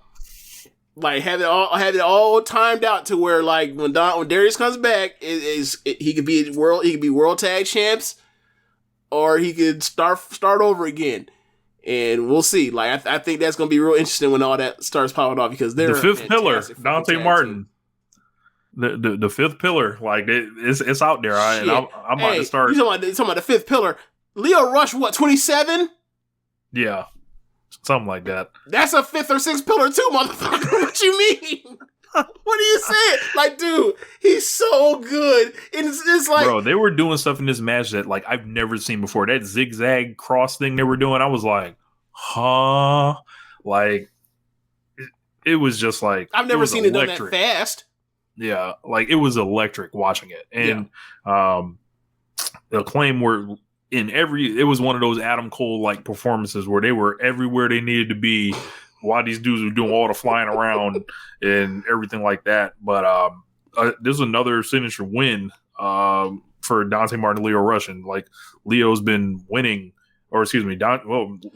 Like have it all timed out to where like when Darius comes back, he could be world tag champs, or he could start over again. And we'll see. Like I think that's going to be real interesting when all that starts popping off, because they're the fifth pillar, Dante Martin. The fifth pillar, like it's out there. And I'm about to start. You talking about the fifth pillar? Leo Rush, what, 27? Yeah, something like that. That's a fifth or sixth pillar too, motherfucker. What you mean? What are you saying? Like, dude, he's so good. And it's like, bro, they were doing stuff in this match that like I've never seen before. That zigzag cross thing they were doing, I was like, huh? Like, it was just like, I've never seen it done that fast. Yeah, like it was electric watching it. And the Acclaim were it was one of those Adam Cole like performances where they were everywhere they needed to be while these dudes were doing all the flying around and everything like that. But this is another signature win for Dante Martin, Leo Rush. And like Leo's been winning, or excuse me,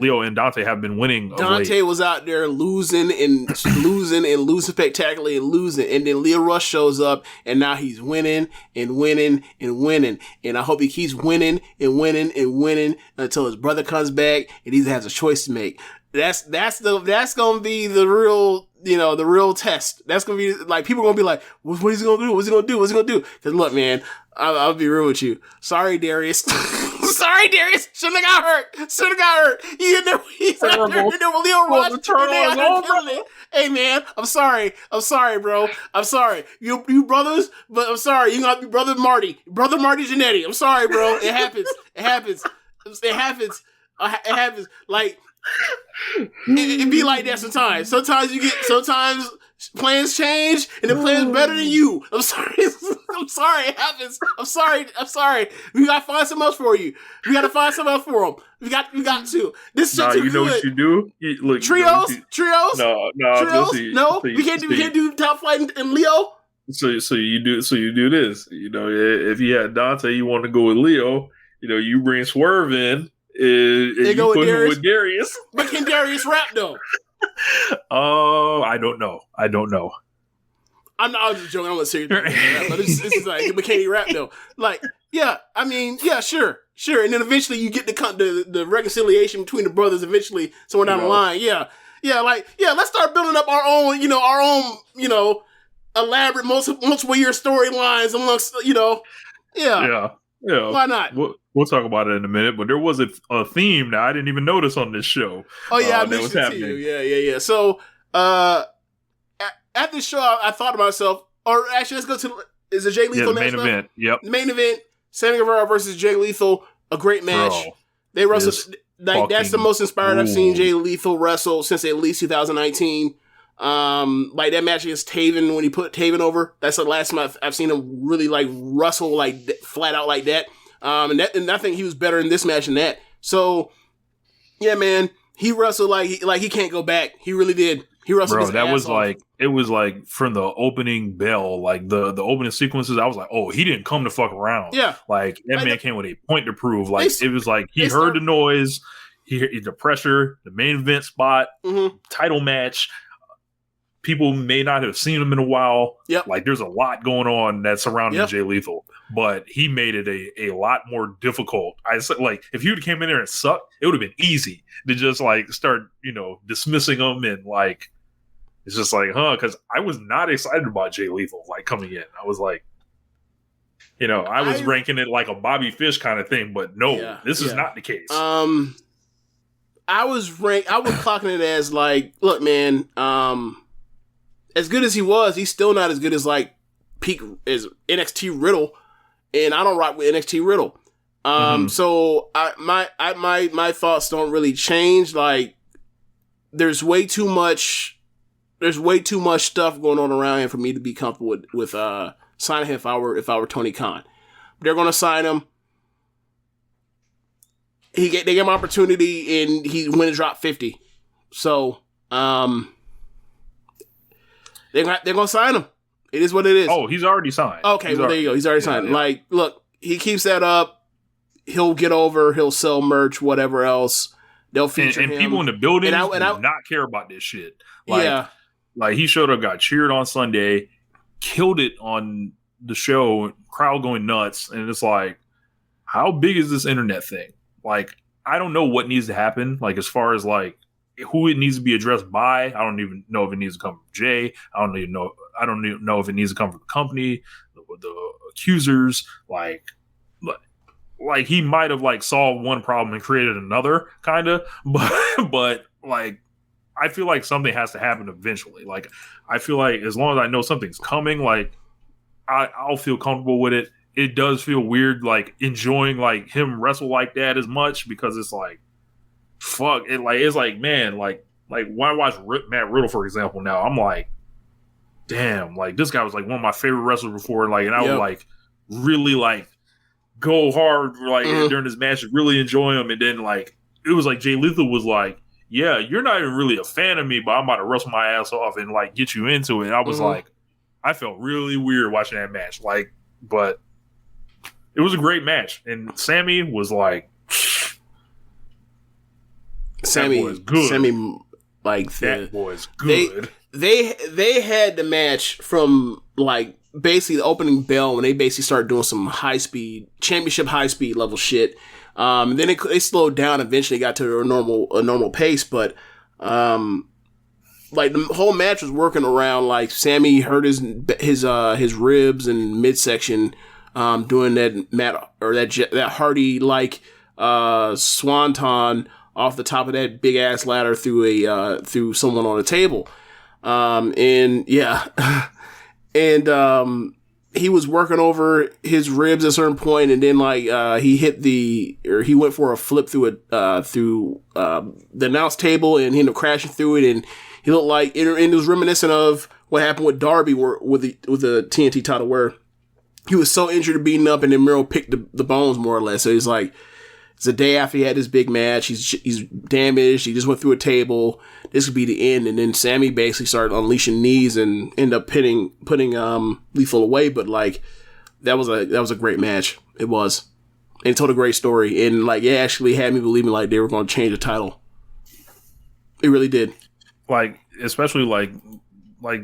Leo and Dante have been winning. Dante was out there losing spectacularly and losing. And then Leo Rush shows up and now he's winning and winning and winning. And I hope he keeps winning and winning and winning until his brother comes back and he has a choice to make. That's gonna be the real, the real test. That's gonna be like, people are gonna be like, what is he gonna do? What's he gonna do? What's he gonna do? Cause look, man, I'll be real with you. Sorry, Darius. Sorry, Darius. Shouldn't have got hurt. He's out there with Leo Rush. Hey, man, I'm sorry, bro. I'm sorry. You brothers, but I'm sorry. You gonna have to be Brother Marty Jannetty. I'm sorry, bro. It happens. Like, it be like that sometimes. Sometimes plans change and the plan's better than you. I'm sorry. It happens. I'm sorry. We gotta find something else for you. We gotta find something else for them. We got to. This shit too good. Know what you do? Look, trios? No. Trios? No, we can't do Top Flight and Leo. So you do this. If you had Dante, you want to go with Leo. You bring Swerve in. You go put him with Darius. But can Darius rap though? Oh, I don't know. I was just joking. I'm not serious. But this is like, but can he rap though? Like, yeah. I mean, yeah, sure. And then eventually you get the reconciliation between the brothers. Eventually, somewhere down the line. Yeah. Let's start building up our own elaborate multiple year storylines amongst. Yeah. Why not? We'll talk about it in a minute, but there was a theme that I didn't even notice on this show. Oh yeah, I mentioned it to you. Yeah. So at this show, I thought to myself, or actually, let's go to is it Jay Lethal the main event? Yep, the main event. Sammy Guevara versus Jay Lethal, a great match. They wrestled like that's the most inspired I've seen Jay Lethal wrestle since at least 2019. Like that match against Taven when he put Taven over. That's the last time I've seen him really like wrestle like flat out like that. And I think he was better in this match than that. So, yeah, man, he wrestled like he can't go back. He really did. He wrestled. Bro, that was off. It was like from the opening bell, like the opening sequences. I was like, oh, he didn't come to fuck around. Yeah, like that man came with a point to prove. Like it was like he heard the noise, the pressure, the main event spot, title match. People may not have seen him in a while. Yep. Like there's a lot going on that's surrounding Jay Lethal, but he made it a lot more difficult. I said, like, if you came in there and sucked, it would have been easy to just like start, dismissing him and like, it's just like, because I was not excited about Jay Lethal like coming in. I was like, You know, I was ranking it like a Bobby Fish kind of thing, but no, this is not the case. I was clocking it as like, look, man, as good as he was, he's still not as good as like peak as NXT Riddle, and I don't rock with NXT Riddle. So my thoughts don't really change. Like, there's way too much stuff going on around here for me to be comfortable with signing him if I were Tony Khan. They're gonna sign him. They gave him an opportunity, and he went and dropped 50. So, they're gonna sign him. It is what it is. Oh, he's already signed. Okay, there you go. He's already signed. Yeah. Like, look, he keeps that up. He'll get over. He'll sell merch, whatever else. They'll feature him. And people in the building do not care about this shit. Like he showed up, got cheered on Sunday, killed it on the show, crowd going nuts, and it's like, how big is this internet thing? Like, I don't know what needs to happen. Like, as far as like who it needs to be addressed by, I don't even know if it needs to come from Jay. I don't even know if it needs to come from the company, the accusers. Like he might have like solved one problem and created another, kind of. But like, I feel like something has to happen eventually. Like, I feel like as long as I know something's coming, like I'll feel comfortable with it. It does feel weird, like enjoying like him wrestle like that as much, because it's like, fuck it. Like, it's like, man, like when I watch Matt Riddle, for example, now I'm like, damn, like this guy was like one of my favorite wrestlers before. Like, and I would like really like go hard like during this match, really enjoy him. And then like, it was like Jay Lethal was like, yeah, you're not even really a fan of me, but I'm about to wrestle my ass off and like get you into it. And I was like, I felt really weird watching that match. Like, but it was a great match, and Sammy was like, Sammy was good. Sammy, like that boy's good. They had the match from like basically the opening bell when they basically started doing some championship high speed level shit. Then they slowed down. Eventually, got to a normal pace, but like the whole match was working around like Sammy hurt his ribs and midsection. Doing that Hardy like swanton off the top of that big ass ladder through someone on a table, and he was working over his ribs at a certain point, and then like he went for a flip through the announce table, and he ended up crashing through it, and he looked like it was reminiscent of what happened with Darby with the TNT title, where he was so injured and beaten up, and then Miro picked the bones more or less. So he's like, it's the day after he had his big match. He's damaged. He just went through a table. This could be the end. And then Sammy basically started unleashing knees and ended up putting Lethal away. But like, that was a great match. It was, and it told a great story. And like, it actually had me believing like they were going to change the title. It really did. Like, especially like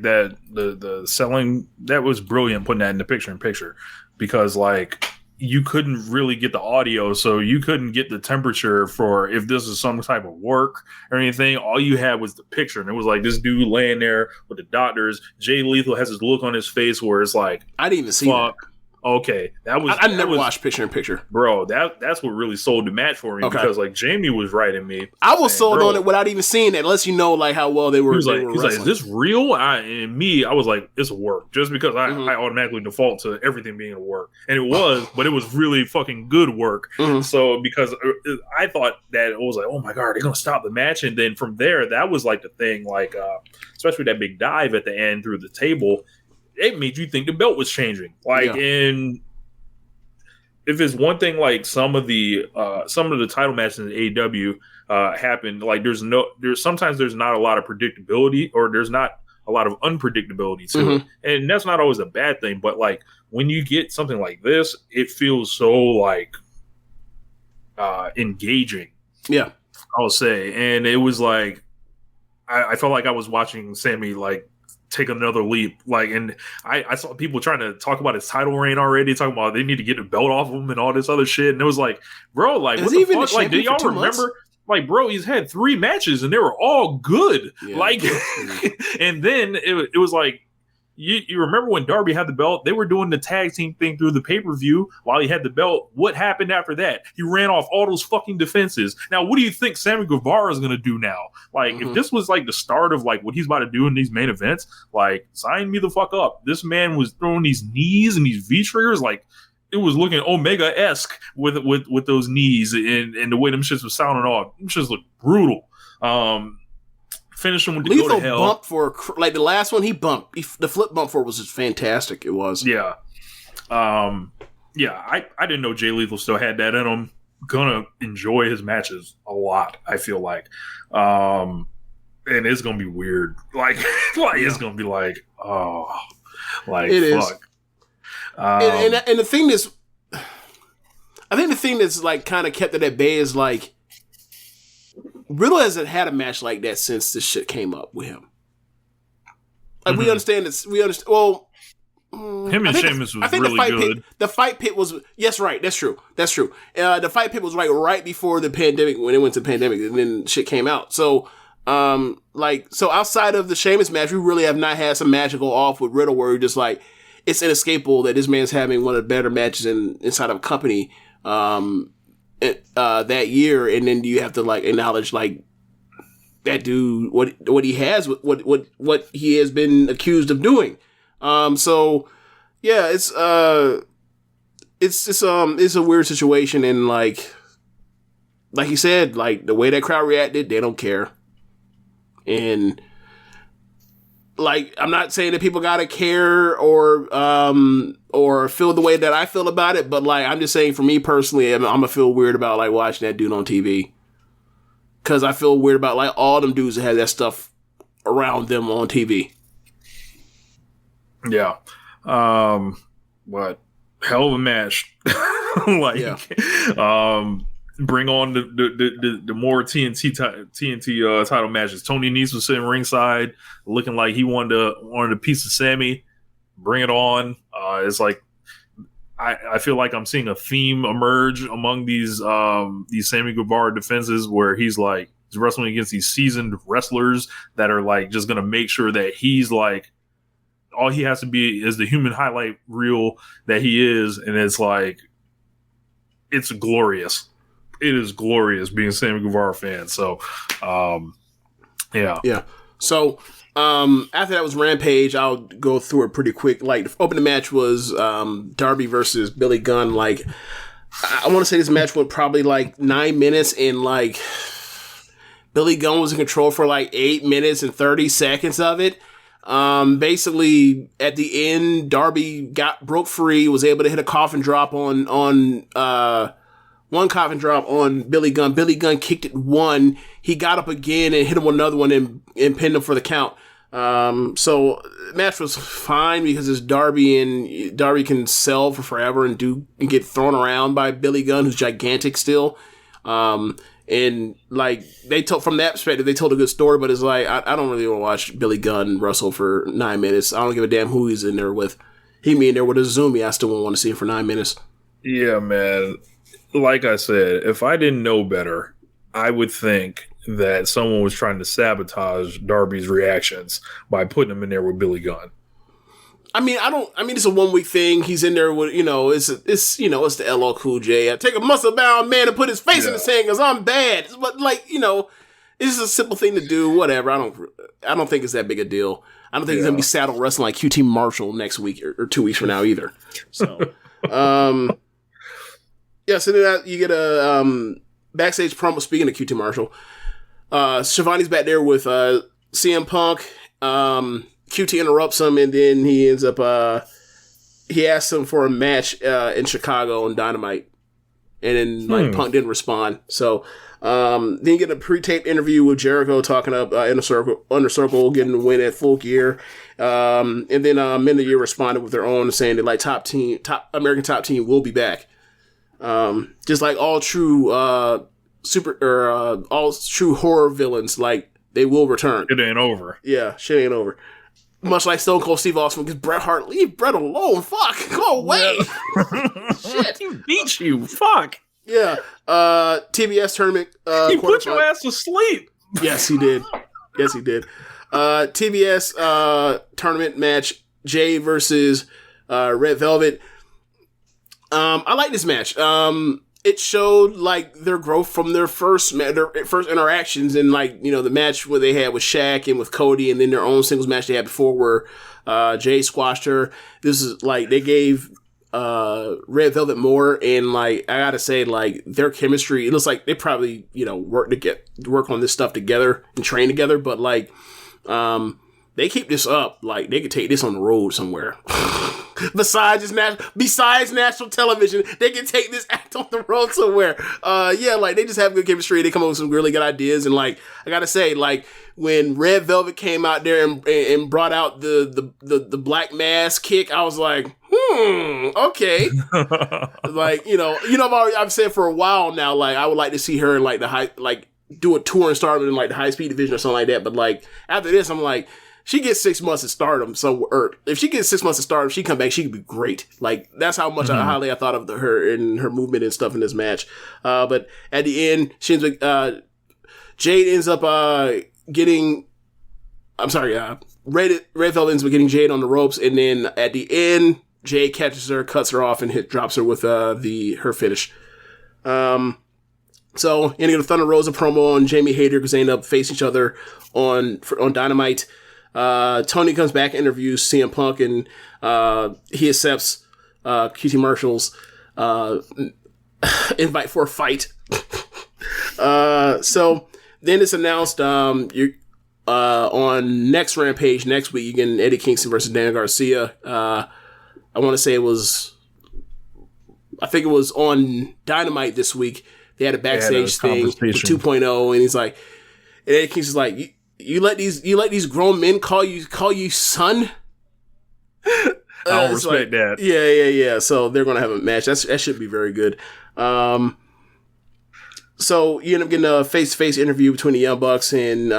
that the selling, that was brilliant, putting that in the picture, because like you couldn't really get the audio, so you couldn't get the temperature for if this is some type of work or anything. All you had was the picture, and it was like this dude laying there with the doctors. Jay Lethal has this look on his face where it's like, I didn't even see that. Okay, that was. I never watched picture in picture, bro. That's what really sold the match for me, because like Jamie was writing me. I was sold on it without even seeing it. Unless you know like how well they were. He's like, is this real? I was like, it's a work, just because I automatically default to everything being a work, and it was, but it was really fucking good work. So because I thought that it was like, oh my god, they're gonna stop the match, and then from there, that was like the thing, like especially that big dive at the end through the table. It made you think the belt was changing. Like, and if it's one thing, like some of the title matches in AEW happened, like sometimes there's not a lot of predictability, or there's not a lot of unpredictability to it. And that's not always a bad thing, but like when you get something like this, it feels so like engaging. Yeah. I'll say. And it was like, I felt like I was watching Sammy like take another leap, like, and I saw people trying to talk about his title reign already, talking about they need to get the belt off him and all this other shit, and it was like, bro, like, what the fuck? Like, do y'all remember? Like, bro, he's had 3 matches and they were all good. Yeah, like, and then it was like, you remember when Darby had the belt? They were doing the tag team thing through the pay-per-view while he had the belt. What happened after that? He ran off all those fucking defenses. Now, what do you think Sammy Guevara is going to do now? Like, if this was like the start of like what he's about to do in these main events, like, sign me the fuck up. This man was throwing these knees and these V-triggers, like, it was looking Omega-esque with those knees and the way them shits was sounding off. Them shits look brutal. Finish him with the go to hell. Bump for, like, the last one he bumped. The flip bump for was just fantastic. It was. Yeah. I didn't know Jay Lethal still had that in him. Gonna enjoy his matches a lot, I feel like. And it's gonna be weird. Like it's gonna be like, oh, like, it fuck. Is. And the thing that's, I think the thing that's like kind of kept it at bay is like, Riddle hasn't had a match like that since this shit came up with him. Like, we understand this. We understand. Well, him and Sheamus was really good. The fight pit was, yes, right. That's true. The fight pit was like right before the pandemic, when it went to the pandemic, and then shit came out. So, so outside of the Sheamus match, we really have not had some match go off with Riddle where you're just like, it's inescapable that this man's having one of the better matches inside of a company. That year, and then you have to like acknowledge like that dude, what he has, what he has been accused of doing. So yeah, it's a weird situation, and like you said, like the way that crowd reacted, they don't care. And like, I'm not saying that people gotta care or feel the way that I feel about it, but like, I'm just saying for me personally, I'm gonna feel weird about like watching that dude on TV. Cause I feel weird about like all them dudes that have that stuff around them on TV. Yeah. But hell of a match. Like, yeah. Bring on the more TNT title matches. Tony Nese was sitting ringside, looking like he wanted a piece of Sammy. Bring it on. It's like I feel like I'm seeing a theme emerge among these Sammy Guevara defenses, where he's wrestling against these seasoned wrestlers that are like just gonna make sure that he's like, all he has to be is the human highlight reel that he is, and it's like, it's glorious. It is glorious being a Sammy Guevara fan. So, yeah. Yeah. So, after that was Rampage. I'll go through it pretty quick. Like, the opening match was Darby versus Billy Gunn. Like, I want to say this match went probably like 9 minutes, and like Billy Gunn was in control for like 8 minutes and 30 seconds of it. Basically, at the end, Darby broke free, was able to hit a coffin drop on one coffin drop on Billy Gunn. Billy Gunn kicked it one. He got up again and hit him with another one and pinned him for the count. So the match was fine because it's Darby, and Darby can sell for forever and get thrown around by Billy Gunn, who's gigantic still. And like, from that perspective, they told a good story, but it's like, I don't really want to watch Billy Gunn wrestle for 9 minutes. I don't give a damn who he's in there with. He be in there with a Zumi. I still won't want to see him for 9 minutes. Yeah, man. Like I said, if I didn't know better, I would think that someone was trying to sabotage Darby's reactions by putting him in there with Billy Gunn. I mean, it's a 1 week thing. He's in there with, it's the LL Cool J. I take a muscle bound man and put his face in the sand because I'm bad. But like, it's just a simple thing to do. Whatever. I don't think it's that big a deal. I don't think he's gonna be saddle wrestling like QT Marshall next week or 2 weeks from now either. So, yeah. So then you get a backstage promo. Speaking of QT Marshall, Shivani's back there with CM Punk. QT interrupts him, and then he ends up, he asks him for a match in Chicago on Dynamite. And then, Punk didn't respond. So, then you get a pre-taped interview with Jericho talking up Inner Circle getting the win at Full Gear. And then, Men of the Year responded with their own, saying that, like, American Top Team will be back. Just like all true, all true horror villains, like, they will return. It ain't over. Yeah, shit ain't over. Much like Stone Cold Steve Austin, because Bret Hart, leave Bret alone. Fuck, go away. Shit, he beat you. Fuck. Yeah. TBS tournament. He put your ass to sleep. Yes, he did. TBS tournament match. Jay versus Red Velvet. I like this match. It showed like their growth from their first interactions, and like, you know, the match where they had with Shaq and with Cody, and then their own singles match they had before where Jay squashed her. This is like they gave Red Velvet more, and like I gotta say, like their chemistry, it looks like they probably, you know, work on this stuff together and train together, but like they keep this up, like they could take this on the road somewhere. Besides national television, they can take this act on the road somewhere. Yeah, like they just have good chemistry. They come up with some really good ideas, and like I gotta say, like when Red Velvet came out there and brought out the black mass kick, I was like, okay. Like, you know, I've said for a while now, like I would like to see her in like the high, like do a tour and Stardom in like the high speed division or something like that. But like after this, I'm like, she gets 6 months of Stardom, or if she gets 6 months of Stardom, she come back, she could be great. Like that's how much highly I thought of her and her movement and stuff in this match. But at the end, Jade ends up getting. I'm sorry, Red Velvet ends up getting Jade on the ropes, and then at the end, Jade catches her, cuts her off, and drops her with her finish. So ending of the Thunder Rosa promo on Jamie Hayter because they end up facing each other on Dynamite. Tony comes back, interviews CM Punk, and he accepts QT Marshall's invite for a fight. So then it's announced on next Rampage next week, you get Eddie Kingston versus Daniel Garcia. I want to say I think it was on Dynamite this week. They had a backstage thing with 2.0, and he's like, and Eddie Kingston's like, you let these grown men call you son? I don't respect that. Yeah. So they're gonna have a match. That should be very good. So you end up getting a face-to-face interview between the Young Bucks and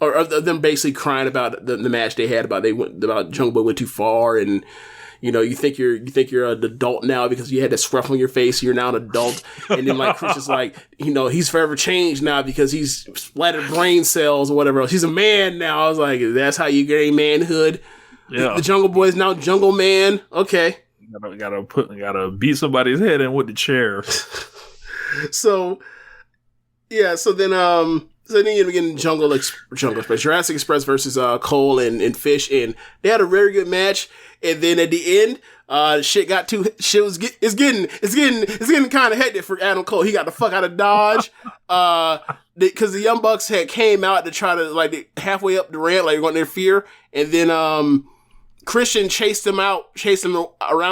or them basically crying about the match they had about Jungle Boy went too far, and you know, you think you're an adult now because you had that scruff on your face. You're now an adult. And then like Chris is like, you know, he's forever changed now because he's splattered brain cells or whatever else. He's a man now. I was like, that's how you gain manhood. Yeah. The Jungle Boy is now Jungle Man. Okay. Gotta beat somebody's head in with the chair. So yeah. So then you end up getting Jungle Express, Jurassic Express versus Cole and Fish, and they had a very good match. And then at the end, it's getting kind of hectic for Adam Cole. He got the fuck out of Dodge, because the Young Bucks had came out to try to like halfway up the ramp, like going their fear, and then Christian chased him around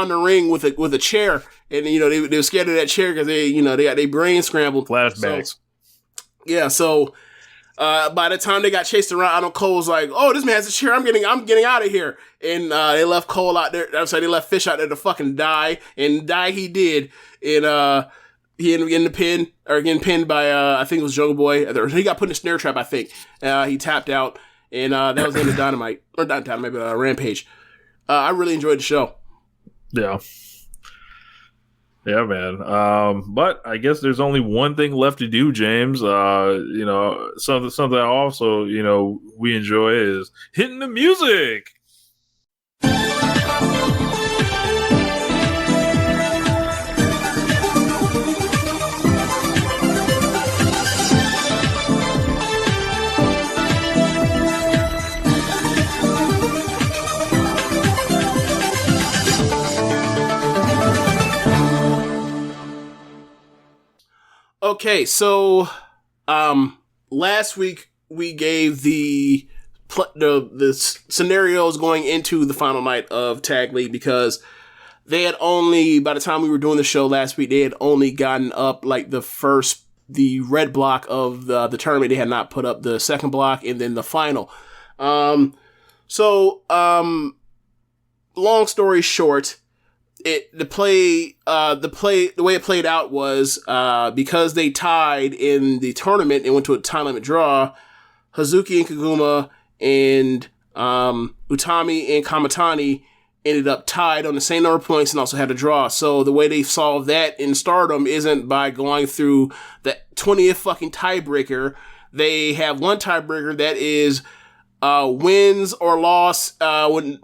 the ring with a chair, and you know they were scared of that chair because they got their brain scrambled. Flashbacks. So by the time they got chased around, Adam Cole was like, "Oh, this man has a chair. I'm getting out of here." And they left Cole out there. I'm sorry, they left Fish out there to fucking die, and die he did. And he ended up getting pinned by I think it was Jungle Boy. He got put in a snare trap. I think he tapped out, and that was the end of Dynamite, or not Dynamite, but Rampage. I really enjoyed the show. Yeah, man. But I guess there's only one thing left to do, James. You know, something also, you know, we enjoy is hitting the music. Okay, so last week we gave the scenarios going into the final night of Tag League because they had only, by the time we were doing the show last week, they had only gotten up like the red block of the tournament. They had not put up the second block and then the final. So long story short, the way it played out was because they tied in the tournament and went to a time limit draw. Hazuki and Kaguma and Utami and Kamatani ended up tied on the same number of points and also had a draw. So the way they solved that in Stardom isn't by going through the 20th fucking tiebreaker. They have one tiebreaker that is wins or loss, when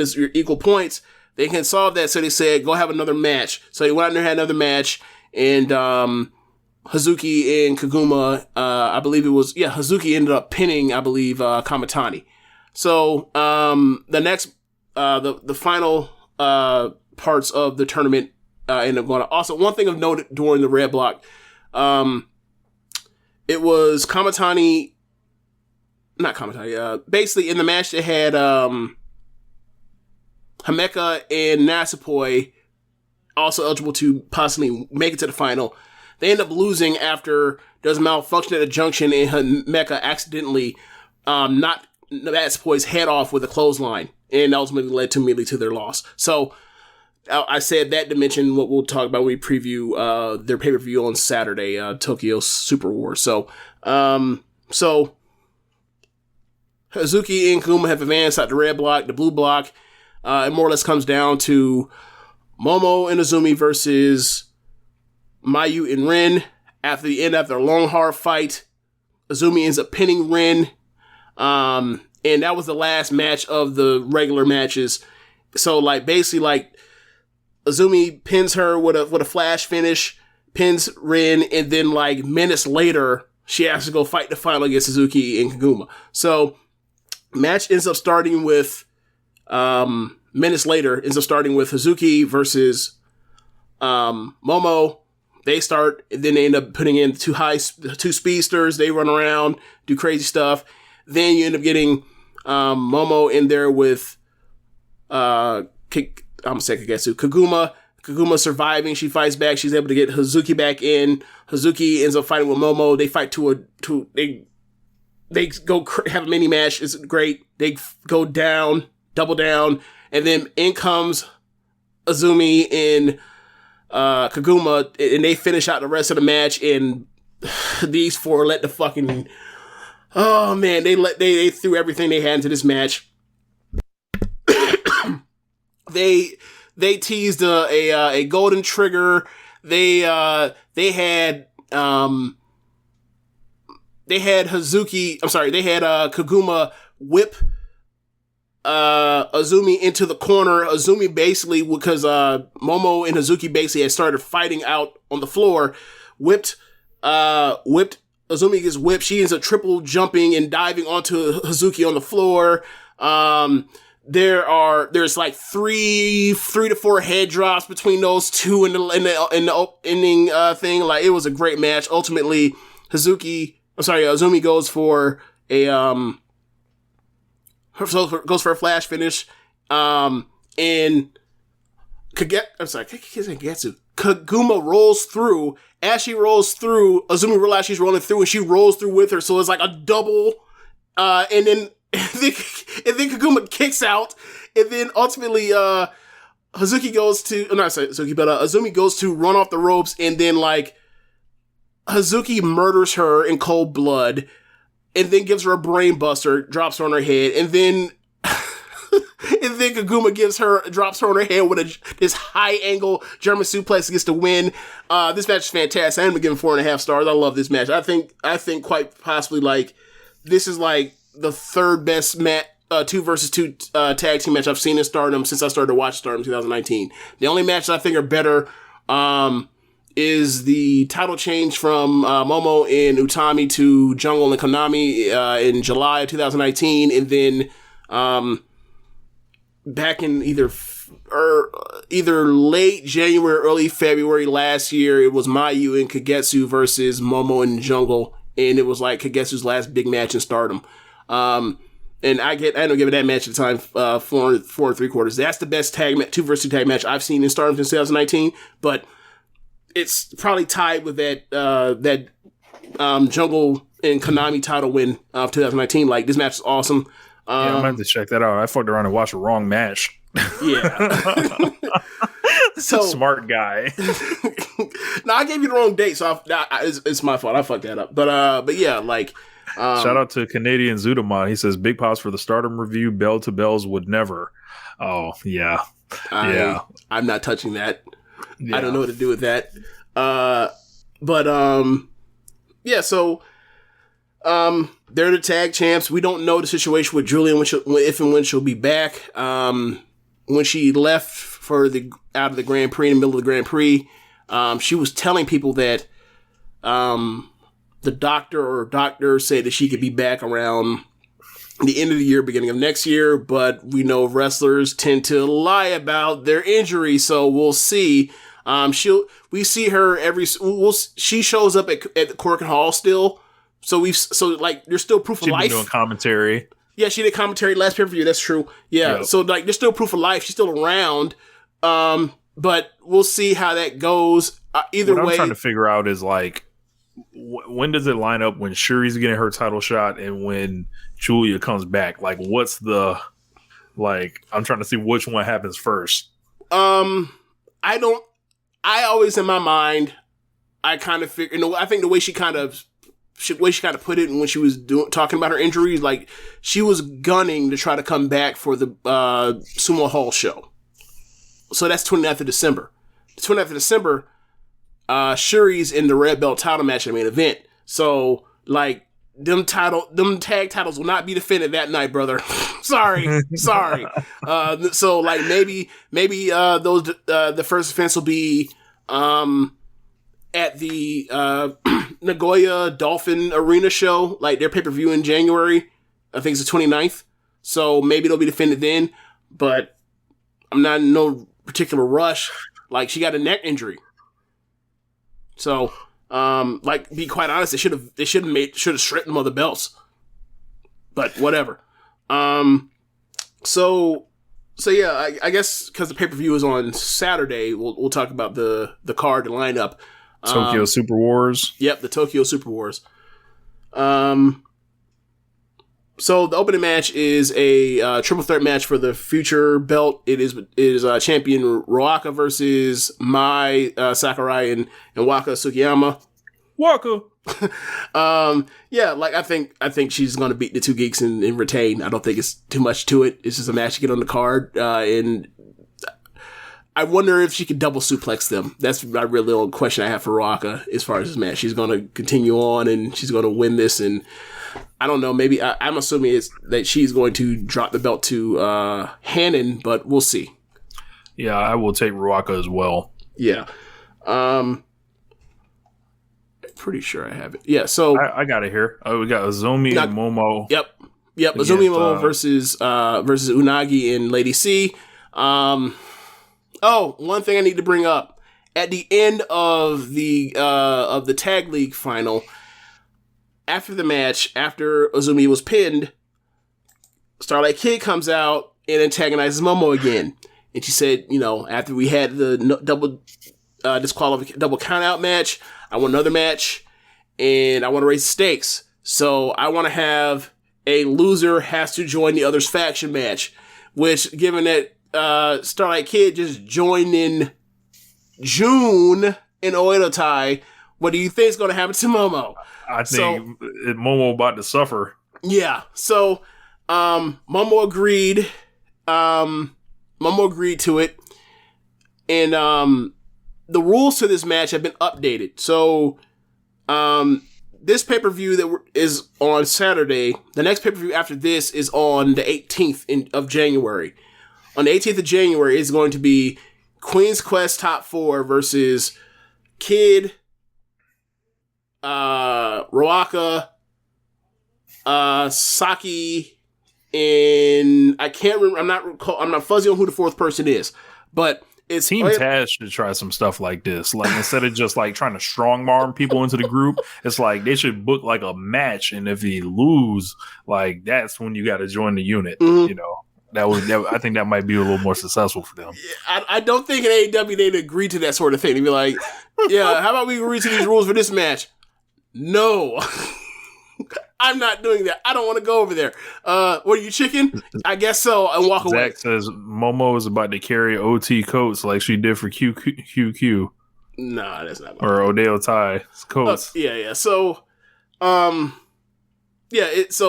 it's your equal points, they can solve that. So they said, go have another match. So they went out there and had another match, and Hazuki and Kaguma, I believe it was, Hazuki ended up pinning, I believe, Kamitani. So the next, the final parts of the tournament ended up going on. Also, one thing of note during the red block, it was Kamitani, basically in the match they had Himeka and Natsupoi also eligible to possibly make it to the final. They end up losing after there's a malfunction at the junction and Himeka accidentally knocked Natsupoi's head off with a clothesline, and ultimately led immediately to their loss. So I said that to mention what we'll talk about when we preview their pay-per-view on Saturday, Tokyo Super War. So Hazuki and Kaguma have advanced out the red block. The blue block, it more or less comes down to Momo and Azumi versus Mayu and Rin. After a long, hard fight, Azumi ends up pinning Rin. And that was the last match of the regular matches. So, basically, Azumi pins her with a flash finish, pins Rin, and then, minutes later, she has to go fight the final against Suzuki and Kaguma. So, match ends up starting with, minutes later, Hazuki versus Momo. They start, and then they end up putting in two speedsters. They run around, do crazy stuff. Then you end up getting Momo in there with Kaguma. Kaguma surviving. She fights back. She's able to get Hazuki back in. Hazuki ends up fighting with Momo. They fight they go have a mini match. It's great. They go down, double down, and then in comes Azumi and Kaguma, and they finish out the rest of the match. And these four let the fucking they threw everything they had into this match. They teased a golden trigger. They had Kaguma whip Azumi into the corner. Azumi basically, because Momo and Hazuki basically had started fighting out on the floor, whipped Azumi gets whipped. She ends up triple jumping and diving onto Hazuki on the floor. There's 3 to 4 head drops between those two in the ending thing. It was a great match. Ultimately, Azumi goes for a flash finish. And Kaguma rolls through. As she rolls through, Azumi realizes she's rolling through, and she rolls through with her. So it's like a double. And then Kaguma kicks out, and then ultimately Azumi goes to run off the ropes, and then Hazuki murders her in cold blood, and then gives her a brain buster, drops her on her head, and then Kaguma drops her on her head with this high angle German suplex, gets to win. This match is fantastic. I'm giving 4.5 stars. I love this match. I think quite possibly this is the third best 2 versus 2 tag team match I've seen in Stardom since I started to watch Stardom in 2019. The only match I think are better is the title change from Momo and Utami to Jungle and Konami in July of 2019, and then back in either late January or early February last year, it was Mayu and Kagetsu versus Momo and Jungle, and it was Kagetsu's last big match in Stardom. And I don't give it that match at the time, 4 3/4. That's the best 2 versus 2 tag match I've seen in Stardom since 2019, but it's probably tied with that Jungle and Konami title win of 2019. This match is awesome. I'm gonna have to check that out. I fucked around and watched the wrong match. Yeah. So smart guy. No, I gave you the wrong date, so it's my fault. I fucked that up. But yeah, shout out to Canadian Zudamon. He says big pause for the Stardom review. Bell to bells would never. Oh yeah, I'm not touching that. Yeah. I don't know what to do with that. Yeah. So They're the tag champs. We don't know the situation with Julia if and when she'll be back. When she left out of the Grand Prix, in the middle of the Grand Prix, she was telling people that the doctor said that she could be back around the end of the year, beginning of next year, but we know wrestlers tend to lie about their injury, so we'll see. We see her she shows up at the Cork Hall still, so there's still proof of life. She's been doing commentary. Yeah, she did commentary last pay-per-view, that's true. Yeah, yep. So there's still proof of life. She's still around, but we'll see how that goes. Either way, what I'm trying to figure out is when does it line up when Shuri's getting her title shot and when Julia comes back? What's the I'm trying to see which one happens first. I always in my mind, I kind of figure. I think the way she kind of put it, and when she was talking about her injuries, she was gunning to try to come back for the Sumo Hall show. So that's 29th of December. The 29th of December. Shuri's in the red belt title match in the main event. So, them tag titles will not be defended that night, brother. sorry. So, maybe those the first defense will be at the Nagoya Dolphin Arena show, their pay-per-view in January. I think it's the 29th. So maybe they'll be defended then. But I'm not in no particular rush. She got a neck injury. So, be quite honest, they should have stripped them of the belts. But whatever. So yeah, I guess because the pay-per-view is on Saturday, we'll talk about the card, the lineup. Tokyo Super Wars. Yep, the Tokyo Super Wars. So the opening match is a triple threat match for the future belt. It is champion Ruaka versus Mai Sakurai and Waka Tsukiyama. Waka. Yeah, I think she's gonna beat the two geeks and retain. I don't think it's too much to it. It's just a match to get on the card, and I wonder if she could double suplex them. That's my real only question I have for Ruaka as far as this match. She's gonna continue on and she's gonna win this, and I don't know, maybe I'm assuming it's that she's going to drop the belt to Hannon, but we'll see. Yeah, I will take Ruaka as well. Yeah. Pretty sure I have it. Yeah, so I got it here. We got Azumi and Momo. Yep. Azumi and Momo versus Unagi and Lady C. One thing I need to bring up. At the end of the Tag League final, after the match, after Azumi was pinned, Starlight Kid comes out and antagonizes Momo again. And she said, after we had the double count out match, I want another match, and I want to raise the stakes. So I want to have a loser has to join the other's faction match, which, given that Starlight Kid just joined in June in Oedo Tai, what do you think is going to happen to Momo? I think Momo about to suffer. Yeah. So Momo agreed. Momo agreed to it, and the rules to this match have been updated. So, this pay-per-view that is on Saturday, the next pay-per-view after this is on the 18th of January. On the 18th of January is going to be Queen's Quest Top 4 versus Kid, Ruaka, Saki, and I can't remember. I'm not fuzzy on who the fourth person is, but it's Team Taz should try some stuff like this. Instead of just trying to strong arm people into the group, it's they should book a match, and if you lose, that's when you got to join the unit. Mm-hmm. I think that might be a little more successful for them. I don't think in AEW they'd agree to that sort of thing. They'd be like, yeah, how about we agree to these rules for this match? No. I'm not doing that. I don't want to go over there. What are you, chicken? I guess so. And walk away. Zach says Momo is about to carry OT coats like she did for QQ. Nah, that's not. Or Oedo Tai coats. Yeah. So, it's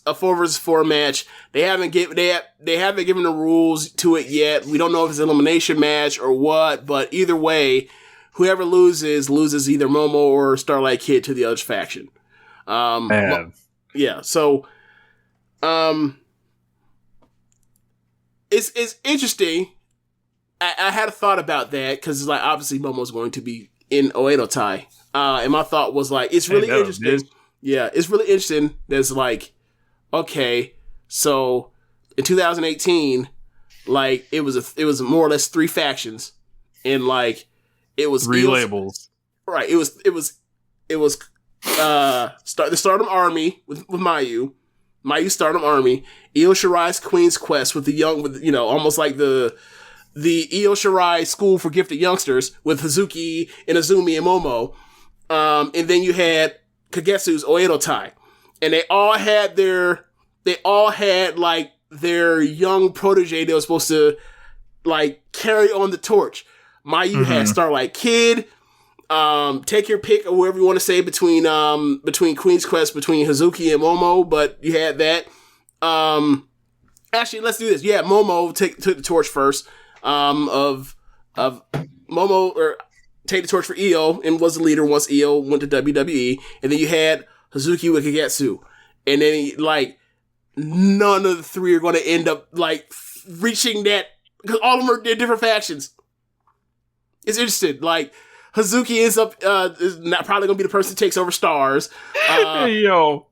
a 4 versus 4 match. They haven't given the rules to it yet. We don't know if it's an elimination match or what. But either way, whoever loses either Momo or Starlight Kid to the other faction. Yeah, so it's interesting. I had a thought about that because like obviously Momo's going to be in Oedo Tai, and my thought was like it's really interesting. Yeah, it's really interesting. There's like, okay, so in 2018, like it was more or less 3 factions, and like it was 3 labels. Right. It was the Stardom Army with Mayu Stardom Army, Io Shirai's Queen's Quest with almost like the Io Shirai School for Gifted Youngsters with Hazuki and Azumi and Momo. And then you had Kagetsu's Oedo Tai. And they all had like their young protege they were supposed to like carry on the torch. Mayu had Starlight Kid. Take your pick of whoever you want to say between Queen's Quest, between Hazuki and Momo, but you had that. Actually, let's do this. Yeah, Momo took the torch first. Of Momo, or take the torch for Io and was the leader once Io went to WWE, and then you had Hazuki with Kagetsu, and then like none of the 3 are going to end up like reaching that because all of them are different factions. It's interesting. Like Hazuki is not probably going to be the person who takes over Stars. Hey, yo,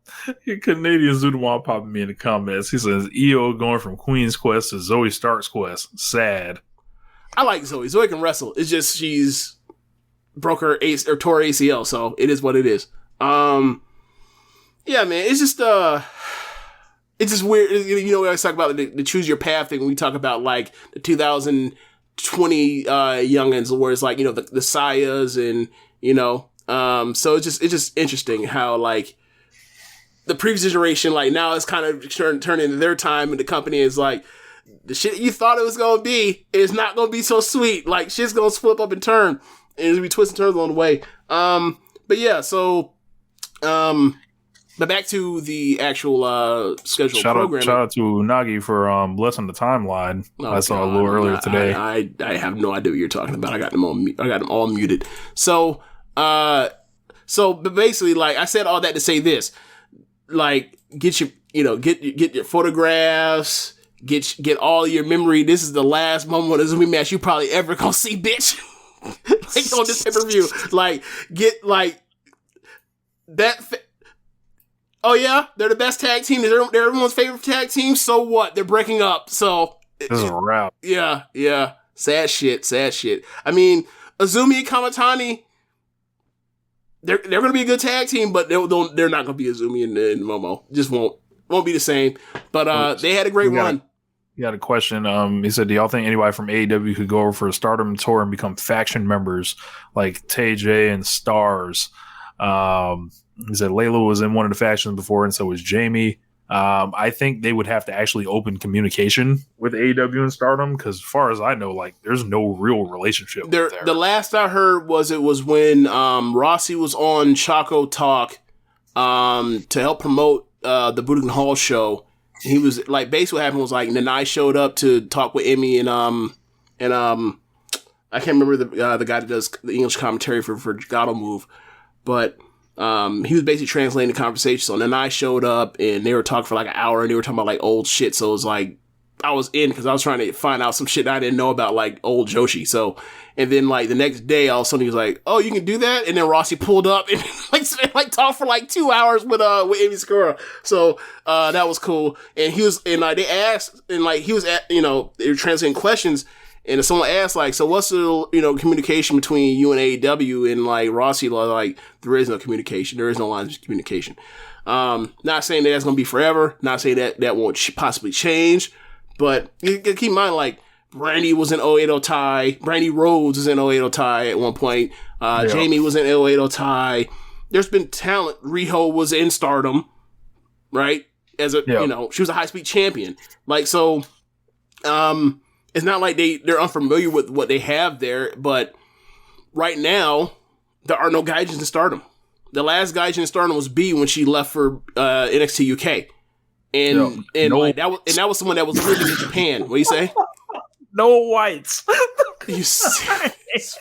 Canadian Zudawan popping me in the comments. He says Io going from Queen's Quest to Zoe Stark's Quest. Sad. I like Zoe. Zoe can wrestle. It's just she's broke her tore ACL, so it is what it is. Yeah, man, it's just weird. You know, we always talk about the choose your path thing when we talk about like the 2020 youngins, where it's like, you know, the Sayas and, you know, so it's just interesting how like the previous generation, like now it's kind of turning into their time, and the company is like, the shit you thought it was going to be is not going to be so sweet. Like shit's going to flip up and turn, and there's going to be twists and turns along the way. But yeah, so, but back to the actual scheduled program. Shout out to Nagi for blessing the timeline. I saw a little earlier today. I have no idea what you're talking about. I got them all muted. So but basically, like I said all that to say this, like get your photographs, get all your memory. This is the last moment of Zombie match you probably ever gonna see, bitch. Like on this pay-per-view, like get like that. Oh yeah, they're the best tag team. They're everyone's favorite tag team. So what? They're breaking up. So this is a wrap. Yeah. Sad shit. I mean, Azumi and Kamatani, they're going to be a good tag team, but they're not going to be Azumi and Momo. Just won't be the same. But they had a great run. You got a question. He said, do y'all think anybody from AEW could go over for a Stardom tour and become faction members like TJ and Stars? He said Layla was in one of the factions before, and so was Jamie. I think they would have to actually open communication with AEW and Stardom, because as far as I know, like there's no real relationship there. The last I heard was it was when Rossi was on Choco Talk to help promote the Budokan Hall show. He was like, basically what happened was like Nanai showed up to talk with Emmy and I can't remember the guy that does the English commentary for Gato Move, but he was basically translating the conversation. So then I showed up and they were talking for like an hour and they were talking about like old shit. So it was like, I was in because I was trying to find out some shit that I didn't know about like old Joshi. So, and then like the next day, all of a sudden he was like, oh, you can do that? And then Rossi pulled up and like talked for like 2 hours with Amy Sakura. So, that was cool. And he was, and like they asked, and like he was at, you know, they were translating questions. And someone asked, like, so what's the, you know, communication between you and AEW? And, like, Rossi, like, there is no communication. There is no lines of communication. Not saying that that's going to be forever. Not saying that won't possibly change. But you can keep in mind, like, Brandy was in Oedo Tai. Brandy Rhodes was in Oedo Tai at one point. Jamie was in Oedo Tai. There's been talent. Riho was in Stardom, right? As a, you know, she was a high-speed champion. Like, so, it's not like they're unfamiliar with what they have there, but right now, there are no Gaijins in Stardom. The last Gaijin in Stardom was B when she left for NXT UK. And that was someone that was living in Japan. What do you say? No whites. You serious?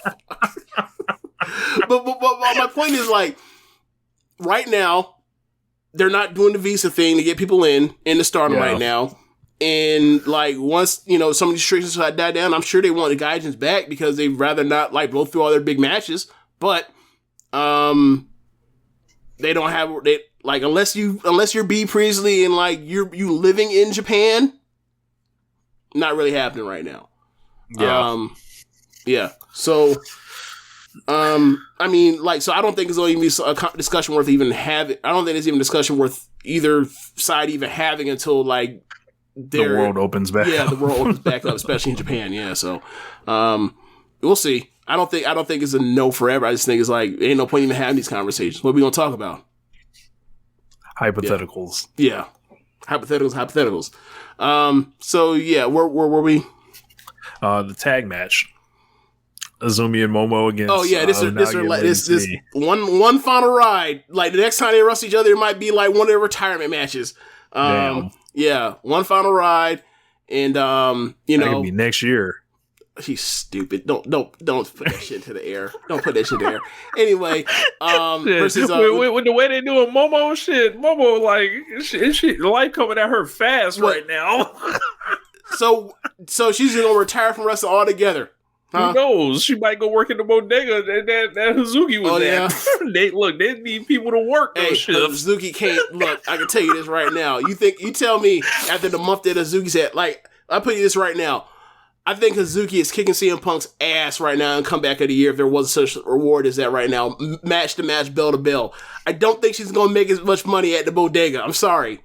but my point is, like, right now, they're not doing the visa thing to get people in the Stardom right now. And like once, you know, some of these restrictions die down, I'm sure they want the Gaijins back because they'd rather not like blow through all their big matches. But they don't have unless you're B Priestley and like you living in Japan, not really happening right now. So I mean, like, so I don't think it's going to be a discussion worth even having. I don't think it's even a discussion worth either side even having until like the world opens back up. The world opens back up, especially in Japan. Yeah, so we'll see. I don't think it's a no forever. I just think it's like ain't no point even having these conversations. What are we gonna talk about? Hypotheticals. Yeah. Hypotheticals. So yeah, where were we? The tag match. Azumi and Momo against. Oh yeah, this one final ride. Like the next time they wrestle each other, it might be like one of their retirement matches. Yeah, one final ride, and you know, could be next year. He's stupid. Don't put that shit to the air. Don't put that shit to the air. Anyway, versus with the way they doing Momo shit, Momo like she life coming at her fast right now. so she's gonna retire from wrestling altogether. Who knows? She might go work in the bodega that Hazuki was at. They need people to work those shifts. Hazuki can't look. I can tell you this right now. You tell me after the month that Hazuki's at, like I'll put you this right now. I think Hazuki is kicking CM Punk's ass right now and comeback of the year if there was such a reward as that right now. Match to match, bell to bell. I don't think she's gonna make as much money at the bodega. I'm sorry.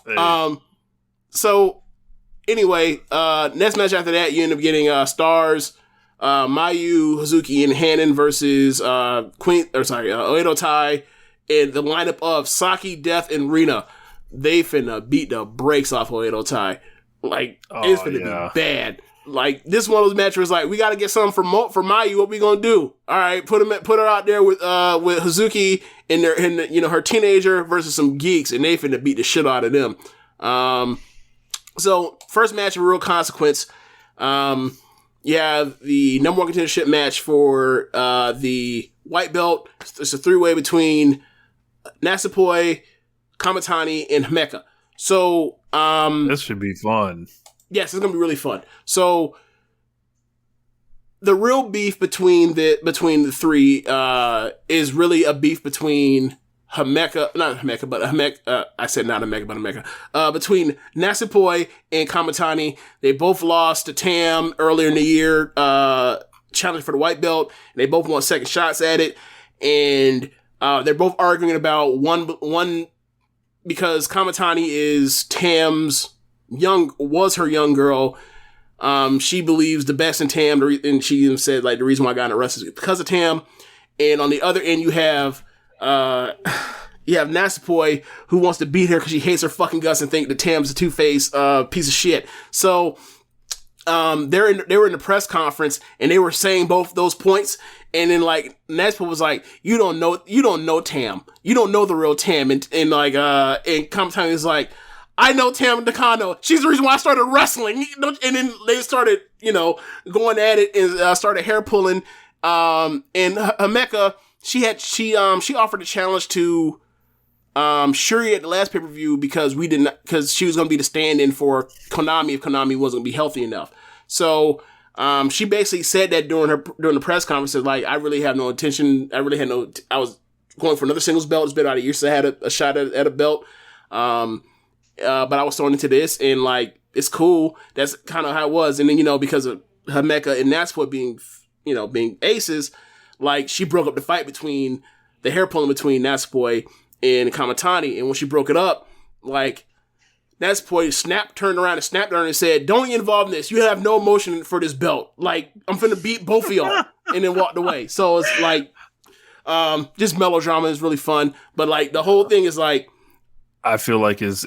Hey. So anyway, next match after that, you end up getting Stars, Mayu, Hazuki, and Hanan versus Oedo Tai, and the lineup of Saki, Death, and Rina. They finna beat the brakes off Oedo Tai. Like, it's finna be bad. Like, this one of those matches like, we gotta get something for Mayu. What we gonna do? All right, put her out there with Hazuki and her teenager versus some geeks, and they finna beat the shit out of them. So, first match of real consequence. You have the number one contendership match for the white belt. It's a three-way between Natsupoi, Kamitani, and Himeka. So, this should be fun. Yes, it's gonna be really fun. So, the real beef between the three is really a beef between Himeka. I said not Himeka, but Himeka. Between Natsupoi and Kamitani, they both lost to Tam earlier in the year. Challenge for the white belt. And they both want second shots at it, and they're both arguing about one because Kamitani is Tam's was her young girl. She believes the best in Tam, and she even said like the reason why I got in arrested is because of Tam. And on the other end, you have Natsupoi, who wants to beat her because she hates her fucking guts and think that Tam's a two-faced piece of shit. So they were in the press conference and they were saying both those points, and then like Natsupoi was like, you don't know Tam, you don't know the real Tam, and Kamitani is like, I know Tam Nakano. She's the reason why I started wrestling. And then they started, going at it and started hair pulling. And Himeka, she offered a challenge to Shuri at the last pay-per-view because she was going to be the stand-in for Konami if Konami wasn't going to be healthy enough. So she basically said that during the press conference, like, I really have no intention. I was going for another singles belt. It's been out of years since I had a shot at a belt. But I was thrown into this, and like, it's cool. That's kind of how it was. And then, because of Himeka and Natsupoi being aces, like, she broke up the fight between the hair pulling between Natsupoi and Kamitani. And when she broke it up, like, Natsupoi turned around and snapped at her and said, "Don't get involved in this. You have no emotion for this belt. Like, I'm finna beat both of y'all." And then walked away. So it's like, just melodrama is really fun. But like, the whole thing is like, I feel like it's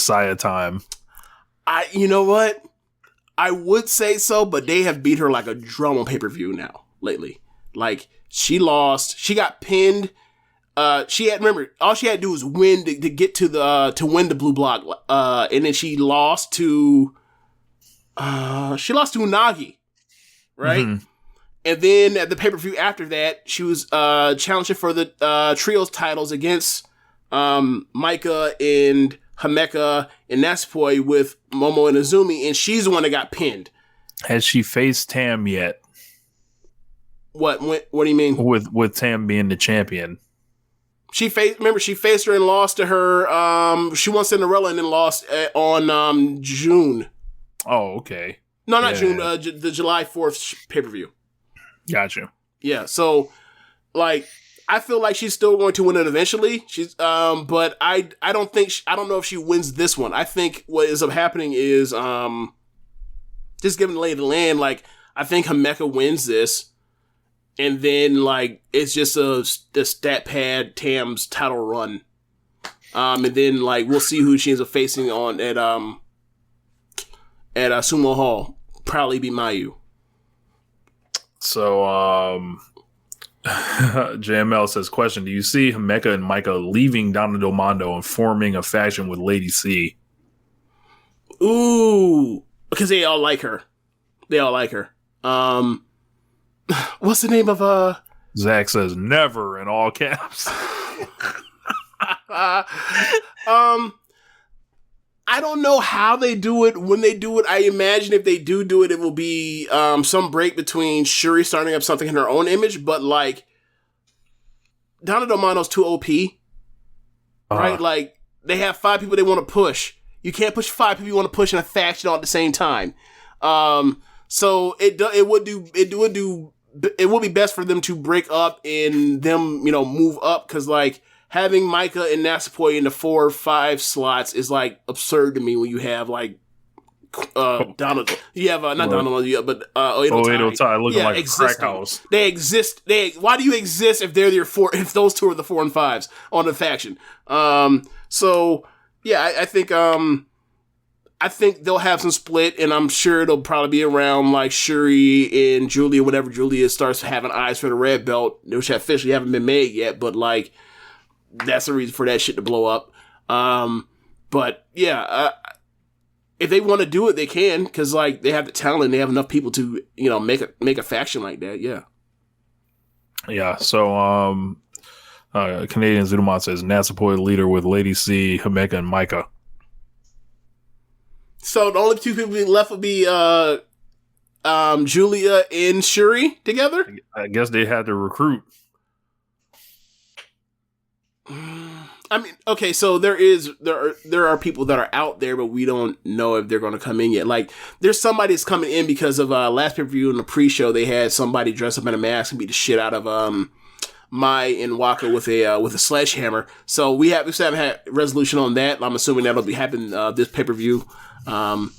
Saya time. You know what? I would say so, but they have beat her like a drum on pay-per-view now, lately. Like, she lost. She got pinned. All she had to do was win to get to win the blue block. And then she lost to Unagi. Right? Mm-hmm. And then at the pay-per-view after that, she was challenging for the trios titles against Micah and Himeka and Natsupoi with Momo and Azumi, and she's the one that got pinned. Has she faced Tam yet? What do you mean? With Tam being the champion. She faced her and lost to her. She won Cinderella and then lost on June. Oh, okay. No, not June. The July 4th pay-per-view. Gotcha. Yeah. So, like, I feel like she's still going to win it eventually. She's, but I don't know if she wins this one. I think what ends up happening is, just giving the lay of the land. Like, I think Himeka wins this. And then, like, it's just the stat pad Tam's title run. And then, like, we'll see who she ends up facing on at Sumo Hall. Probably be Mayu. So, JML says, question, do you see Himeka and Micah leaving Donna Del Mondo and forming a faction with Lady C? Ooh, because they all like her. What's the name of Zach says never in all caps. I don't know how they do it. When they do it, I imagine if they do it, it will be some break between Shuri starting up something in her own image, but like Donna Del Mondo's too OP. Right? Like they have 5 people they want to push. You can't push 5 people you want to push in a faction all at the same time. So it would be best for them to break up and them, move up, because like having Micah and Natsupoi in the 4 or 5 slots is like absurd to me when you have like Donald. You have not Donald, but Oedo Tai looking like existing. a crack house. They exist. Why do you exist if they're your 4? If those 2 are the 4 and 5s on the faction? So yeah, I think they'll have some split, and I'm sure it'll probably be around like Shuri and Julia, whenever Julia starts having eyes for the red belt, which officially haven't been made yet, but like that's the reason for that shit to blow up. But yeah, if they want to do it, they can, because like they have the talent, they have enough people to make a faction like that. Yeah. Yeah. So Canadian Zudomon says Natsupoi leader with Lady C, Himeka, and Micah. So the only 2 people left would be Julia and Shuri together? I guess they had to recruit. I mean, okay, so there are people that are out there, but we don't know if they're going to come in yet. Like, there's somebody that's coming in because of last pay-per-view in the pre-show. They had somebody dress up in a mask and beat the shit out of Mai and Waka with a sledgehammer. So we still haven't had resolution on that. I'm assuming that'll be happening this pay-per-view. I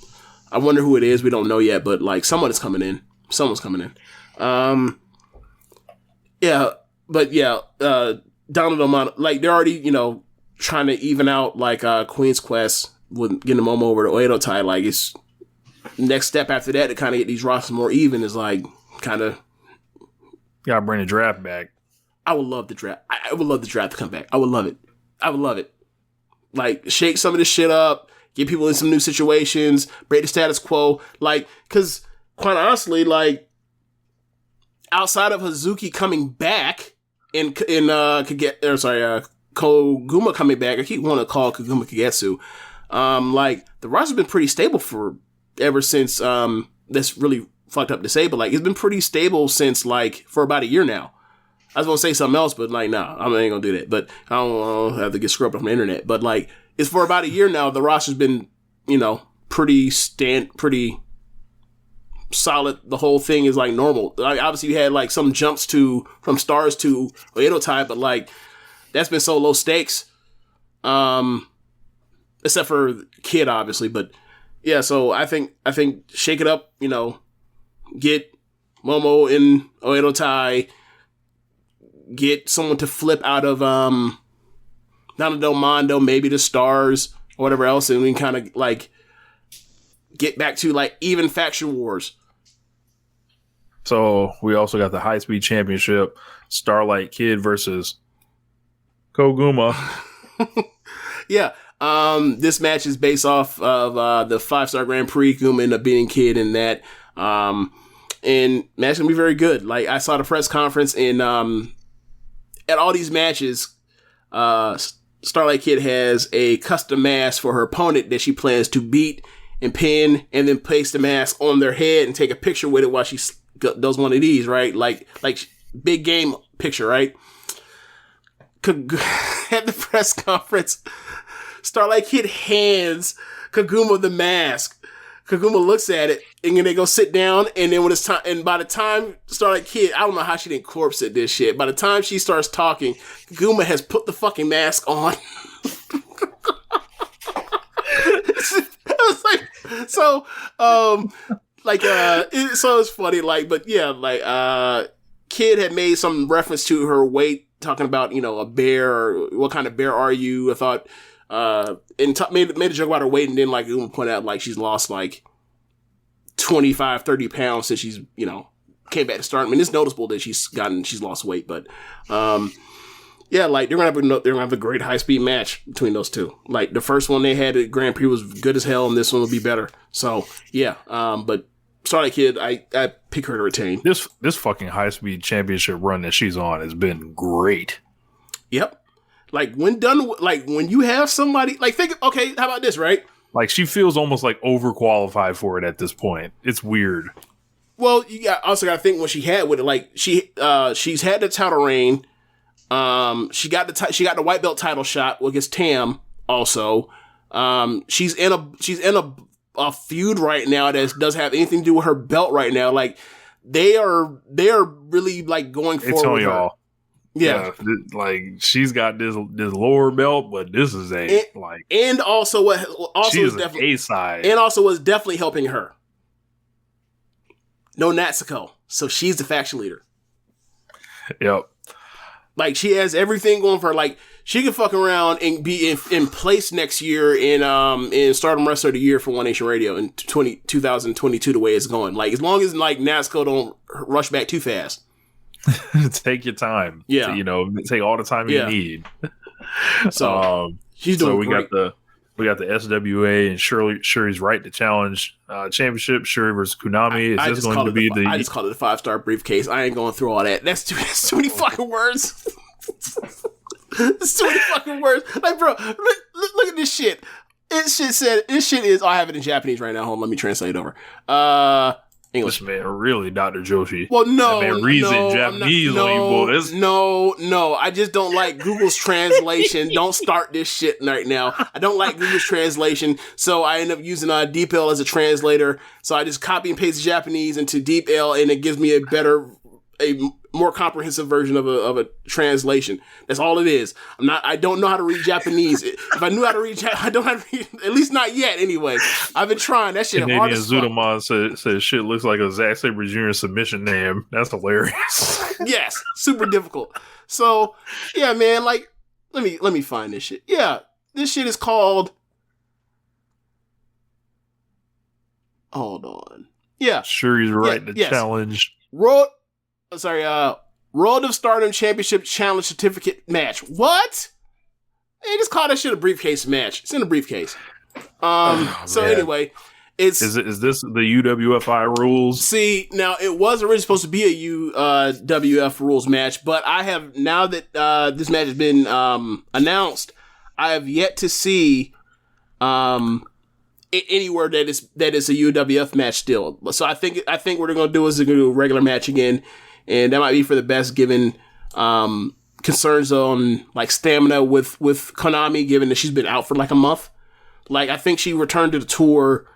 wonder who it is. We don't know yet, but like someone is coming in. Someone's coming in. Yeah, but yeah, Donald Del Mondo, like they're already, trying to even out like Queen's Quest with getting Momo over to Oedo Tai. Like it's next step after that to kind of get these rosters more even is like kind of gotta bring the draft back. I would love the draft. I would love the draft to come back. I would love it. Like shake some of this shit up. Get people in some new situations, break the status quo. Like, because quite honestly, like, outside of Hazuki coming back and Koguma coming back, I keep wanting to call Koguma Kagetsu. Like, the roster's been pretty stable ever since this really fucked up to say, but like, it's been pretty stable since like for about a year now. I was gonna say something else, but like, nah, I ain't gonna do that. But I don't have to get scrubbed up from the internet. But like, it's for about a year now. The roster's been, pretty solid. The whole thing is like normal. Like, obviously, you had like some jumps from stars to Oedo Tai, but like that's been so low stakes. Except for Kid, obviously. But yeah, so I think shake it up. Get Momo and Oedo Tai. Get someone to flip out of Donna Del Mondo, maybe the Stars or whatever else, and we can kind of like get back to like even faction wars. So we also got the High Speed Championship, Starlight Kid versus Koguma. Yeah, this match is based off of the 5-star Grand Prix. Koguma ended up beating Kid in that. And match gonna be very good. Like, I saw the press conference, and at all these matches, Starlight Kid has a custom mask for her opponent that she plans to beat and pin, and then place the mask on their head and take a picture with it while she does one of these, right? Like big game picture, right? At the press conference, Starlight Kid hands Kaguma the mask. Kaguma looks at it, and then they go sit down, and then when it's time, and by the time Starlight Kid, I don't know how she didn't corpse at this shit. By the time she starts talking, Kaguma has put the fucking mask on. So it's funny, like, but yeah, like, Kid had made some reference to her weight, talking about, you know, a bear, or what kind of bear are you? I thought, and made a joke about her weight, and then, like, Uma pointed out, like, she's lost, like, 25, 30 pounds since she's, you know, came back to Stardom. I mean, it's noticeable that she's lost weight, but, yeah, like, they're gonna have a great high-speed match between those two. Like, the first one they had at Grand Prix was good as hell, and this one will be better. So, yeah, but Starlight Kid, I pick her to retain. This fucking high-speed championship run that she's on has been great. Yep. Like, when you have somebody, like, okay, how about this, right? Like, she feels almost, like, overqualified for it at this point. It's weird. Well, you also got to think what she had with it. Like, she's had the title reign. She got the white belt title shot against Tam also. She's in a feud right now that doesn't have anything to do with her belt right now. Like, they are really, like, going forward with her. Yeah, like, she's got this lower belt, but this is and also what also she's is definitely A side, and also was definitely helping her. No Natsuko, so she's the faction leader. Yep. Like, she has everything going for her. Like, she can fuck around and be in place next year in Stardom Wrestler of the Year for One Nation Radio in 2022, the way it's going. Like, as long as, like, Natsuko don't rush back too fast. Take your time. Yeah. Take all the time you need. So, she's doing we great. We got the SWA and Shuri's right to challenge championship. Shuri versus Konami. I just call it the 5-star briefcase. I ain't going through all that. That's too many fucking words. It's too many fucking words. Like, bro, look at this shit. This shit is. I have it in Japanese right now. Hold on, let me translate it over. English. This man really Dr. Joshi. Well, no, that man reads in Japanese on you boys. No. I just don't like Google's translation. Don't start this shit right now. I don't like Google's translation, so I end up using DeepL as a translator. So I just copy and paste the Japanese into DeepL, and it gives me a more comprehensive version of a translation. That's all it is. I don't know how to read Japanese. If I knew how to read, I don't know how to read, at least not yet anyway. I've been trying. That shit hard as fuck. Zudaman said shit looks like a Zack Sabre Jr. submission name. That's hilarious. Yes, super difficult. So, yeah, man, like, let me find this shit. Yeah, this shit is called, hold on. Yeah. Shuri's right to challenge. Road of Stardom Championship Challenge Certificate match. What? They just call that shit a briefcase match. It's in a briefcase. Anyway, is this the UWFI rules? See, now it was originally supposed to be a UWF rules match, but I have, now that this match has been announced, I have yet to see anywhere that is a UWF match still. So I think what they're gonna do is they're gonna do a regular match again. And that might be for the best, given concerns on, like, stamina with Konami, given that she's been out for like a month. Like, I think she returned to the tour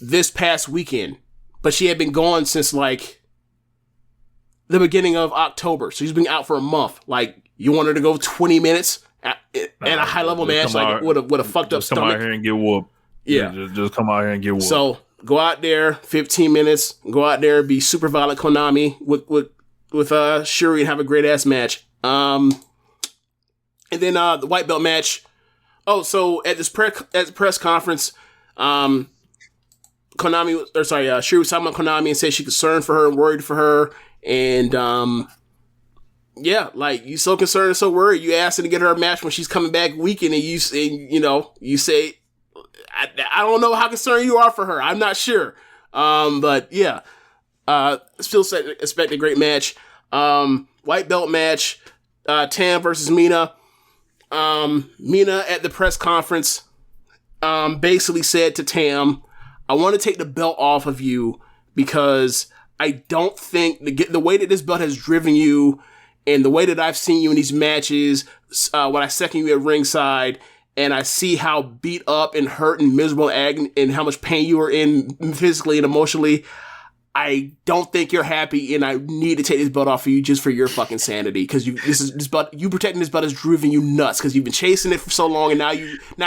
this past weekend, but she had been gone since, like, the beginning of October. So she's been out for a month. Like, you want her to go 20 minutes at a high level match, like, with a fucked up stomach. Come out here and get whooped. Yeah, just come out here and get whooped. So go out there, 15 minutes. Go out there, be super violent Konami with Shuri, and have a great ass match. And then the white belt match. Oh, so at this press conference, Shuri was talking about Konami and said she's concerned for her and worried for her. And yeah, like, you so concerned and so worried. You asked her to get her a match when she's coming back weekend, and you say, I don't know how concerned you are for her. I'm not sure. But yeah. Still expect a great match. White belt match. Tam versus Mina. Mina at the press conference basically said to Tam, I want to take the belt off of you because I don't think the way that this belt has driven you and the way that I've seen you in these matches, when I second you at ringside, and I see how beat up and hurt and miserable and how much pain you are in physically and emotionally, I don't think you're happy, and I need to take this belt off of you just for your fucking sanity. Because you protecting this belt has driven you nuts. Because you've been chasing it for so long, and now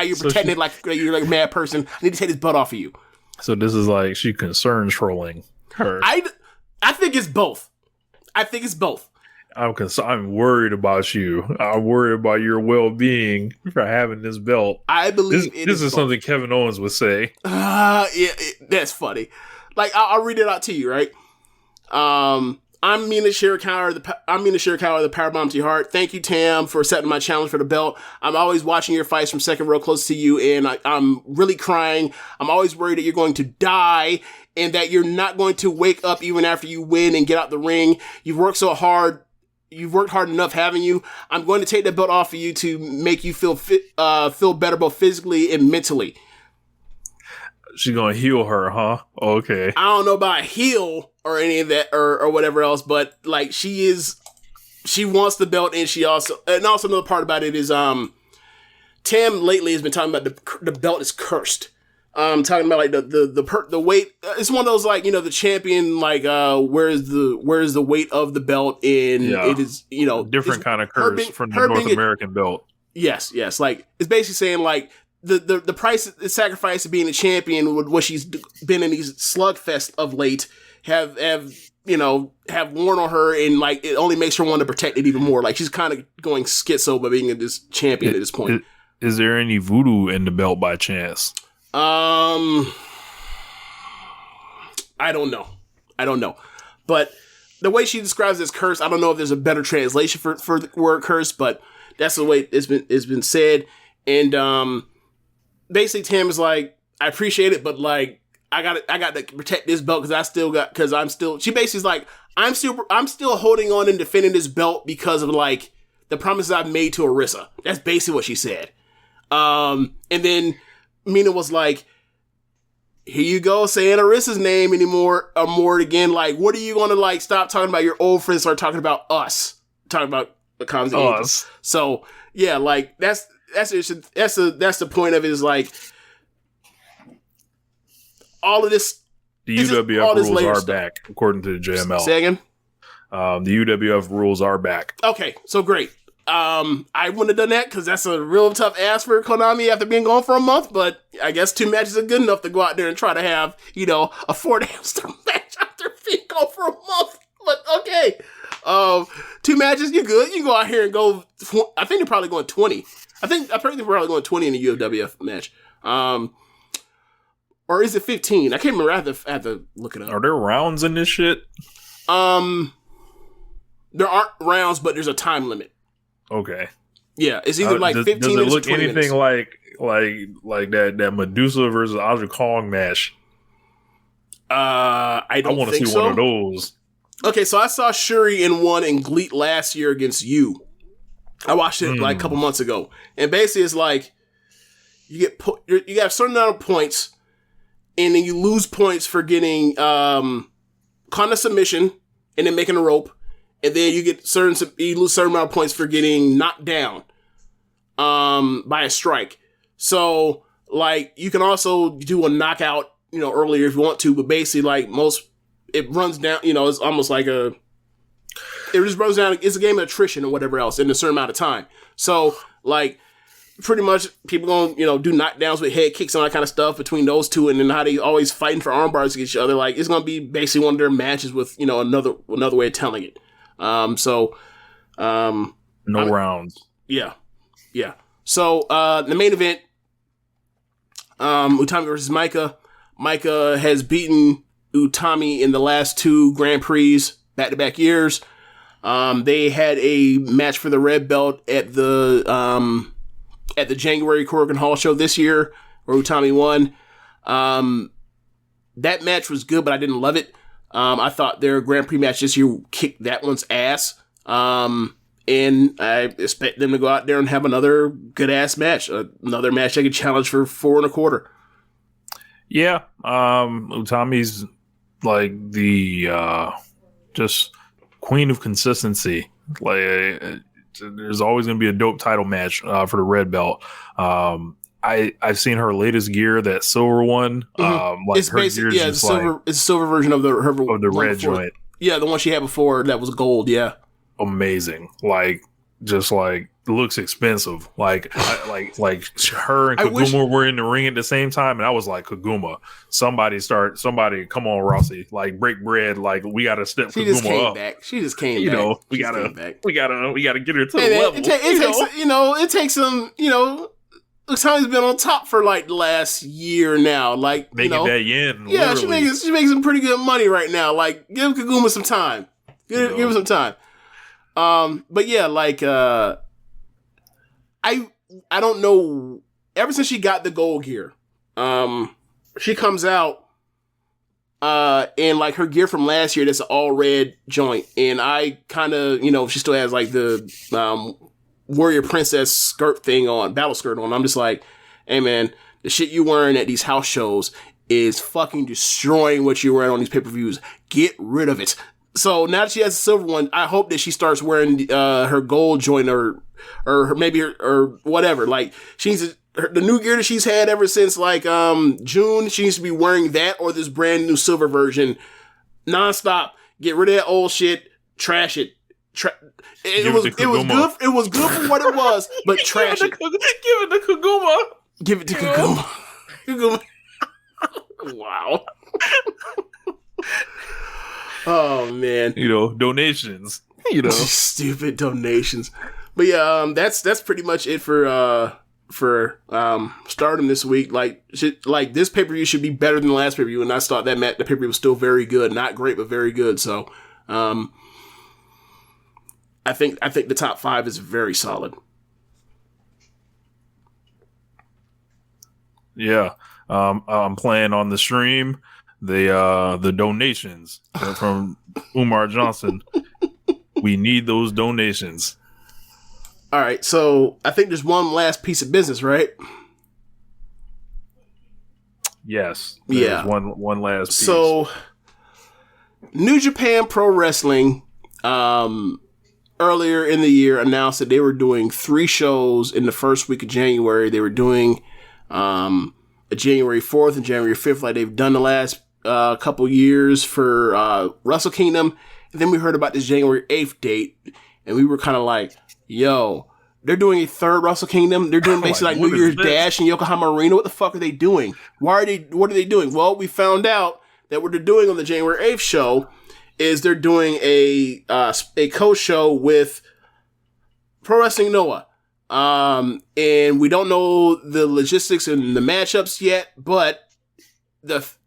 you're protecting it like you're like a mad person. I need to take this belt off of you. So this is like she concerned trolling her. I think it's both. I'm worried about you. I'm worried about your well-being for having this belt. I believe this is something Kevin Owens would say. That's funny. Like I'll read it out to you, right? I'm Mina Shirakawa of the Powerbomb to your heart. Thank you, Tam, for accepting my challenge for the belt. I'm always watching your fights from second row close to you, and I'm really crying. I'm always worried that you're going to die and that you're not going to wake up even after you win and get out the ring. You've worked so hard. You've worked hard enough, haven't you? I'm going to take that belt off of you to make you feel better both physically and mentally. She's gonna heal her, huh? Okay. I don't know about heal or any of that or whatever else, but like she wants the belt, and also another part about it is Tam lately has been talking about the belt is cursed. Talking about like the weight. It's one of those like, the champion, like where's the weight of the belt in it is, different kind of curse from the North American belt. Yes. Like it's basically saying like the price, the sacrifice of being a champion with what she's been in these slugfest of late have worn on her, and like it only makes her want to protect it even more. Like she's kind of going schizo by being this champion at this point. Is there any voodoo in the belt by chance? I don't know. But the way she describes this curse, I don't know if there's a better translation for the word curse, but that's the way it's been said. And basically Tam is like, I appreciate it, but like I got to protect this belt she basically is like, I'm still holding on and defending this belt because of like the promises I've made to Arisa. That's basically what she said. And then Mina was like, here you go saying Arisa's name more again. Like, what are you going to like stop talking about your old friends, start talking about us, talking about the Commons and Angels. So yeah, like that's the point of it, is like all of this. The UWF rules are back, according to the JML. Say again? The UWF rules are back. Okay, so great. I wouldn't have done that because that's a real tough ask for Konami after being gone for a month, but I guess 2 matches are good enough to go out there and try to have, a 4-day match after being gone for a month. But okay. 2 matches, you're good. You can go out here and go, I think they're probably going 20. I think they're probably going 20 in the UWF match. Or is it 15? I can't remember. I have to look it up. Are there rounds in this shit? There aren't rounds, but there's a time limit. Okay. Yeah, it's either like 15 minutes or 20 minutes. Does it look anything like that Medusa versus Aja Kong match? I want to see one of those. Okay, so I saw Shuri in one in GLEAT last year against you. I watched it like a couple months ago, and basically it's like you have a certain amount of points, and then you lose points for getting caught in a submission and then making a rope. And then you lose a certain amount of points for getting knocked down by a strike. So, like, you can also do a knockout, earlier if you want to, but basically, like, it runs down, it's almost like it just runs down, it's a game of attrition or whatever else in a certain amount of time. So, like, pretty much people gonna, do knockdowns with head kicks and all that kind of stuff between those two, and then how they always fighting for arm bars against each other. Like, it's gonna be basically one of their matches with, another way of telling it. No rounds. Yeah. So, the main event, Utami versus Maika. Maika has beaten Utami in the last 2 Grand Prix back-to-back years. They had a match for the red belt at the January Korakuen Hall show this year, where Utami won. That match was good, but I didn't love it. I thought their Grand Prix match this year kicked that one's ass. And I expect them to go out there and have another good ass match, another match they could challenge for 4 1/4. Yeah, Utami's like the just queen of consistency. Like, there's always going to be a dope title match for the red belt. I've seen her latest gear, that silver one. Like it's basically it's silver. It's a silver version of the red before. joint. Yeah, the one she had before that was gold. Yeah, amazing. Like, just like looks expensive. Like her and Kaguma were in the ring at the same time, and I was like, Kaguma, somebody come on, Rossi, like break bread. Like, we got to step she Kaguma just came up. Back. She just came. You back. know, we gotta get her to the level. It takes some. Utami's been on top for like the last year now. Like, making that yen. Yeah, she's making some pretty good money right now. Like, give Kaguma some time. Give him some time. But yeah, like, I don't know. Ever since she got the gold gear, she comes out, and like her gear from last year, that's an all red joint. And I kind of, she still has like the, warrior princess skirt thing on, battle skirt on. I'm just like, hey man, the shit you wearing at these house shows is fucking destroying what you're wearing on these pay-per-views. Get rid of it. So now that she has a silver one, I hope that she starts wearing her gold joint or whatever. Like, she needs the new gear that she's had ever since like June. She needs to be wearing that or this brand new silver version nonstop. Get rid of that old shit. Trash it. It was good. It was good for what it was, but trash it. Give it to Kaguma. Give it to Kaguma. Kaguma. Wow. Oh man. Donations. Stupid donations. But yeah, that's pretty much it for Stardom this week. Like this pay-per-view should be better than the last pay-per-view, and I thought the pay-per-view was still very good. Not great, but very good. So I think the top 5 is very solid. Yeah. I'm playing on the stream the donations from Umar Johnson. We need those donations. All right, so I think there's one last piece of business, right? Yes. Yeah. One last piece. So New Japan Pro Wrestling earlier in the year announced that they were doing 3 shows in the first week of January. They were doing a January 4th and January 5th like they've done the last couple years for Wrestle Kingdom. And then we heard about this January 8th date, and we were kind of like, yo, they're doing a 3rd Wrestle Kingdom. They're doing basically like New Year's Dash in Yokohama Arena. What the fuck are they doing? What are they doing? Well, we found out that what they're doing on the January 8th show is they're doing a co-show with Pro Wrestling Noah. And we don't know the logistics and the matchups yet, but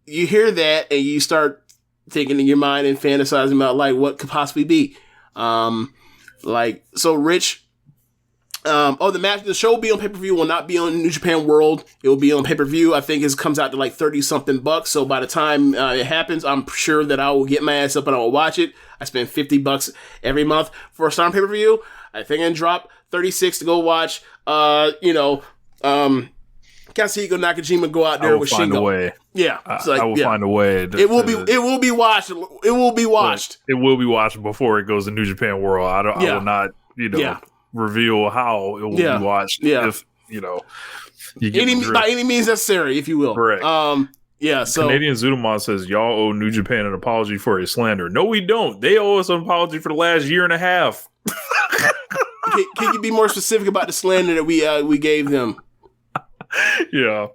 you hear that and you start thinking in your mind and fantasizing about like what could possibly be. So Rich, the show will be on pay-per-view, will not be on New Japan World. It will be on pay-per-view. I think it comes out to like 30 something bucks. So by the time it happens, I'm sure that I will get my ass up and I will watch it. I spend $50 every month for a Stardom pay-per-view. I think I can drop 36 to go watch, Katsuhiko Nakajima go out there with Shingo. I will find a way. Yeah. I will find a way. It will be watched. It will be watched. It will be watched before it goes to New Japan World. I will not, reveal how it will be watched. Yeah. If, you get by any means necessary, if you will. Correct. So Canadian Zudomon says, y'all owe New Japan an apology for his slander. No, we don't. They owe us an apology for the last year and a half. Can you be more specific about the slander that we gave them? Yeah.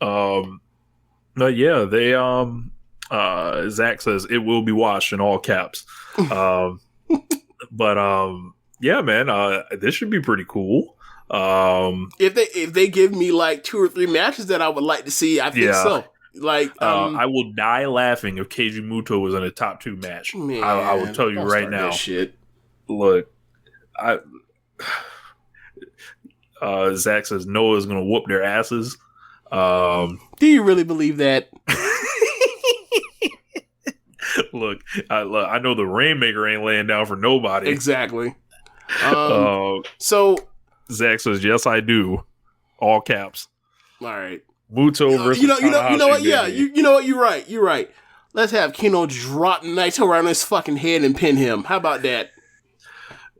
But yeah, they Zach says it will be watched in all caps. Yeah, man, this should be pretty cool. If they give me like 2 or 3 matches that I would like to see, I think so. Like, I will die laughing if Keiji Muto was in a top 2 match. Man, I will tell you right now. Shit. Look, Zach says Noah's gonna whoop their asses. Do you really believe that? Look, I know the Rainmaker ain't laying down for nobody. Exactly. So Zach says, "Yes, I do." All caps. All right. Muto versus you know what? Tanahashi, Yeah, baby. you know what? You're right. You're right. Let's have Kino drop Naito around his fucking head and pin him. How about that?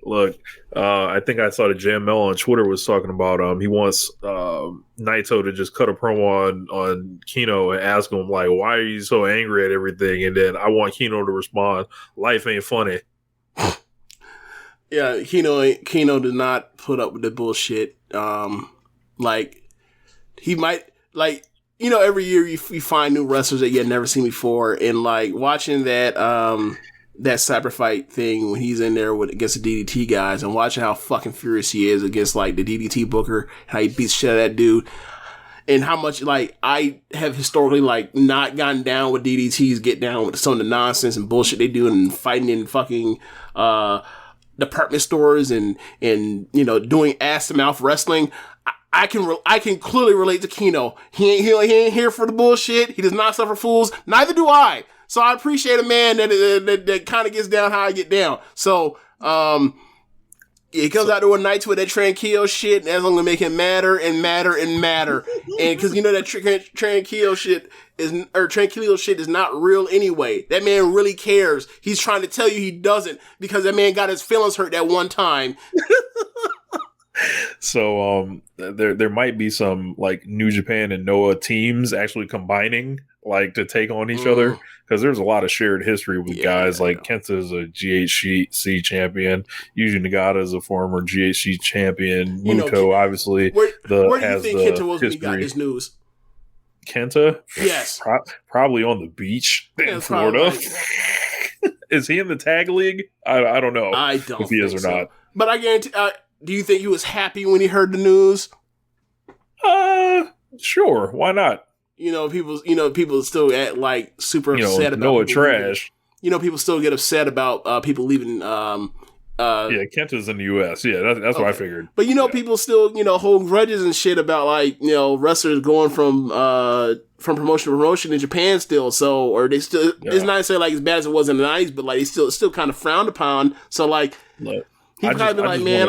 Look, I think I saw the JML on Twitter was talking about he wants Naito to just cut a promo on Kino and ask him like, why are you so angry at everything? And then I want Kino to respond, life ain't funny. Yeah, Kino did not put up with the bullshit. Like he might every year you find new wrestlers that you had never seen before, and like watching that Cyber Fight thing when he's in there against the DDT guys, and watching how fucking furious he is against like the DDT booker, how he beats shit out of that dude, and how much like I have historically like not gotten down with DDTs, get down with some of the nonsense and bullshit they do and fighting in fucking department stores and doing ass to mouth wrestling. I can clearly relate to Kino. He ain't here for the bullshit. He does not suffer fools. Neither do I. So I appreciate a man that kind of gets down how I get down. So he comes out to a night with that Tranquillo shit, and that's only gonna make him madder and madder and madder. And because that Tranquillo shit is not real anyway. That man really cares. He's trying to tell you he doesn't because that man got his feelings hurt that one time. So there might be some like New Japan and Noah teams actually combining like to take on each other, because there's a lot of shared history with guys like Kenta is a GHC champion, Yuji Nagata is a former GHC champion, Muto obviously where do you think Kenta was when he got this news? Kenta? Yes. Probably on the beach in Florida. Is he in the tag league? I don't know. I don't if he is or not. But I guarantee. Do you think he was happy when he heard the news? Sure. Why not? People still get like super upset about Noah trash. People still get upset about people leaving. Kenta's in the U.S. Yeah, that's what I figured. But people still hold grudges and shit about like wrestlers going from promotion to promotion in Japan still. So or they still it's not necessarily like as bad as it was in the 90s, but like it's still kind of frowned upon. So like. Look. He probably be like, man,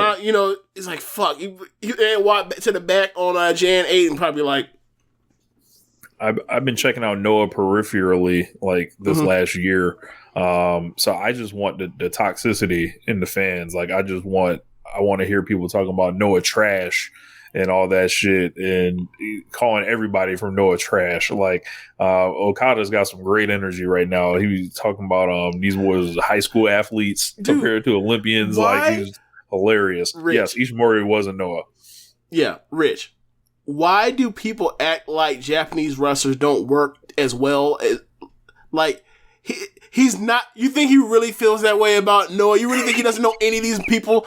it's like, fuck. You walk to the back on Jan 8 and probably like. I've been checking out Noah peripherally like this last year. So I just want the toxicity in the fans. Like I want to hear people talking about Noah trash and all that shit and calling everybody from Noah trash. Like Okada's got some great energy right now. He was talking about these was high school athletes compared to Olympians. Like he's hilarious. Rich. Yes, Ishimori wasn't Noah. Yeah, Rich. Why do people act like Japanese wrestlers don't work as well as like he's not? You think he really feels that way about Noah? You really think he doesn't know any of these people?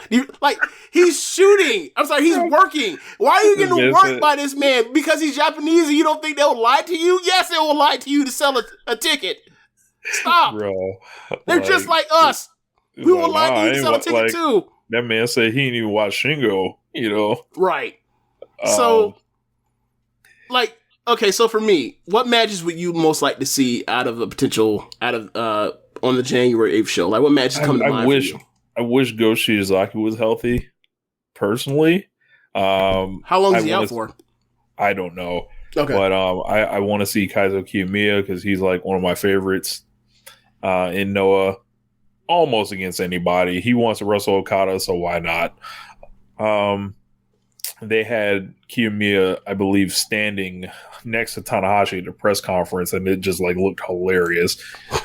He's shooting. I'm sorry, he's working. Why are you getting worked by this man? Because he's Japanese and you don't think they'll lie to you? Yes, they will lie to you to sell a ticket. Stop. Bro. They're just like us. We will lie to you to sell a ticket too. That man said he didn't even watch Shingo, Right. So, okay, so for me, what matches would you most like to see out of on the January 8th show? Like, what matches come to mind for you? I wish Go Shiozaki was healthy, personally. How long is he out for? I don't know. Okay. But I want to see Kaizo Kiyomiya because he's like one of my favorites in Noah. Almost against anybody. He wants to wrestle Okada, so why not? They had Kiyomiya, I believe, standing next to Tanahashi at the press conference, and it just like looked hilarious.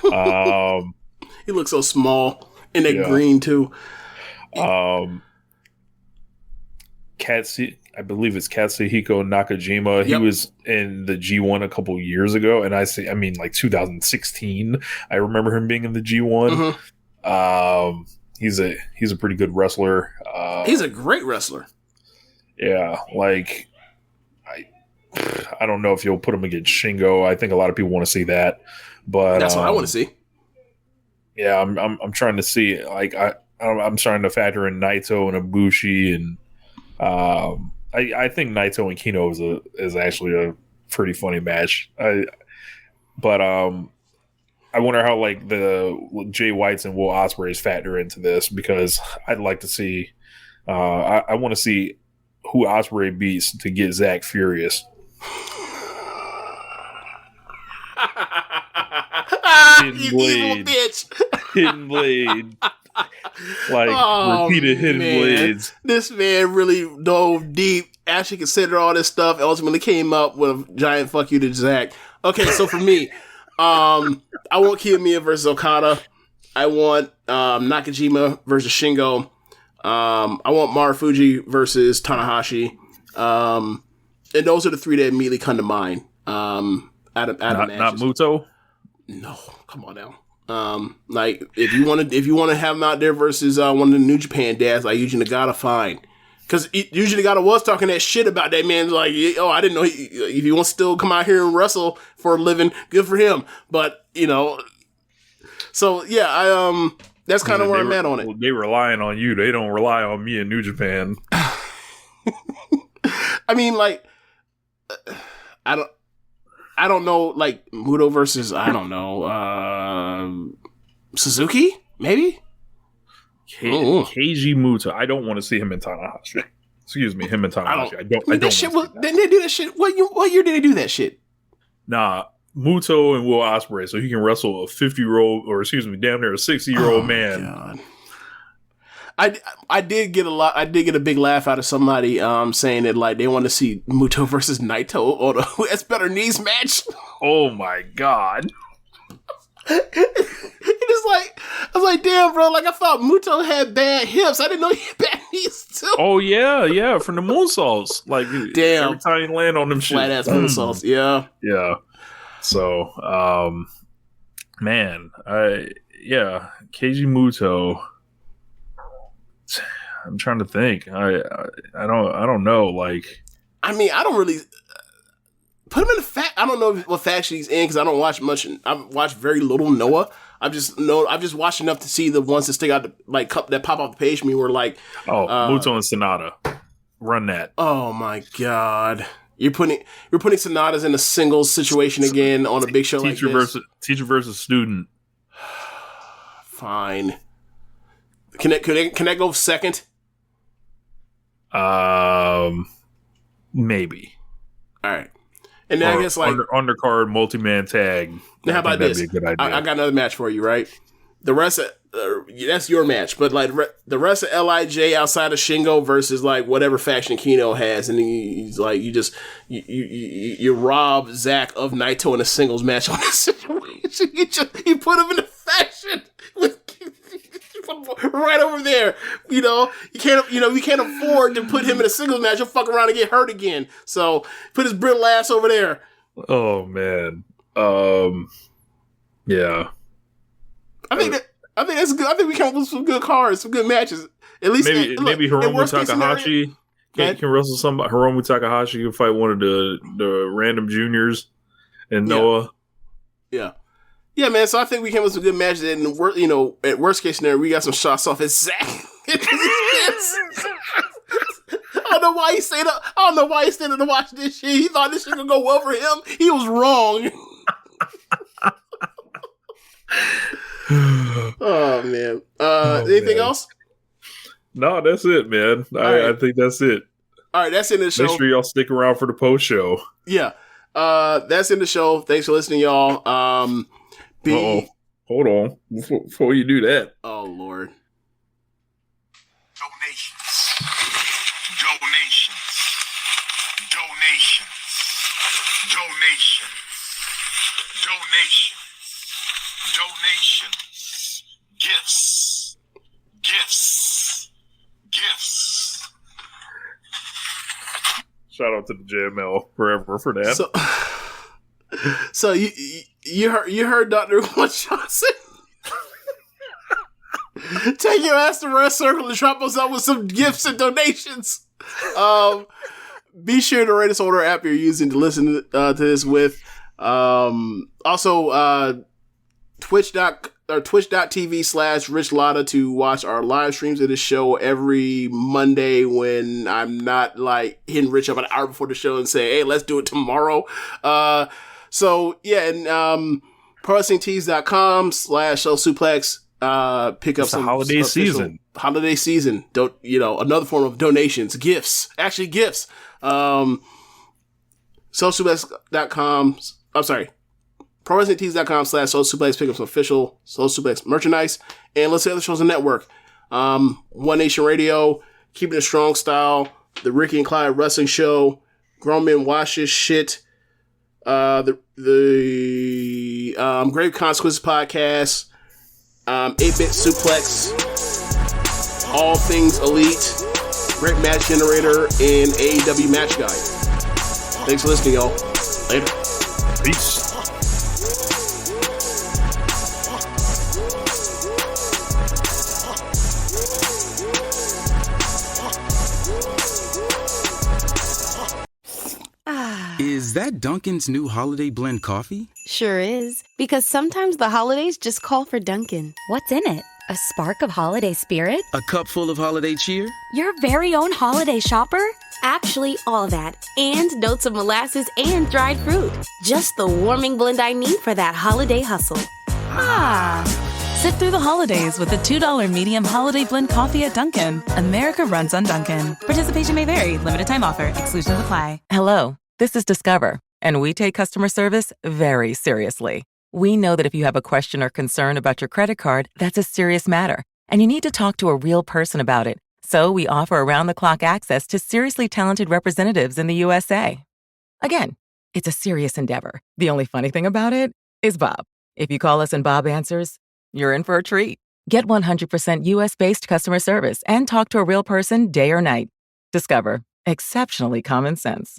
He looks so small in that green too. I believe it's Katsuhiko Nakajima. He was in the G1 a couple years ago, and like 2016. I remember him being in the G1. He's a pretty good wrestler. He's a great wrestler. Yeah, like I don't know if you'll put him against Shingo. I think a lot of people want to see that, but that's what I want to see. Yeah, I'm trying to see. Like I'm trying to factor in Naito and Ibushi, and I think Naito and Kino is actually a pretty funny match. But I wonder how like the Jay Whites and Will Ospreays factor into this, because I'd like to see. I want to see who Ospreay beats to get Zach furious. You evil bitch. Hidden blade. Like repeated hidden blades. This man really dove deep, actually considered all this stuff, and ultimately came up with a giant fuck you to Zach. Okay, so for me, I want Kiyomiya versus Okada. I want Nakajima versus Shingo. I want Marufuji versus Tanahashi. And those are the three that immediately come to mind. Not Muto? No, come on now. Like if you want to have him out there versus one of the New Japan dads like Yuji Nagata, fine. Because Yuji Nagata was talking that shit about that man. Like, oh, I didn't know if he wants to still come out here and wrestle for a living, good for him. But so yeah, that's kind of where I'm at on it. They relying on you. They don't rely on me in New Japan. I mean, like, I don't know, like, Muto versus, I don't know, Suzuki, maybe? Keiji Muto. I don't want to see him in Tanahashi. Excuse me, him and Tanahashi. I don't didn't they do that shit? What year did they do that shit? Nah, Muto and Will Ospreay, so he can wrestle a 50-year-old, or excuse me, damn near a 60-year-old man. God. I did get a big laugh out of somebody saying that like they want to see Muto versus Naito or the That's Better Knees match. Oh my god. I was like, damn, bro, like I thought Muto had bad hips. I didn't know he had bad knees too. Oh yeah, from the moonsaults. Like damn, every time you land on them shit. Flat ass moonsaults, yeah. Yeah. So man, Keiji Muto. I'm trying to think. I don't know. Like, I mean, I don't really put him in the fact. I don't know what faction he's in because I don't watch much. I've watched very little Noah. I've just watched enough to see the ones that stick out, that pop off the page for me. Were like, Muto and Sonata, run that. Oh my god, you're putting Sonatas in a singles situation again on a big show like this. Teacher versus student. Fine. Can that go second? Maybe. All right. And then I guess like undercard multi-man tag. Now how about this? I got another match for you, right? The rest of that's your match, but like the rest of LIJ outside of Shingo versus like whatever faction Kino has, and he's like you rob Zach of Naito in a singles match on this situation. You put him in a faction with right over there. You can't afford to put him in a singles match. He'll fuck around and get hurt again. So put his brittle ass over there. Oh man. Yeah. I think that's good. I think we come up with some good cards, some good matches. At least maybe Hiromu Takahashi can wrestle somebody. Hiromu Takahashi can fight one of the random juniors and Noah. Yeah. Yeah, man. So I think we came with some good matches. And at worst case scenario, we got some shots off at Zach. I don't know why he stayed up. I don't know why he stayed up to watch this shit. He thought this shit could go well for him. He was wrong. Oh man. Anything else? No, that's it, man. I think that's it. All right, that's in the show. Make sure y'all stick around for the post show. Yeah. That's in the show. Thanks for listening, y'all. Hold on. Before you do that. Oh Lord. Donations. Gifts. Shout out to the JML forever for that. So you heard Dr. One Johnson? Take your ass to Red Circle and drop us out with some gifts and donations. Be sure to rate us on our app you're using to listen to this with. Also, twitch.tv/Rich Lotta to watch our live streams of the show every Monday when I'm not like hitting Rich up an hour before the show and say, hey, let's do it tomorrow. So yeah, and ProWrestlingTees.com/Social Suplex. Pick up It's some holiday season. Holiday season. Don't another form of donations, gifts. Actually, gifts. SocialSuplex.com. I'm sorry. ProWrestlingTees.com/Social Suplex. Pick up some official Social Suplex merchandise, and let's see other shows on the network. One Nation Radio, Keepin It Strong Style, the Ricky and Clive Wrestling Show, Grown Men Watch This Shit, the Grave Consequences Podcast, 8-Bit Suplex, All Things Elite, Great Match Generator, and AEW Match Guide. Thanks for listening, y'all. Later. Peace. Is that Dunkin's new holiday blend coffee? Sure is. Because sometimes the holidays just call for Dunkin'. What's in it? A spark of holiday spirit? A cup full of holiday cheer? Your very own holiday shopper? Actually, all that. And notes of molasses and dried fruit. Just the warming blend I need for that holiday hustle. Sit through the holidays with the $2 medium holiday blend coffee at Dunkin'. America runs on Dunkin'. Participation may vary. Limited time offer. Exclusions apply. Hello, this is Discover, and we take customer service very seriously. We know that if you have a question or concern about your credit card, that's a serious matter, and you need to talk to a real person about it. So we offer around-the-clock access to seriously talented representatives in the USA. Again, it's a serious endeavor. The only funny thing about it is Bob. If you call us and Bob answers, you're in for a treat. Get 100% US-based customer service and talk to a real person day or night. Discover. Exceptionally common sense.